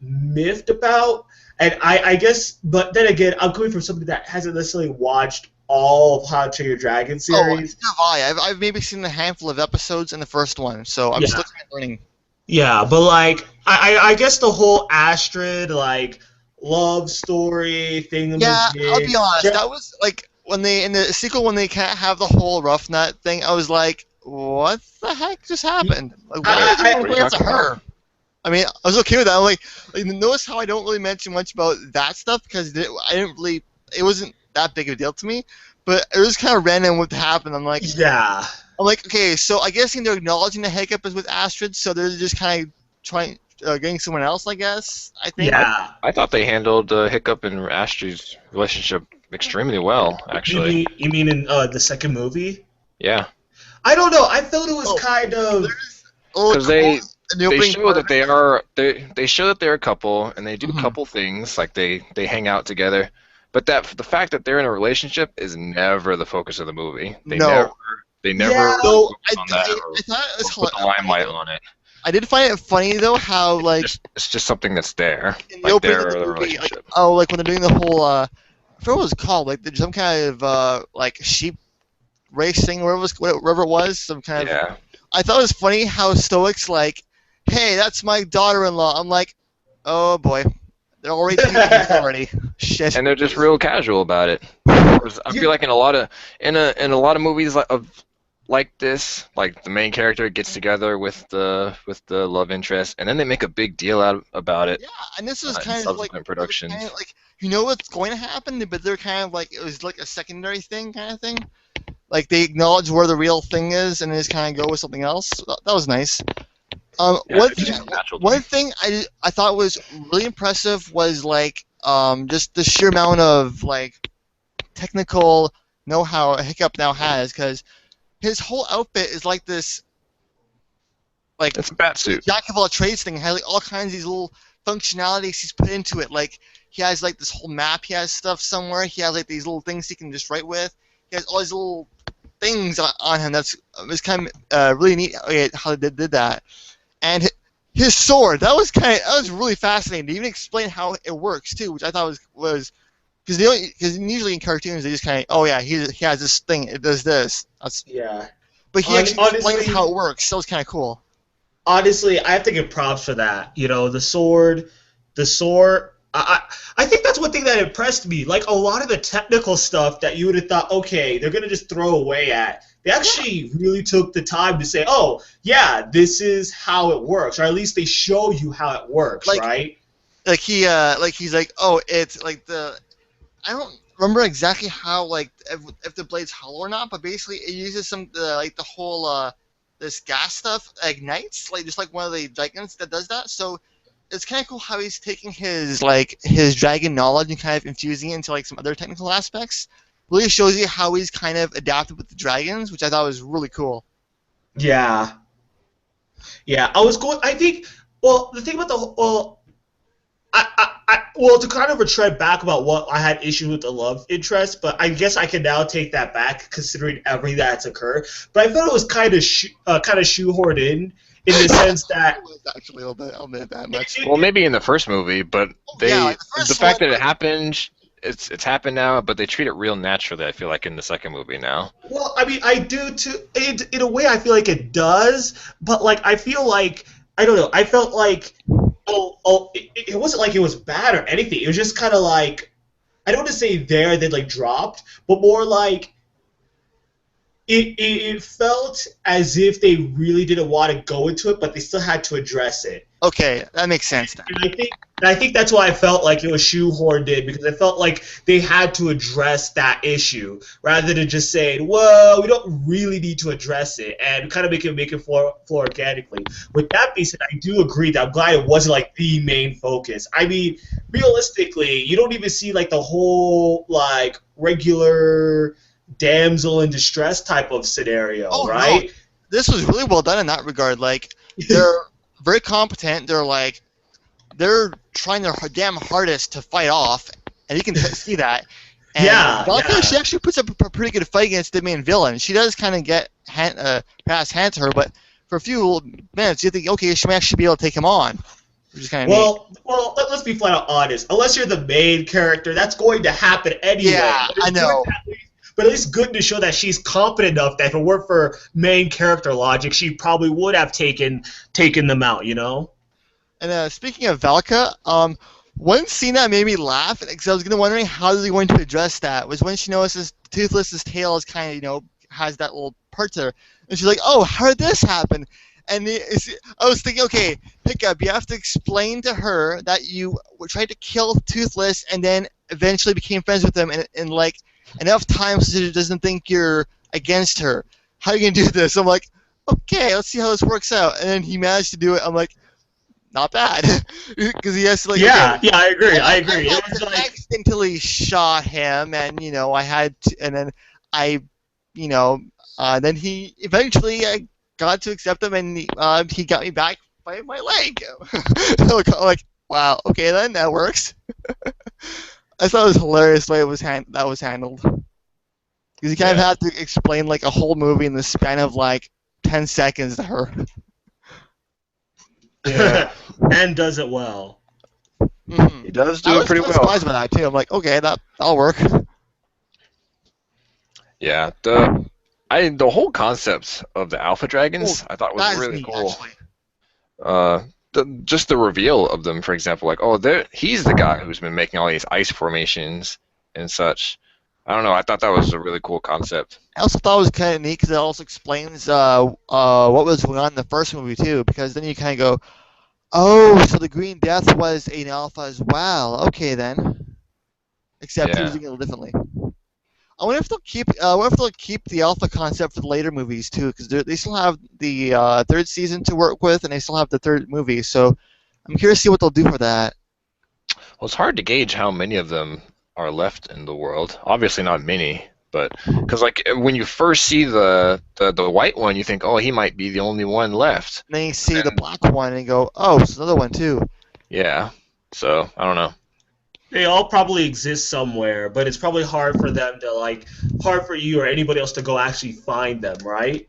miffed about, and I guess, but then again, I'm coming from somebody that hasn't necessarily watched all of How to Train Your Dragon Oh, series. neither have I. I've maybe seen a handful of episodes in the first one, so I'm Yeah. still kind of learning. Yeah, but like I guess the whole Astrid like love story thing. Yeah, I'll be honest. That was like when they in the sequel when they can't have the whole rough nut thing. I was like, what the heck just happened? Like, why I- did you what are you glance at talking her? I mean, I was okay with that. I'm like, notice how I don't really mention much about that stuff because I didn't really. It wasn't that big of a deal to me, but it was kind of random what happened. Yeah. I'm like, okay, so I guess they're acknowledging the hiccup is with Astrid, so they're just kind of trying getting someone else. I guess I think. Yeah. I thought they handled Hiccup and Astrid's relationship extremely well, actually. You mean in the second movie? Yeah, I don't know. I felt it was Oh, kind of. Oh, because they in the they opening show part that of it. they show that they're a couple and they do Mhm. a couple things like they hang out together, But the fact that they're in a relationship is never the focus of the movie. No. They Yeah. never So focus on that I thought it was or put the limelight on it. I did find it funny though how like It's just something that's there, in the like opening of their the movie, relationship. like when they're doing the whole I forget what it was called, like some kind of like sheep racing, whatever it was, some kind of. Yeah, I thought it was funny how Stoic's like, hey, that's my daughter-in-law. I'm like, oh boy, they're already doing this already. Shit. and they're just real casual about it. Whereas I You- feel like in a lot of movies like this, like the main character gets together with the love interest, and then they make a big deal about it Yeah, and this was in kind of like subsequent productions. kind of like you know what's going to happen, but they're kind of like it was like a secondary thing kind of thing. Like they acknowledge where the real thing is and then just kind of go with something else. So that was nice. Yeah, One it's thing, just natural to one me. thing I thought was really impressive was like just the sheer amount of like technical know-how Hiccup now has because his whole outfit is like this like It's a bat suit. jack of all trades thing. Has like all kinds of these little functionalities he's put into it. Like he has like this whole map. He has stuff somewhere. He has like these little things he can just write with. He has all these little things on him. It's kind of really neat how they did that. And his sword that was really fascinating. They even explain how it works too, which I thought was because usually in cartoons they just kind of he has this thing, it does this. Yeah. But he actually explains Honestly- how it works. That was kind of cool. Honestly, I have to give props for that. You know, the sword. I think that's one thing that impressed me. Like a lot of the technical stuff that you would have thought, okay, they're gonna just throw away at. They actually really took the time to say, oh, yeah, this is how it works, or at least they show you how it works, Like- right? Like he's like, oh, it's like I don't remember exactly how like if the blade's hollow or not, but basically it uses some like the whole this gas stuff ignites like just like one of the dragons that does that. So it's kind of cool how he's taking his dragon knowledge and kind of infusing it into like some other technical aspects. Really shows you how he's kind of adapted with the dragons, which I thought was really cool. Yeah. Yeah, I think, well, the thing about well, to kind of retread back about what I had issues with the love interest, but I guess I can now take that back considering everything that's occurred. But I thought it was kind of shoehorned in the sense that It was actually a little bit, I'll admit that much. Well, maybe in the first movie, but Yeah, the first the fact one- that it happened, it's happened now, but they treat it real naturally. I feel like in the second movie now. Well, I mean, I do too. In a way, I feel like it does, but like I feel like I don't know. I felt like it wasn't like it was bad or anything. It was just kind of like I don't want to say there they like dropped, but more like it felt as if they really didn't want to go into it, but they still had to address it. Okay, that makes sense now. And I think that's why I felt like it was shoehorned in, because I felt like they had to address that issue rather than just saying, well, we don't really need to address it and kind of make it flow organically. With that being said, I do agree that I'm glad it wasn't like the main focus. I mean, realistically, you don't even see like the whole like regular damsel in distress type of scenario, Oh, no. right? This was really well done in that regard. Like they're very competent. They're trying their damn hardest to fight off, and you can see that. And Yeah, Valka, yeah. she actually puts up a pretty good fight against the main villain. She does kind of get pass hand to her, but for a few minutes you think, okay, she might actually be able to take him on, which is kind of neat. Let's be flat out honest. Unless you're the main character, that's going to happen anyway. Yeah, But it's I know. But at least good to show that she's competent enough that if it weren't for main character logic, she probably would have taken them out, you know? And speaking of Valka, one scene that made me laugh, because I was wondering how they're going to address that, was when she notices Toothless's tail is kind of, has that little part there. And she's like, oh, how did this happen? And I was thinking, okay, Hiccup, you have to explain to her that you tried to kill Toothless and then eventually became friends with him in like enough time so she doesn't think you're against her. How are you going to do this? I'm like, okay, let's see how this works out. And then he managed to do it. I'm like, not bad. Because he has to, like, Yeah, okay, yeah, I agree. I I agree. It had was to like, act until he shot him, and I had to, and then then he eventually got to accept him, and he got me back by my leg. I'm like, wow, okay then, that works. I thought it was hilarious the way it was that was handled. Because you kind of Yeah. have to explain like a whole movie in the span of like 10 seconds to her. Yeah. And does it well. Mhm. He does I do it was pretty kind of well. surprised by that too. I'm like, okay, that'll work. Yeah. The whole concept of the Alpha Oh, Dragons I thought was that is really neat, cool. actually. Just the reveal of them, for example, like, oh, he's the guy who's been making all these ice formations and such. I don't know. I thought that was a really cool concept. I also thought it was kind of neat because it also explains what was going on in the first movie too. Because then you kind of go, oh, so the Green Death was an alpha as well. Okay then, except he was Yeah. doing it a little differently. I wonder if they'll keep. I wonder if they'll keep the alpha concept for the later movies too, because they still have the third season to work with, and they still have the third movie. So I'm curious to see what they'll do for that. Well, it's hard to gauge how many of them are left in the world. Obviously, not many, but because like when you first see the white one, you think, oh, he might be the only one left. And then you see the And black one and go, oh, it's another one too. yeah, so I don't know. They all probably exist somewhere, but it's probably hard for them to hard for you or anybody else to go actually find them, right?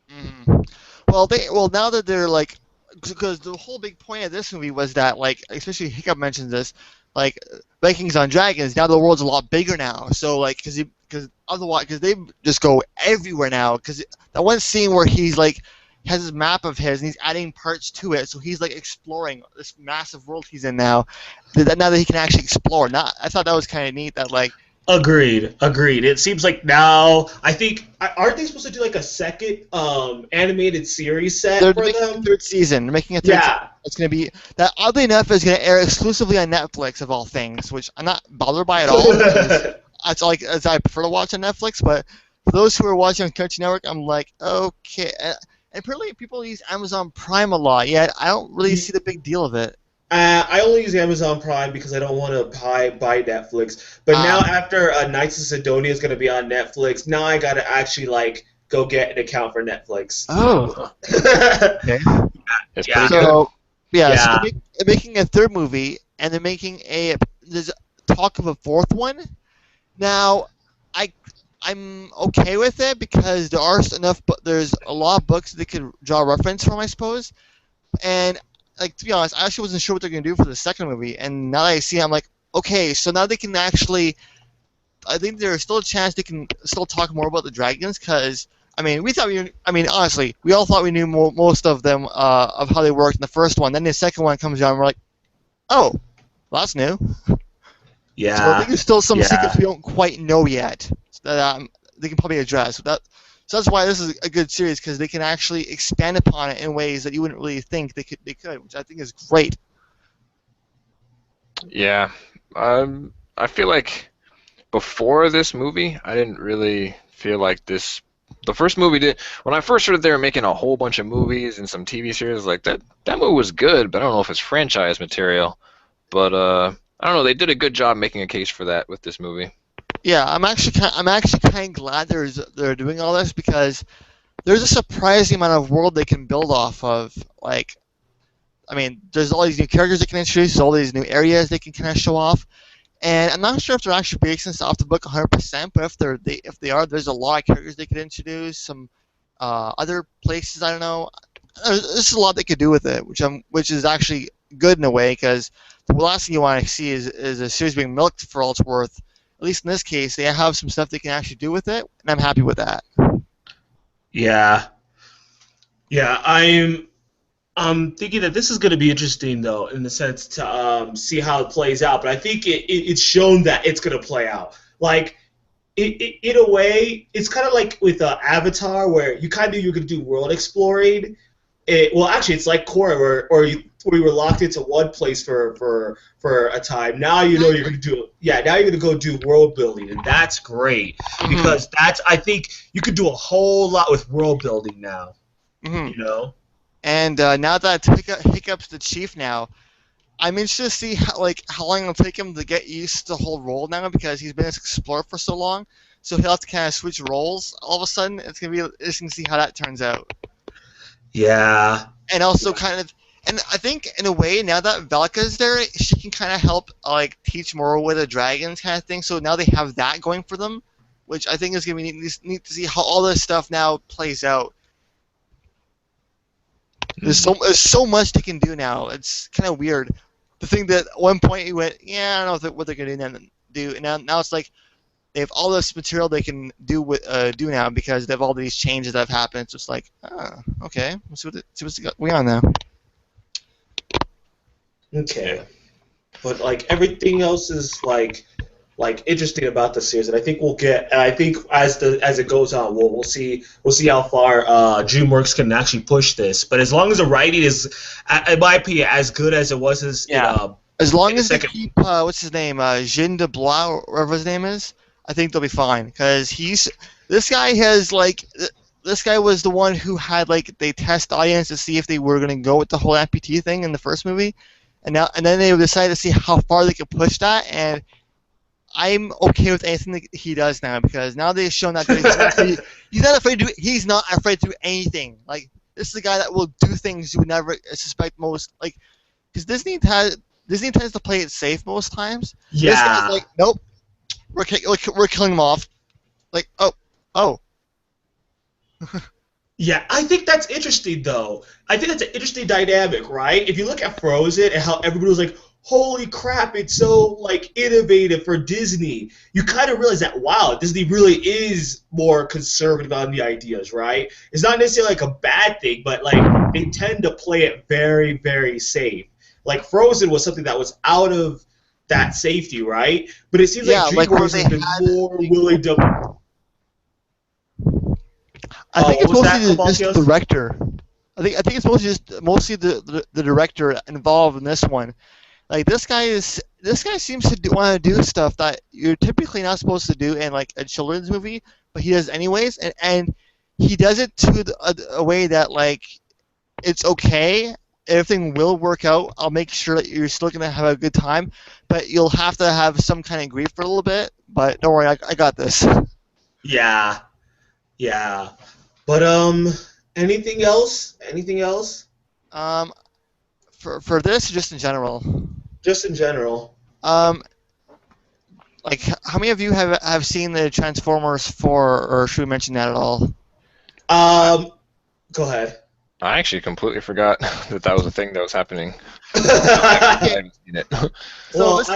Mm. Well now that they're like, because the whole big point of this movie was that like, especially Hiccup mentions this, like Vikings on Dragons. Now the world's a lot bigger now, so like because otherwise because they just go everywhere now. Because that one scene where he's like has this map of his and he's adding parts to it, so he's like exploring this massive world he's in now. Now that he can actually explore. Not I thought that was kind of neat that like. Agreed. Agreed. It seems like now I think aren't they supposed to do like a second animated series set They're for making a them? third season. They're making a third season. Yeah. It's going to be that. Oddly enough, is going to air exclusively on Netflix of all things, which I'm not bothered by at all. That's like as I prefer to watch on Netflix. But for those who are watching on Cartoon Network, I'm like, okay. And apparently, people use Amazon Prime a lot. Yet I don't really see the big deal of it. I only use Amazon Prime because I don't want to buy Netflix. But now after Knights of Sidonia is going to be on Netflix, now I got to actually go get an account for Netflix. Oh. Okay. It's Yeah. pretty good. So yeah, Yeah. so they're making a third movie, and they're making there's talk of a fourth one. Now, I'm okay with it because there are enough, but there's a lot of books they could draw reference from, I suppose. And like to be honest, I actually wasn't sure what they're gonna do for the second movie, and now that I see it, I'm like, okay, so now they can actually. I think there's still a chance they can still talk more about the dragons, because I mean, honestly, we all thought we knew most of them of how they worked in the first one. Then the second one comes out, and we're like, oh, well, that's new. So I think there's still some secrets we don't quite know yet that they can probably address. So that's why this is a good series, because they can actually expand upon it in ways that you wouldn't really think they could, which I think is great. Yeah. I feel like before this movie, I didn't really feel like this. The first movie did. When I first heard they were making a whole bunch of movies and some TV series, like that movie was good, but I don't know if it's franchise material. But I don't know. They did a good job making a case for that with this movie. Yeah, I'm actually kind of glad they're doing all this, because there's a surprising amount of world they can build off of. Like, I mean, there's all these new characters they can introduce, there's all these new areas they can kind of show off, and I'm not sure if they're actually basing this off the book 100%. But if they are, there's a lot of characters they could introduce, some other places. I don't know. There's a lot they could do with it, which is actually good in a way, because the last thing you want to see is a series being milked for all it's worth. At least in this case, they have some stuff they can actually do with it, and I'm happy with that. Yeah. Yeah, I'm thinking that this is going to be interesting, though, in the sense to see how it plays out. But I think it's shown that it's going to play out. Like, in a way, it's kind of like with Avatar, where you kind of you could do world exploring. Well, actually, it's like Korra, where we were locked into one place for a time. Now you know you're going to do now you're going to go do world building, and that's great because I think you could do a whole lot with world building now. Mm-hmm. You know. And now that Hiccup's the chief now, I'm interested to see how long it'll take him to get used to the whole role now, because he's been an explorer for so long. So he'll have to kind of switch roles all of a sudden. It's gonna be interesting to see how that turns out. Yeah. And also kind of And I think in a way now that Velka's there, she can kind of help like teach more with the dragons kind of thing. So now they have that going for them, which I think is gonna be neat to see how all this stuff now plays out. There's so much they can do now. It's kind of weird. The thing that at one point you went, yeah, I don't know what they're gonna do, and now it's like they have all this material they can do now because they have all these changes that have happened. It's just like, okay, let's see what's going on now. Okay, but like everything else is like interesting about the series, and I think we'll get. And I think as it goes on, we'll see how far DreamWorks can actually push this. But as long as the writing is, in my opinion, as good as it was as long as they second... keep what's his name, Jean de Blois, or whatever his name is, I think they'll be fine. Because this guy was the one who had like they test audience to see if they were gonna go with the whole amputee thing in the first movie, and then they decided to see how far they could push that. And I'm okay with anything that he does now because now they've shown that he's not afraid to do. He's not afraid to do anything. Like this is a guy that will do things you would never suspect most. Like because Disney tends to play it safe most times. Yeah. This guy's like, nope, we're killing them off. Like, oh. Yeah, I think that's interesting, though. I think that's an interesting dynamic, right? If you look at Frozen and how everybody was like, holy crap, it's so, like, innovative for Disney, you kind of realize that, wow, Disney really is more conservative on the ideas, right? It's not necessarily, like, a bad thing, but, like, they tend to play it very, very safe. Like, Frozen was something that was out of that safety, right? But it seems like DreamWorks has been more willing to... I think it's mostly just the director. I think it's mostly the director involved in this one. Like this guy seems to want to do stuff that you're typically not supposed to do in like a children's movie, but he does anyways, and he does it to a way that like it's okay. Everything will work out. I'll make sure that you're still gonna have a good time, but you'll have to have some kind of grief for a little bit. But don't worry, I got this. Yeah. But anything else? For this, just in general. Just in general. Like how many of you have seen the Transformers 4, or should we mention that at all? Go ahead. I actually completely forgot that was a thing that was happening. I haven't seen it. So this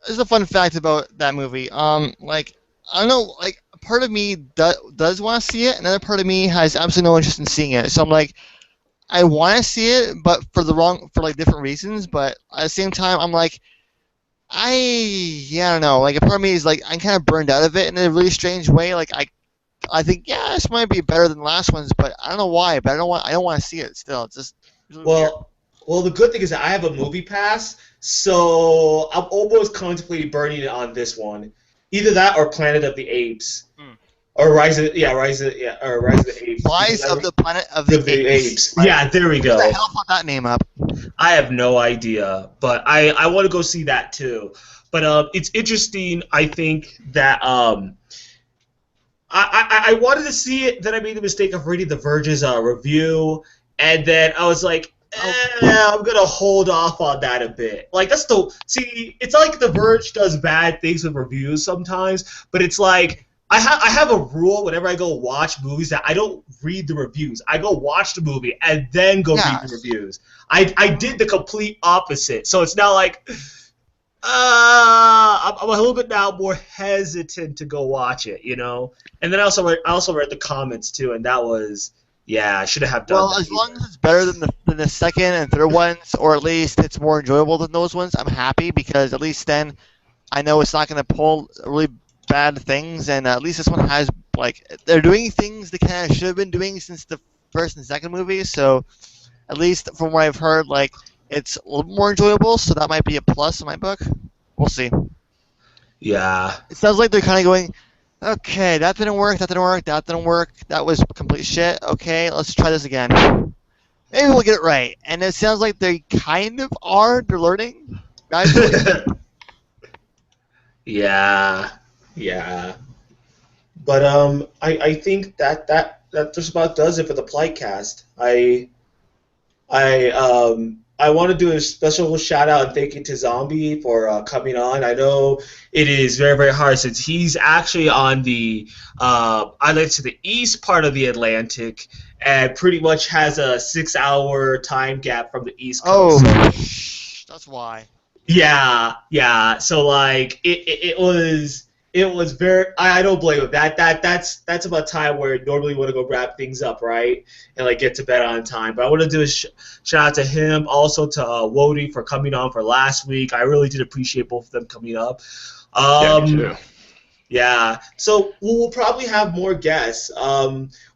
is a fun fact about that movie. Like I don't know, like part of me does want to see it, another part of me has absolutely no interest in seeing it. So I'm like, I want to see it, but for like different reasons. But at the same time, I'm like, I don't know. Like a part of me is like, I'm kind of burned out of it in a really strange way. Like I think this might be better than the last ones, but I don't know why. But I don't want to see it still. It's just really weird. Well, the good thing is that I have a movie pass, so I'm almost contemplating burning it on this one. Either that or Planet of the Apes. Or Rise of the Apes. Rise of the Planet of the Apes. Right? Yeah, there we go. Who the hell put that name up? I have no idea, but I want to go see that too. But it's interesting. I think that I wanted to see it. Then I made the mistake of reading The Verge's review, and then I was like, I'm gonna hold off on that a bit. Like it's not like The Verge does bad things with reviews sometimes, but it's like I have a rule whenever I go watch movies that I don't read the reviews. I go watch the movie and then go read the reviews. I did the complete opposite, so it's now like I'm a little bit now more hesitant to go watch it, you know. And then I also read the comments too, and that was. Yeah, I should have done that. Well, as long as it's better than the second and third ones, or at least it's more enjoyable than those ones, I'm happy because at least then I know it's not going to pull really bad things, and at least this one has, like, they're doing things they kind of should have been doing since the first and second movies, so at least from what I've heard, like, it's a little more enjoyable, so that might be a plus in my book. We'll see. Yeah. It sounds like they're kind of going, okay, that didn't work, that was complete shit, okay, let's try this again. Maybe we'll get it right. And it sounds like they kind of are, they're learning. Yeah. But I think that just about does it for the Plightcast. I want to do a special shout out and thank you to Zombie for coming on. I know it is very, very hard since he's actually on the island to the east part of the Atlantic and pretty much has a 6 hour time gap from the East Coast. Oh, So, that's why. yeah, yeah. So like it was very. I don't blame him. That's about time where you normally want to go wrap things up, right, and like get to bed on time. But I want to do a shout out to him, also to Wody for coming on for last week. I really did appreciate both of them coming up. Yeah, me too. Yeah, so we'll probably have more guests.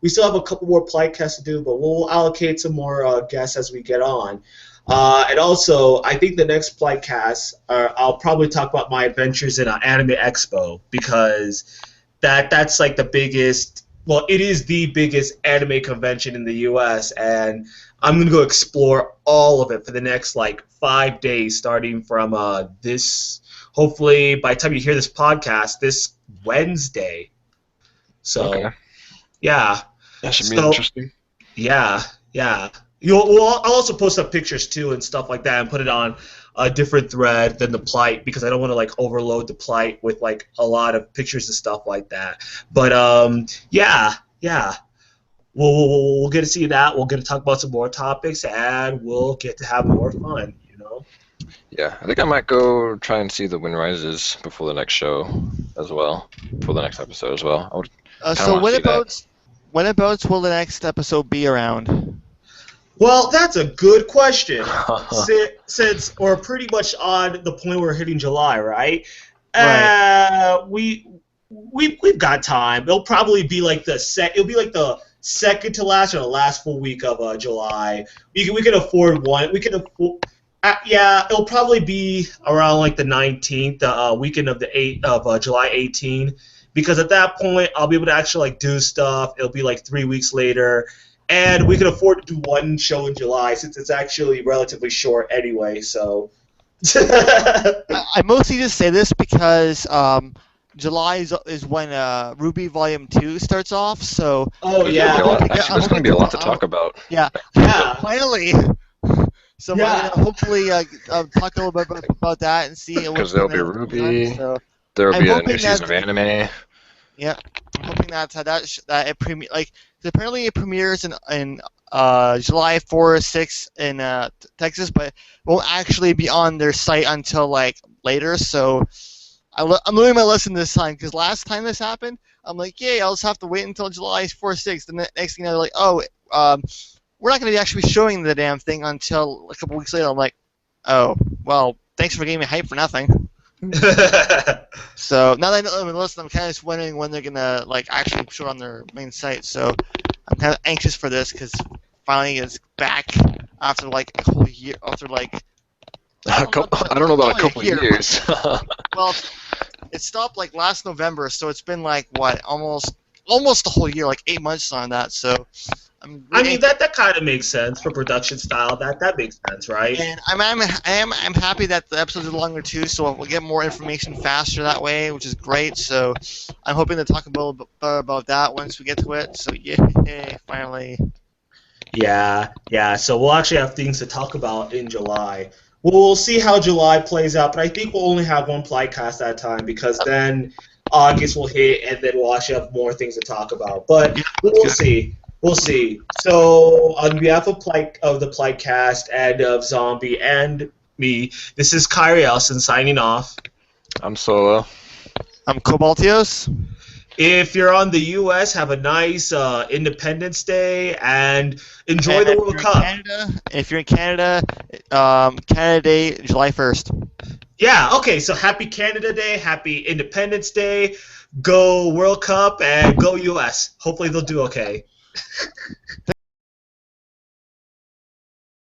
We still have a couple more Plightcasts to do, but we'll allocate some more guests as we get on. And also, I think the next Plightcast, I'll probably talk about my adventures in Anime Expo because that's like the biggest. Well, it is the biggest anime convention in the U.S. and I'm gonna go explore all of it for the next like 5 days, starting from this. Hopefully, by the time you hear this podcast, this Wednesday. So, Okay. yeah. That should be So, interesting. yeah, yeah. I'll also post up pictures too and stuff like that and put it on a different thread than the Plight because I don't want to like overload the Plight with like a lot of pictures and stuff like that. But yeah, yeah. We'll get to see that. We'll get to talk about some more topics and we'll get to have more fun. Yeah, I think I might go try and see the Wind Rises before the next show as well, before the next episode as well. I would kind of So want to see that. when about will the next episode be around? Well, that's a good question. Since we're pretty much on the point where we're hitting July, right? Right. We've got time. It'll probably be like it'll be like the second to last or the last full week of July. We can afford one. We can afford. Yeah, it'll probably be around like the 19th, weekend of July 18, because at that point I'll be able to actually like do stuff. It'll be like 3 weeks later, and we can afford to do one show in July since it's actually relatively short anyway. So. I mostly just say this because July is when Ruby Volume 2 starts off. So Oh There's gonna be yeah. a lot. I'm Actually, there's going to be a lot to talk about. yeah, Yeah. finally. So I'm Yeah. gonna hopefully talk a little bit about that and see Because what's there'll going be on. Ruby, So there'll I'm be a new hoping season that- of anime. yeah, I'm hoping that it like apparently it premieres in July 4 or 6 in Texas, but it won't actually be on their site until like later. So I'm learning my lesson this time because last time this happened, I'm like, yay, I'll just have to wait until July 4 or 6. The next thing I'm like, oh, we're not going to actually be showing the damn thing until a couple weeks later. I'm like, oh, well, thanks for getting me hype for nothing. So now that I know the list, I'm kind of just wondering when they're gonna like actually show it on their main site. So I'm kind of anxious for this because finally it's back after like a whole year. After like I don't know about a couple year. years. Well, it stopped like last November, so it's been like what almost a whole year, like 8 months on that. So I mean that kind of makes sense for production style. That makes sense, right? And I'm happy that the episodes are longer too, so we'll get more information faster that way, which is great. So I'm hoping to talk a little bit about that once we get to it. So yay, finally. Yeah, yeah. So we'll actually have things to talk about in July. We'll see how July plays out, but I think we'll only have one Plightcast at a time because then August will hit, and then we'll actually have more things to talk about. But we'll see. We'll see. So, on behalf of the Plightcast and of Zombie and me, this is Kyrie Elson signing off. I'm Solo. I'm Cobaltios. If you're on the U.S., have a nice Independence Day and enjoy the World Cup. If you're in Canada, Canada Day, July 1st. Yeah, okay, so happy Canada Day, happy Independence Day, go World Cup, and go U.S. Hopefully they'll do okay.